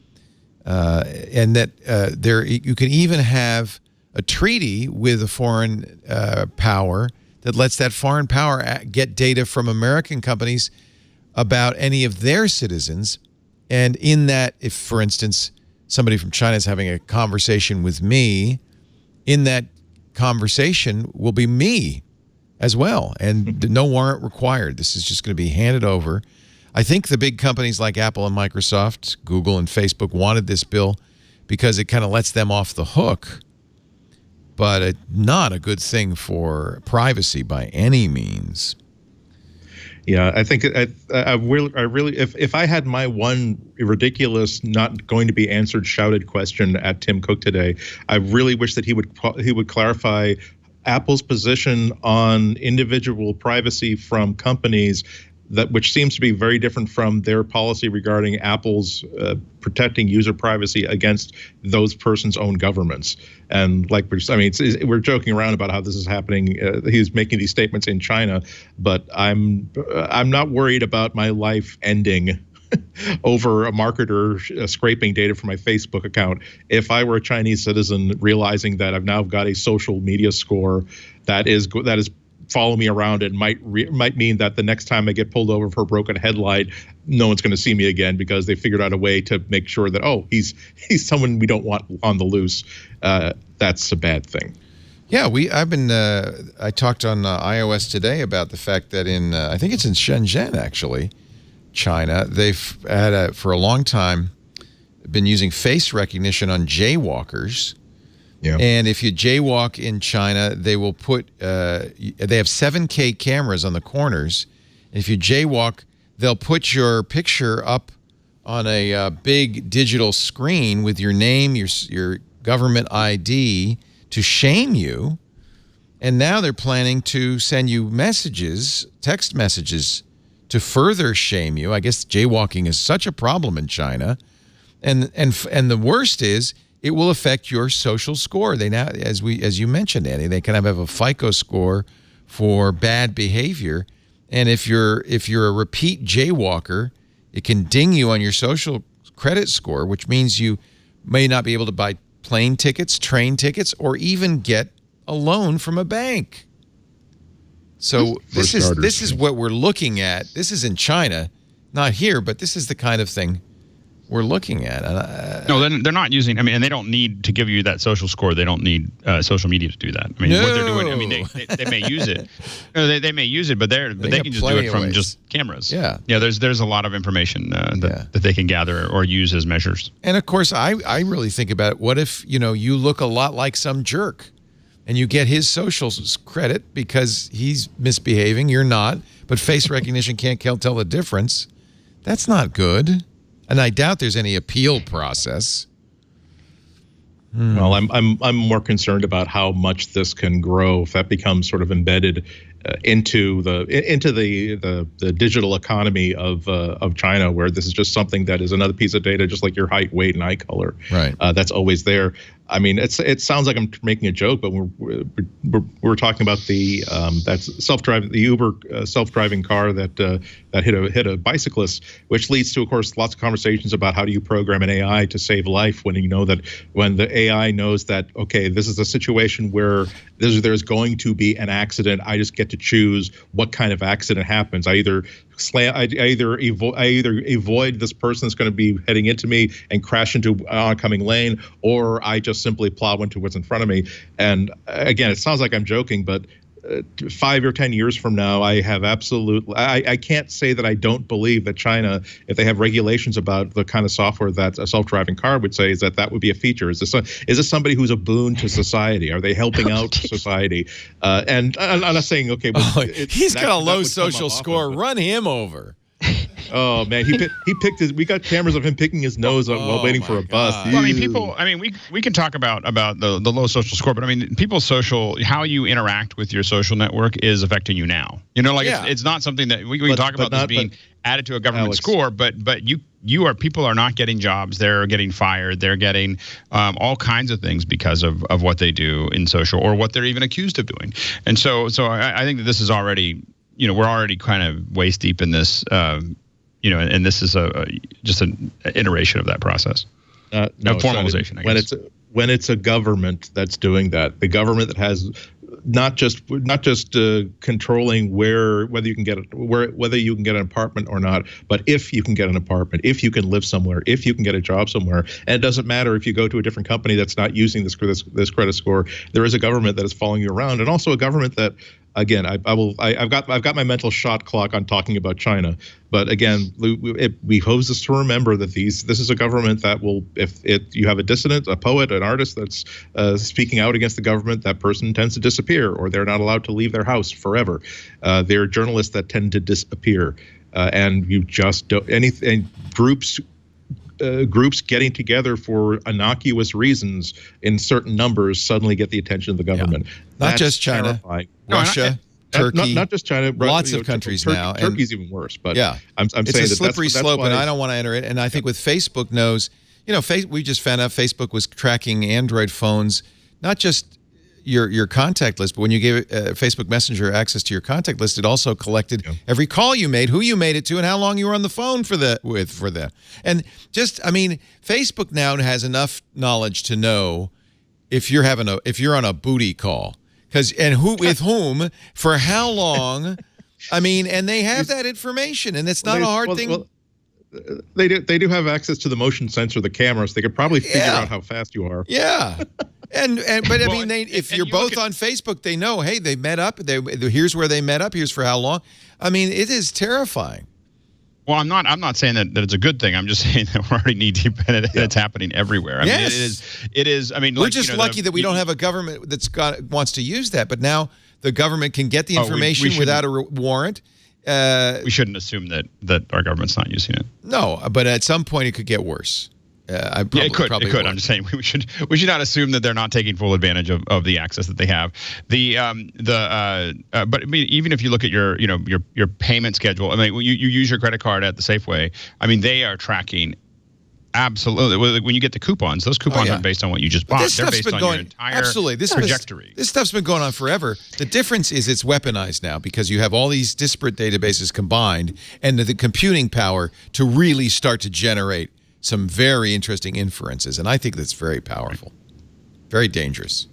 And that you can even have a treaty with a foreign power that lets that foreign power get data from American companies about any of their citizens. And in that, if, for instance, somebody from China is having a conversation with me, in that conversation will be me as well, and no warrant required. This is just going to be handed over. I think the big companies like Apple and Microsoft, Google and Facebook wanted this bill because it kind of lets them off the hook, but not a good thing for privacy by any means. Yeah, I think I really, if I had my one ridiculous, not going to be answered, shouted question at Tim Cook today, I really wish that he would clarify Apple's position on individual privacy from companies, which seems to be very different from their policy regarding Apple's protecting user privacy against those persons' own governments. And like we're joking around about how this is happening. He's making these statements in China, but I'm not worried about my life ending over a marketer scraping data from my Facebook account. If I were a Chinese citizen realizing that I've now got a social media score that is follow me around, and might mean that the next time I get pulled over for a broken headlight, no one's going to see me again because they figured out a way to make sure that, oh, he's someone we don't want on the loose. That's a bad thing. Yeah, I talked on iOS today about the fact that in I think it's in Shenzhen actually, China, they've had for a long time been using face recognition on jaywalkers. Yeah. And if you jaywalk in China, they will put they have 7K cameras on the corners. And if you jaywalk, they'll put your picture up on a big digital screen with your name, your government ID, to shame you. And now they're planning to send you messages, text messages, to further shame you. I guess jaywalking is such a problem in China. And the worst is, it will affect your social score. They now, as you mentioned, Annie, they kind of have a FICO score for bad behavior. And if you're a repeat jaywalker, it can ding you on your social credit score, which means you may not be able to buy plane tickets, train tickets, or even get a loan from a bank. So this is what we're looking at. This is in China, not here, but this is the kind of thing we're looking at. No, they're not using. I mean, and they don't need to give you that social score. They don't need social media to do that. I mean, what they're doing. I mean, they may use it. They may use it, but they can just do it from just cameras. Yeah. There's a lot of information that they can gather or use as measures. And of course, I really think about it. What if you look a lot like some jerk, and you get his social credit because he's misbehaving, you're not, but face recognition can't tell the difference? That's not good. And I doubt there's any appeal process. Well, I'm more concerned about how much this can grow if that becomes sort of embedded into the digital economy of China, where this is just something that is another piece of data, just like your height, weight, and eye color. Right. That's always there. I mean, it sounds like I'm making a joke, but we're talking about the Uber self-driving car that hit a bicyclist, which leads to, of course, lots of conversations about how do you program an AI to save life when you know that when the AI knows that, okay, this is a situation where there's going to be an accident. I just get to choose what kind of accident happens. I either avoid this person that's going to be heading into me and crash into an oncoming lane, or I just simply plow into what's in front of me. And again, it sounds like I'm joking, but 5 or 10 years from now, I can't say that I don't believe that China, if they have regulations about the kind of software that a self-driving car would say, is that would be a feature. Is this somebody who's a boon to society? Are they helping out society? And I'm not saying, okay, but he's got a low social score. Run him over. Oh man, he picked his. We got cameras of him picking his nose up while waiting for a bus. Well, I mean, people. I mean, we can talk about the low social score, but I mean, people's social, how you interact with your social network is affecting you now. You know, like it's not something that we can talk about this being added to a government score, but people are not getting jobs. They're getting fired. They're getting all kinds of things because of what they do in social or what they're even accused of doing. And so I think that this is already, you know, we're already kind of waist deep in this, you know, and this is just an iteration of that process. No, formalization, I guess. When it's a government that's doing that, the government that has not just controlling whether you can get an apartment or not, but if you can get an apartment, if you can live somewhere, if you can get a job somewhere, and it doesn't matter if you go to a different company that's not using this credit score. There is a government that is following you around, and also a government that, again, I've got my mental shot clock on talking about China, but again, it behoves us to remember that this is a government that will, if you have a dissident, a poet, an artist that's speaking out against the government, that person tends to disappear, or they're not allowed to leave their house forever. There are journalists that tend to disappear, and you just don't. And groups getting together for innocuous reasons in certain numbers suddenly get the attention of the government. Yeah. Not just China, terrifying. Russia, Turkey, not just China. Lots of countries now. Turkey's even worse. But yeah, I'm it's saying a that slippery that's slope, why, and I don't want to enter it. And I think with Facebook knows, you know, we just found out Facebook was tracking Android phones, not just your contact list, but when you gave Facebook Messenger access to your contact list, it also collected every call you made, who you made it to, and how long you were on the phone for them. And just, I mean, Facebook now has enough knowledge to know if you're on a booty call, with whom, for how long. I mean, and they have that information, and it's not a hard thing. Well, they do have access to the motion sensor, the camera, so they could probably figure out how fast you are. Yeah. But I mean, if you're both on Facebook, they know, hey, they met up. Here's where they met up. Here's for how long. I mean, it is terrifying. Well, I'm not saying that it's a good thing. I'm just saying that we're already knee deep in it, and it's happening everywhere. I mean, it is. I mean, we're just lucky that we don't have a government wants to use that. But now the government can get the information without a warrant. We shouldn't assume that our government's not using it. No, but at some point it could get worse. It could. I'm just saying we should not assume that they're not taking full advantage of the access that they have. But I mean, even if you look at your payment schedule, I mean, you use your credit card at the Safeway. I mean, they are tracking. Absolutely. When you get the coupons, those coupons aren't based on what you just bought. They're based on your entire trajectory. This stuff's been going on forever. The difference is it's weaponized now because you have all these disparate databases combined and the computing power to really start to generate some very interesting inferences. And I think that's very powerful, very dangerous.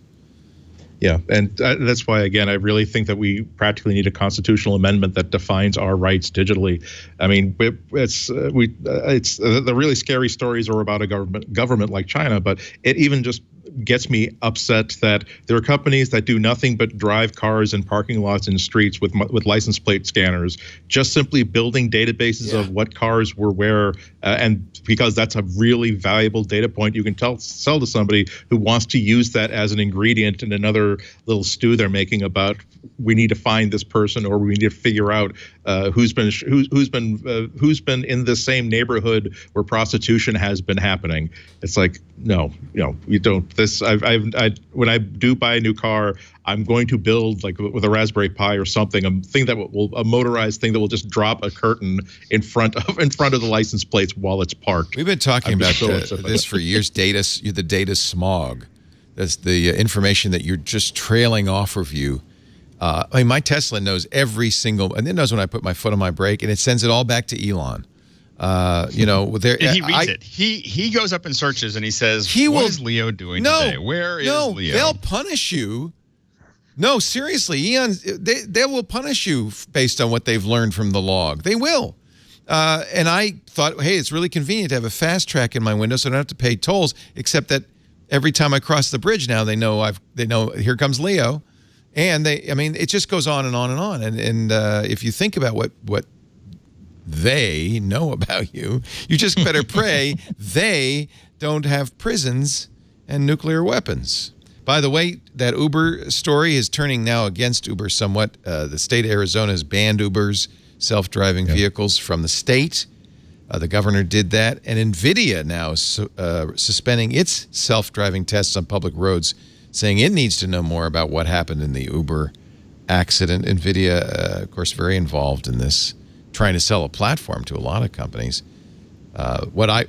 Yeah, and that's why, again, I really think that we practically need a constitutional amendment that defines our rights digitally. I mean, it's the really scary stories are about a government like China, but it even just gets me upset that there are companies that do nothing but drive cars in parking lots and streets with license plate scanners, just simply building databases of what cars were where, and because that's a really valuable data point you can sell to somebody who wants to use that as an ingredient in another little stew they're making about we need to find this person or we need to figure out who's been in the same neighborhood where prostitution has been happening. It's like, no, you don't. When I do buy a new car, I'm going to build, like with a Raspberry Pi or something, a motorized thing that will just drop a curtain in front of the license plates while it's parked. We've been talking about this for years. The data smog. That's the information that you're just trailing off of you. I mean, my Tesla knows every single, and it knows when I put my foot on my brake, and it sends it all back to Elon. And he reads it. He goes up and searches, and he says, "What is Leo doing today? Where is Leo?" They'll punish you. No, seriously, Elon, they will punish you based on what they've learned from the log. They will. And I thought, hey, it's really convenient to have a fast track in my window, so I don't have to pay tolls. Except that every time I cross the bridge now, they know here comes Leo, and it just goes on and on and on. And if you think about what they know about you, you just better pray they don't have prisons and nuclear weapons. By the way, that Uber story is turning now against Uber somewhat. The state of Arizona has banned Uber's self-driving vehicles from the state. The governor did that. And NVIDIA now is suspending its self-driving tests on public roads, saying it needs to know more about what happened in the Uber accident. NVIDIA, of course, very involved in this, trying to sell a platform to a lot of companies. What I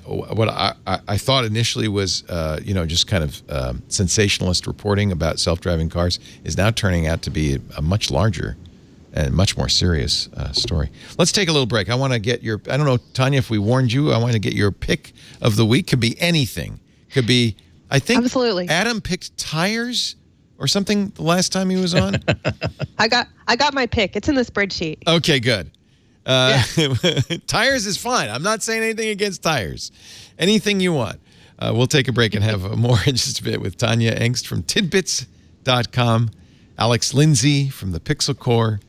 thought initially was, just kind of sensationalist reporting about self-driving cars is now turning out to be a much larger and much more serious story. Let's take a little break. I want to get your, I don't know, Tanya, if we warned you, I want to get your pick of the week. Could be anything. Could be, I think Absolutely. Adam picked tires or something the last time he was on. I got my pick. It's in the spreadsheet. Okay, good. Tires is fine. I'm not saying anything against tires. Anything you want. We'll take a break and have more in just a bit with Tanya Engst from Tidbits.com, Alex Lindsay from the Pixel Core,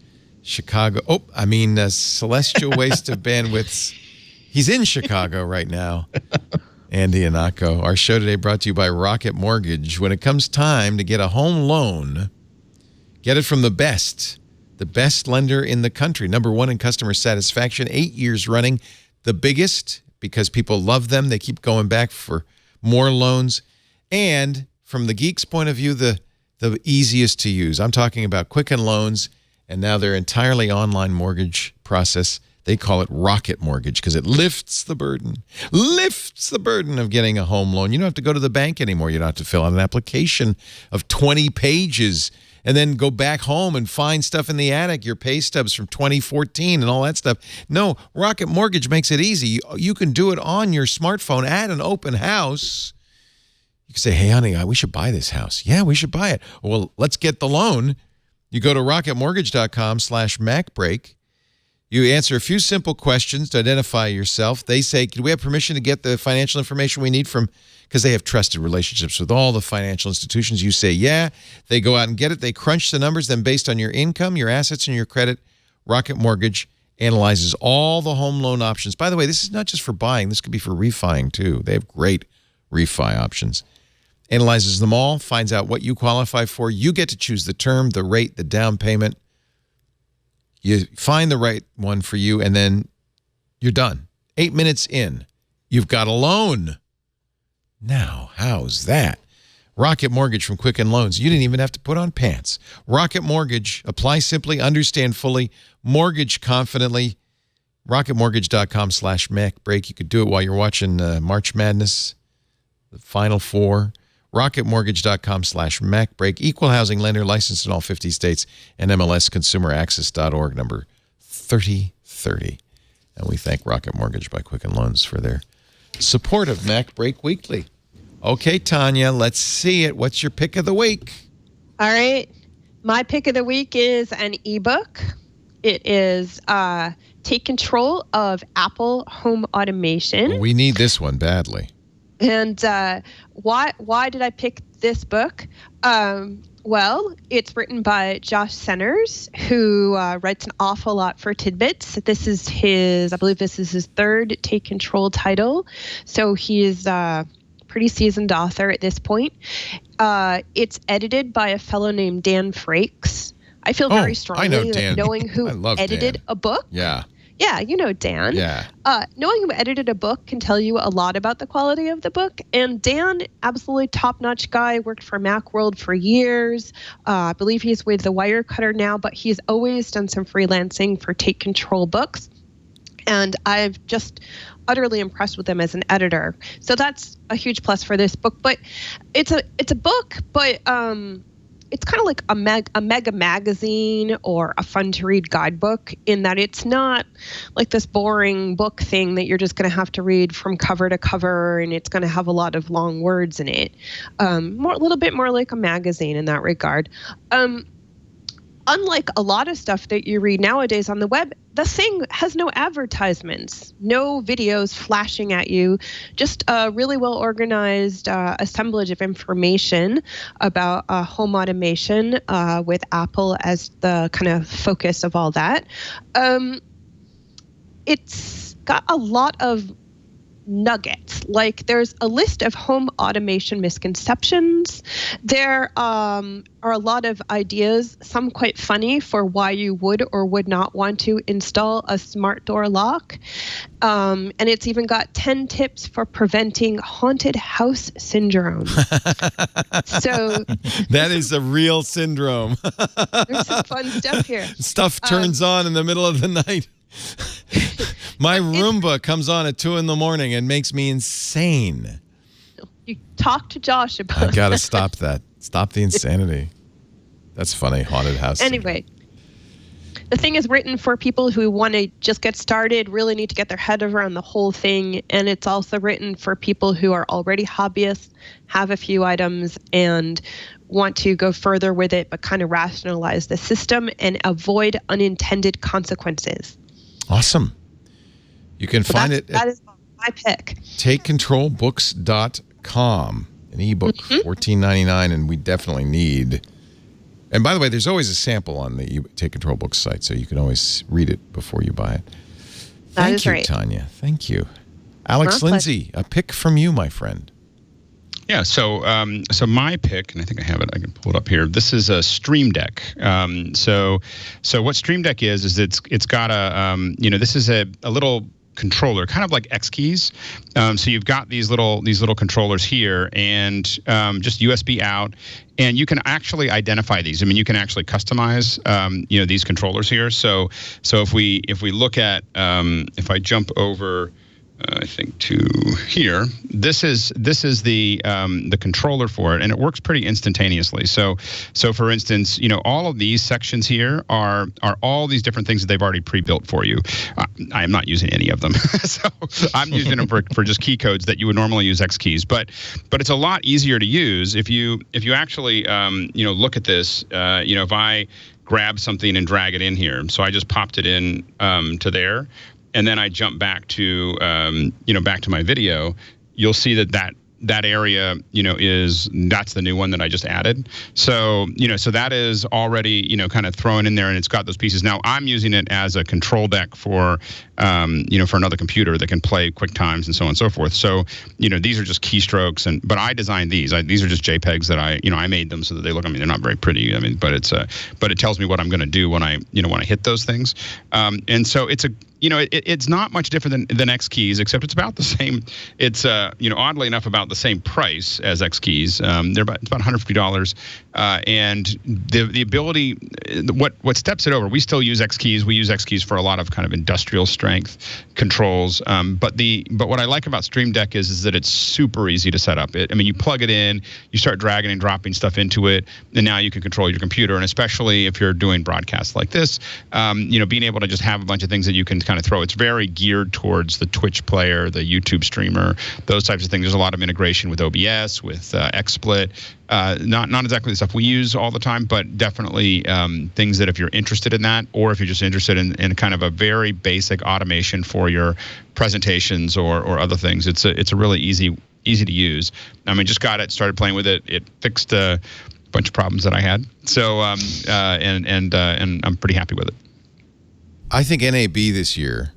Celestial Waste of Bandwidths. He's in Chicago right now. Andy Anako. Our show today brought to you by Rocket Mortgage. When it comes time to get a home loan, get it from the best lender in the country. Number one in customer satisfaction, 8 years running. The biggest, because people love them. They keep going back for more loans. And from the geek's point of view, the easiest to use. I'm talking about Quicken Loans, and now their entirely online mortgage process. They call it Rocket Mortgage because it lifts the burden of getting a home loan. You don't have to go to the bank anymore. You don't have to fill out an application of 20 pages and then go back home and find stuff in the attic, your pay stubs from 2014 and all that stuff. No, Rocket Mortgage makes it easy. You can do it on your smartphone at an open house. You can say, hey, honey, we should buy this house. Yeah, we should buy it. Well, let's get the loan. You go to rocketmortgage.com/MacBreak. You answer a few simple questions to identify yourself. They say, do we have permission to get the financial information we need from, because they have trusted relationships with all the financial institutions. You say, yeah. They go out and get it. They crunch the numbers. Then based on your income, your assets, and your credit, Rocket Mortgage analyzes all the home loan options. By the way, this is not just for buying. This could be for refining, too. They have great refi options. Analyzes them all, finds out what you qualify for. You get to choose the term, the rate, the down payment. You find the right one for you, and then you're done. 8 minutes in, you've got a loan. Now, how's that? Rocket Mortgage from Quicken Loans. You didn't even have to put on pants. Rocket Mortgage. Apply simply, understand fully, mortgage confidently. RocketMortgage.com/MacBreak. You could do it while you're watching March Madness, the Final Four. RocketMortgage.com/MacBreak. Equal housing lender, licensed in all 50 states, and MLSConsumerAccess.org, number 3030. And we thank Rocket Mortgage by Quicken Loans for their support of MacBreak Weekly. Okay, Tanya, let's see it. What's your pick of the week? All right. My pick of the week is an ebook. It is Take Control of Apple Home Automation. Well, we need this one badly. And why did I pick this book? Well, it's written by Josh Senners, who writes an awful lot for Tidbits. This is I believe this is his third Take Control title. So he is a pretty seasoned author at this point. It's edited by a fellow named Dan Frakes. I feel very strongly that knowing who edited a book. Yeah. Yeah, you know Dan. Yeah. Knowing who edited a book can tell you a lot about the quality of the book. And Dan, absolutely top-notch guy, worked for Macworld for years. I believe he's with the Wirecutter now, but he's always done some freelancing for Take Control books. And I've just utterly impressed with him as an editor. So that's a huge plus for this book. But it's a book, but it's kind of like a mega magazine or a fun to read guidebook, in that it's not like this boring book thing that you're just going to have to read from cover to cover, and it's going to have a lot of long words in it. A little bit more like a magazine in that regard. Unlike a lot of stuff that you read nowadays on the web, the thing has no advertisements, no videos flashing at you, just a really well-organized assemblage of information about home automation with Apple as the kind of focus of all that. It's got a lot of nuggets. Like there's a list of home automation misconceptions. There are a lot of ideas, some quite funny, for why you would or would not want to install a smart door lock. And it's even got 10 tips for preventing haunted house syndrome. So that is a real syndrome. There's some fun stuff here. Stuff turns on in the middle of the night. My Roomba comes on at 2 a.m. and makes me insane. You talk to Josh about I've got to stop that. Stop the insanity. That's funny. Haunted house. Anyway, the thing is written for people who want to just get started, really need to get their head around the whole thing. And it's also written for people who are already hobbyists, have a few items, and want to go further with it, but kind of rationalize the system and avoid unintended consequences. Awesome. You can find it that is my pick. TakeControlBooks.com. An ebook, $14.99, and we definitely need. And by the way, there's always a sample on the Take Control Books site, so you can always read it before you buy it. Thank you, right. Tanya. Thank you. Alex Lindsay, a pick from you, my friend. Yeah, so my pick, and I think I have it. I can pull it up here. This is a Stream Deck. So what Stream Deck is it's got a this is a little controller, kind of like X keys. So you've got these little controllers here, and just USB out, and you can actually identify these. I mean, you can actually customize these controllers here. So if we look at if I jump over. I think to here. This is the controller for it, and it works pretty instantaneously. So for instance, all of these sections here are all these different things that they've already pre-built for you. I am not using any of them, so I'm using them for just key codes that you would normally use X keys. But it's a lot easier to use if you actually look at this. If I grab something and drag it in here, so I just popped it in to there. And then I jump back to, back to my video. You'll see that area, that's the new one that I just added. So, so that is already, kind of thrown in there, and it's got those pieces. Now I'm using it as a control deck for, for another computer that can play QuickTimes and so on and so forth. So, these are just keystrokes, but I designed these. These are just JPEGs that I made them so that they look. I mean, they're not very pretty. I mean, but it tells me what I'm going to do when I hit those things. And so it's it's not much different than X keys, except it's about the same. It's oddly enough about the same price as X keys. It's about $150, and the ability, what steps it over. We still use X keys. We use X keys for a lot of kind of industrial strength controls. But what I like about Stream Deck is that it's super easy to set up. You plug it in, you start dragging and dropping stuff into it, and now you can control your computer. And especially if you're doing broadcasts like this, being able to just have a bunch of things that you can kind of throw. It's very geared towards the Twitch player, the YouTube streamer, those types of things. There's a lot of integration with OBS, with XSplit. Not exactly the stuff we use all the time, but definitely things that if you're interested in that, or if you're just interested in kind of a very basic automation for your presentations or other things, it's a really easy to use. Just got it, started playing with it. It fixed a bunch of problems that I had. So and I'm pretty happy with it. I think NAB this year,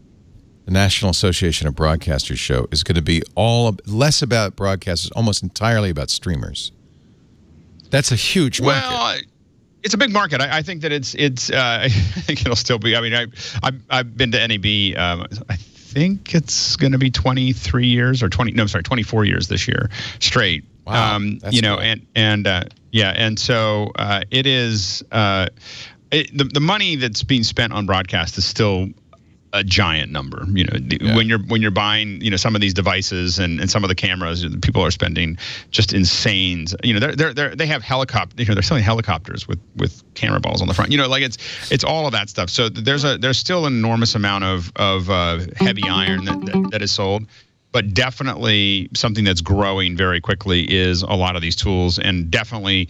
the National Association of Broadcasters show, is going to be less about broadcasters, almost entirely about streamers. That's a huge market. Well, it's a big market. I think that it's. I think it'll still be. I've been to NAB. I think it's going to be 23 years or 24 years this year straight. Wow, that's cool. And so it is. The money that's being spent on broadcast is still a giant number. When you're buying some of these devices and some of the cameras, people are spending just insane. They have helicopter. They're selling helicopters with camera balls on the front. It's all of that stuff. So there's still an enormous amount of heavy iron that is sold. But definitely something that's growing very quickly is a lot of these tools, and definitely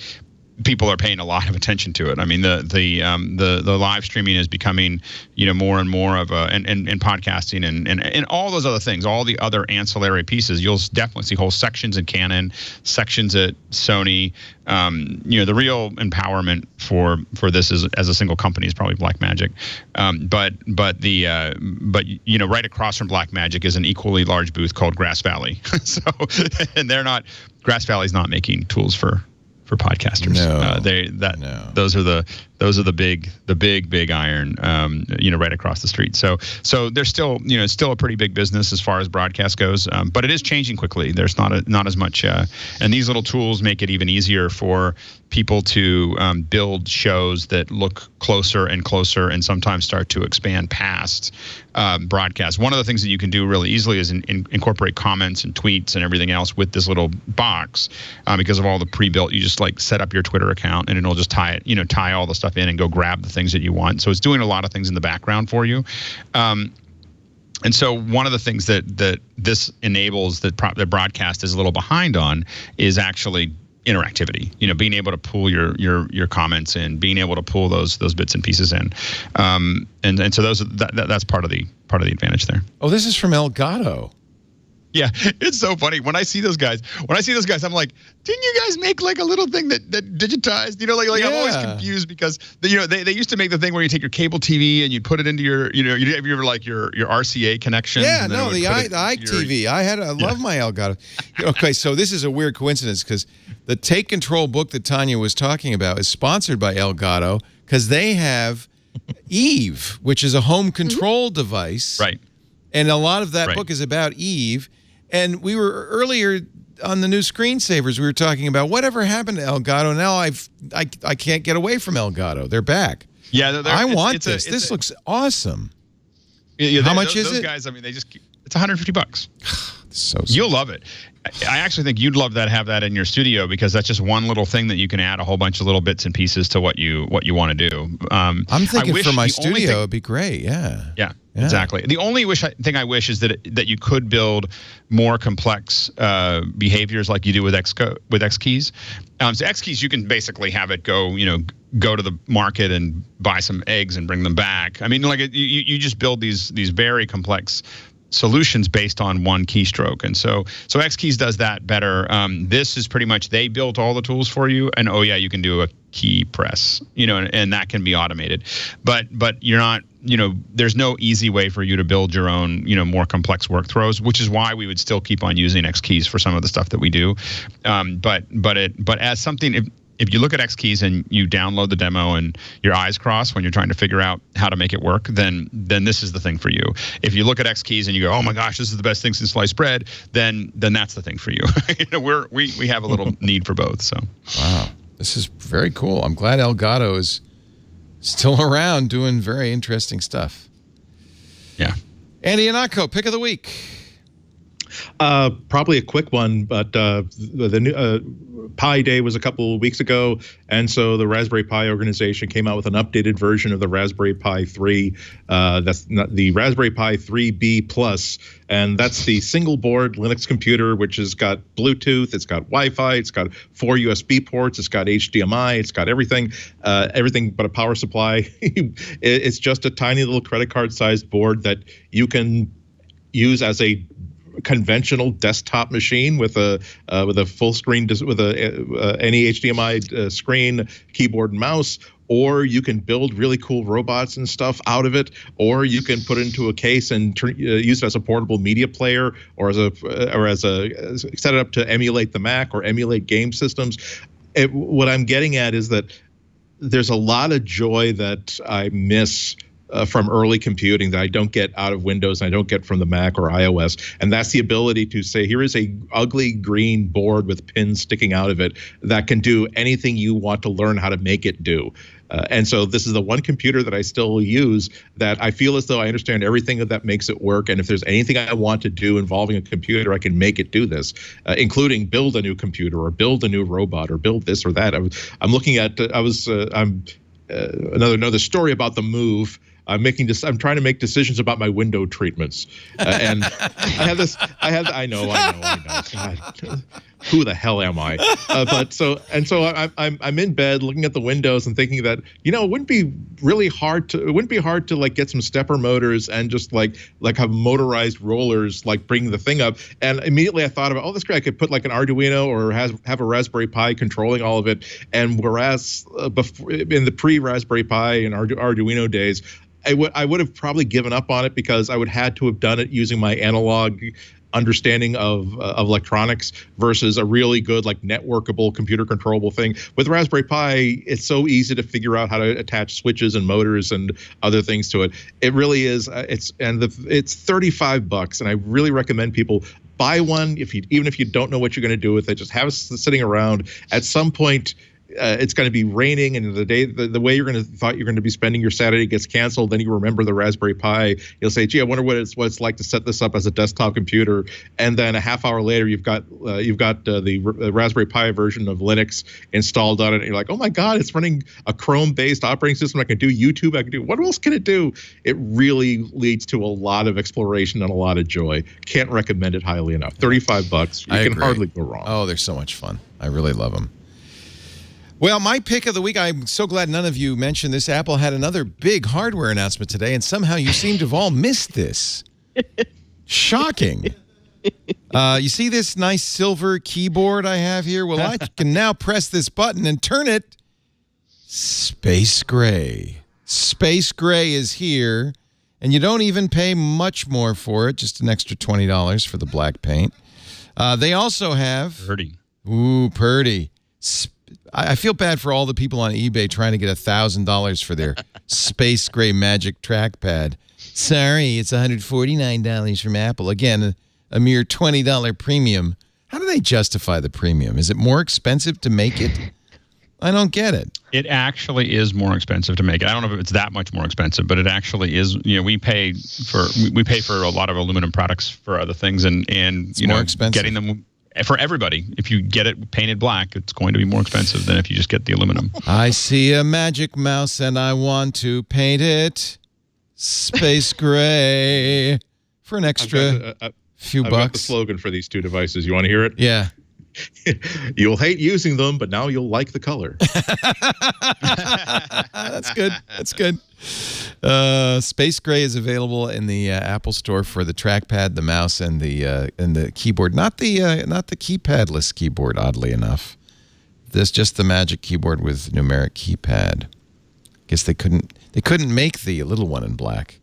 people are paying a lot of attention to it. I mean, the live streaming is becoming, more and more of and podcasting and all those other things, all the other ancillary pieces. You'll definitely see whole sections at Canon, sections at Sony. The real empowerment for this as a single company is probably Blackmagic. But right across from Blackmagic is an equally large booth called Grass Valley. So, and Grass Valley's not making tools for podcasters. No. Those are the big iron, right across the street. So there's still, it's still a pretty big business as far as broadcast goes, but it is changing quickly. There's not as much, and these little tools make it even easier for people to build shows that look closer and closer, and sometimes start to expand past broadcast. One of the things that you can do really easily is incorporate comments and tweets and everything else with this little box, because of all the pre-built. You just set up your Twitter account, and it'll just tie all the stuff in and go grab the things that you want. So it's doing a lot of things in the background for you. And so one of the things that this enables that broadcast is a little behind on is actually interactivity. Being able to pull your comments in, being able to pull those bits and pieces in, and so that's part of the advantage there. Oh, this is from Elgato. Yeah, it's so funny when I see those guys. I'm like, didn't you guys make a little thing that digitized? Yeah. I'm always confused because they used to make the thing where you take your cable TV and you put it into your your RCA connection. Yeah, no, the iTV. I love my Elgato. Okay, so this is a weird coincidence because the Take Control book that Tanya was talking about is sponsored by Elgato because they have Eve, which is a home control device. Right. And a lot of that book is about Eve. And we were earlier on the new screensavers, we were talking about whatever happened to Elgato. Now I can't get away from Elgato. They're back. Yeah, I want this. This looks awesome. Yeah, how much is those it? Guys, I mean, it's $150. So you'll love it. I actually think you'd love have that in your studio, because that's just one little thing that you can add a whole bunch of little bits and pieces to what you want to do. I'm thinking for my studio, it'd be great. Yeah. Exactly. The only thing I wish is that you could build more complex behaviors like you do with X keys. So X keys, you can basically have it go to the market and buy some eggs and bring them back. I mean, you just build these very complex solutions based on one keystroke, and so X keys does that better. This is pretty much they built all the tools for you, and you can do a key press, and that can be automated, but you're not. There's no easy way for you to build your own, more complex workflows, which is why we would still keep on using X keys for some of the stuff that we do. But as something, if you look at X keys and you download the demo and your eyes cross when you're trying to figure out how to make it work, then this is the thing for you. If you look at X keys and you go, oh my gosh, this is the best thing since sliced bread, then that's the thing for you. We have a little need for both. So wow, this is very cool. I'm glad Elgato is still around doing very interesting stuff. Yeah. Andy Anako, pick of the week. Probably a quick one, but the new Pi Day was a couple of weeks ago, and so the Raspberry Pi organization came out with an updated version of the Raspberry Pi 3. That's not the Raspberry Pi 3B Plus, and that's the single board Linux computer, which has got Bluetooth, it's got Wi-Fi, it's got 4 USB ports, it's got HDMI, it's got everything but a power supply. It's just a tiny little credit card-sized board that you can use as a conventional desktop machine with a full screen with any HDMI screen, keyboard and mouse, or you can build really cool robots and stuff out of it, or you can put it into a case and use it as a portable media player, or set it up to emulate the Mac or emulate game systems. What I'm getting at is that there's a lot of joy that I miss from early computing that I don't get out of Windows and I don't get from the Mac or iOS. And that's the ability to say, here is a ugly green board with pins sticking out of it that can do anything you want to learn how to make it do. And so this is the one computer that I still use that I feel as though I understand everything that makes it work. And if there's anything I want to do involving a computer, I can make it do this, including build a new computer or build a new robot or build this or that. I'm looking at, another story about the move. I'm trying to make decisions about my window treatments, and I know. God. who the hell am I? So I'm in bed looking at the windows and thinking that, it wouldn't be hard to like get some stepper motors and just like have motorized rollers like bring the thing up. And immediately I thought about, that's great. I could put like an Arduino or have a Raspberry Pi controlling all of it. And whereas before, in the pre-Raspberry Pi and Arduino days, I would have probably given up on it because I would had to have done it using my analog understanding of electronics versus a really good like networkable computer controllable thing. With Raspberry Pi, it's so easy to figure out how to attach switches and motors and other things to it. It really is. It's $35, and I really recommend people buy one even if you don't know what you're going to do with it. Just have it sitting around. At some point, it's going to be raining, and the way thought you're going to be spending your Saturday gets canceled. Then you remember the Raspberry Pi. You'll say, "Gee, I wonder what it's like to set this up as a desktop computer." And then a half hour later, you've got the Raspberry Pi version of Linux installed on it, and you're like, "Oh my God, it's running a Chrome-based operating system. I can do YouTube. I can do what else can it do?" It really leads to a lot of exploration and a lot of joy. Can't recommend it highly enough. $35. You can hardly go wrong. Oh, they're so much fun. I really love them. Well, my pick of the week, I'm so glad none of you mentioned this. Apple had another big hardware announcement today, and somehow you seem to have all missed this. Shocking. You see this nice silver keyboard I have here? Well, I can now press this button and turn it space gray. Space gray is here, and you don't even pay much more for it, just an extra $20 for the black paint. They also have... Purdy. Ooh, Purdy. I feel bad for all the people on eBay trying to get $1,000 for their space gray magic trackpad. Sorry, it's $149 from Apple. Again, a mere $20 premium. How do they justify the premium? Is it more expensive to make it? I don't get it. It actually is more expensive to make it. I don't know if it's that much more expensive, but it actually is. We pay for a lot of aluminum products for other things, and it's more expensive. Getting them for everybody. If you get it painted black, it's going to be more expensive than if you just get the aluminum. I see a magic mouse and I want to paint it space gray for an extra few bucks. I've got the slogan for these two devices. You want to hear it? Yeah. You'll hate using them, but now you'll like the color. That's good. That's good. Space Gray is available in the Apple Store for the trackpad, the mouse, and the keyboard. Not the keypadless keyboard, oddly enough. There's just the Magic Keyboard with numeric keypad. Guess they couldn't make the little one in black.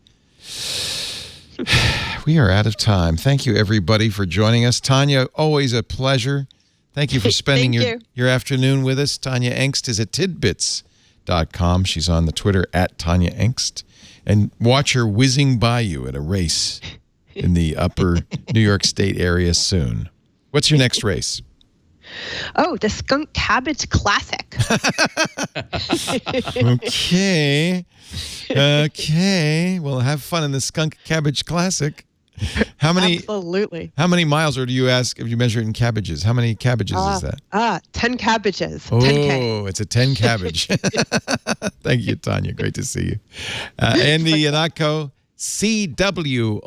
We are out of time. Thank you, everybody, for joining us. Tanya, always a pleasure. Thank you for spending your afternoon with us. Tanya Engst is at tidbits.com. She's on the Twitter at Tanya Engst. And watch her whizzing by you at a race in the upper New York State area soon. What's your next race? Oh, the Skunk Cabbage Classic. Okay. Well, have fun in the Skunk Cabbage Classic. Absolutely. How many miles, or do you ask if you measure it in cabbages? How many cabbages is that? 10 cabbages. Oh, 10K. It's a 10 cabbage. Thank you, Tanya. Great to see you. Andy Yanako, CWOB.com.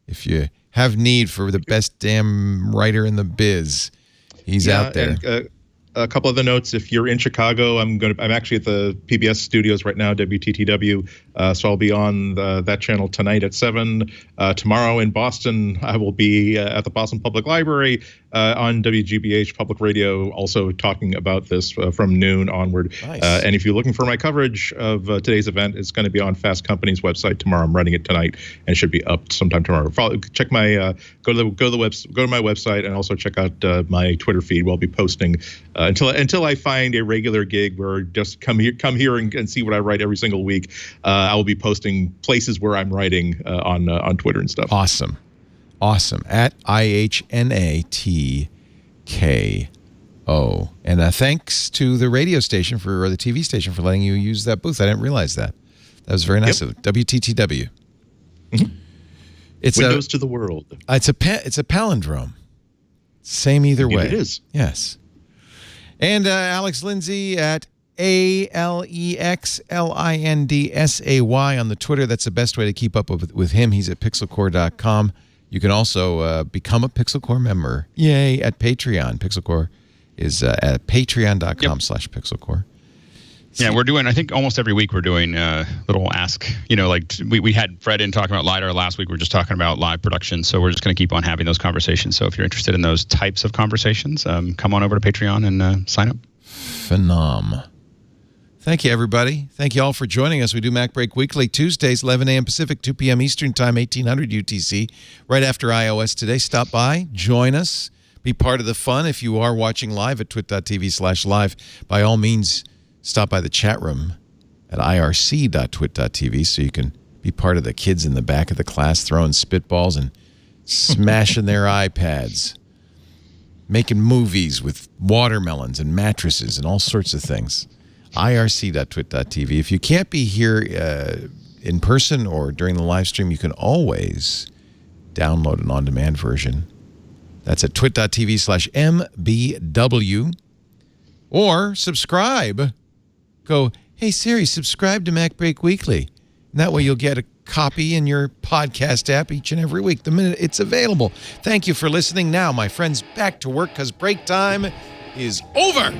If you have need for the best damn writer in the biz, he's out there. And, a couple of the notes. If you're in Chicago, I'm actually at the PBS studios right now, WTTW. So I'll be on that channel tonight at 7. Tomorrow in Boston, I will be at the Boston Public Library on WGBH Public Radio, also talking about this from noon onward. Nice. And if you're looking for my coverage of today's event, it's going to be on Fast Company's website tomorrow. I'm running it tonight and should be up sometime tomorrow. Check my go to my website and also check out my Twitter feed. We'll be posting until I find a regular gig where just come here and see what I write every single week. I will be posting places where I'm writing on Twitter and stuff. Awesome. At IHNATKO. And thanks to the radio station or the TV station for letting you use that booth. I didn't realize that. That was very nice of it. WTTW. Mm-hmm. It's Windows to the world. It's a palindrome. Same either way. It is. Yes. And Alex Lindsay at AlexLindsay on the Twitter. That's the best way to keep up with him. He's at pixelcore.com. You can also become a Pixel Core member. Yay, at Patreon. Pixel Core is at patreon.com/Pixel Core. Yeah, we're doing, I think almost every week we're doing a little ask, like we had Fred in talking about LiDAR last week. We're just talking about live production. So we're just going to keep on having those conversations. So if you're interested in those types of conversations, come on over to Patreon and sign up. Phenom. Thank you, everybody. Thank you all for joining us. We do MacBreak Weekly, Tuesdays, 11 a.m. Pacific, 2 p.m. Eastern Time, 1800 UTC, right after iOS Today. Stop by, join us, be part of the fun. If you are watching live at twit.tv/live, by all means, stop by the chat room at irc.twit.tv so you can be part of the kids in the back of the class throwing spitballs and smashing their iPads, making movies with watermelons and mattresses and all sorts of things. irc.twit.tv. If you can't be here in person or during the live stream, you can always download an on-demand version. That's at twit.tv/mbw. Or subscribe. Go, hey Siri, subscribe to MacBreak Weekly. And that way you'll get a copy in your podcast app each and every week, the minute it's available. Thank you for listening. Now, my friends, back to work because break time is over.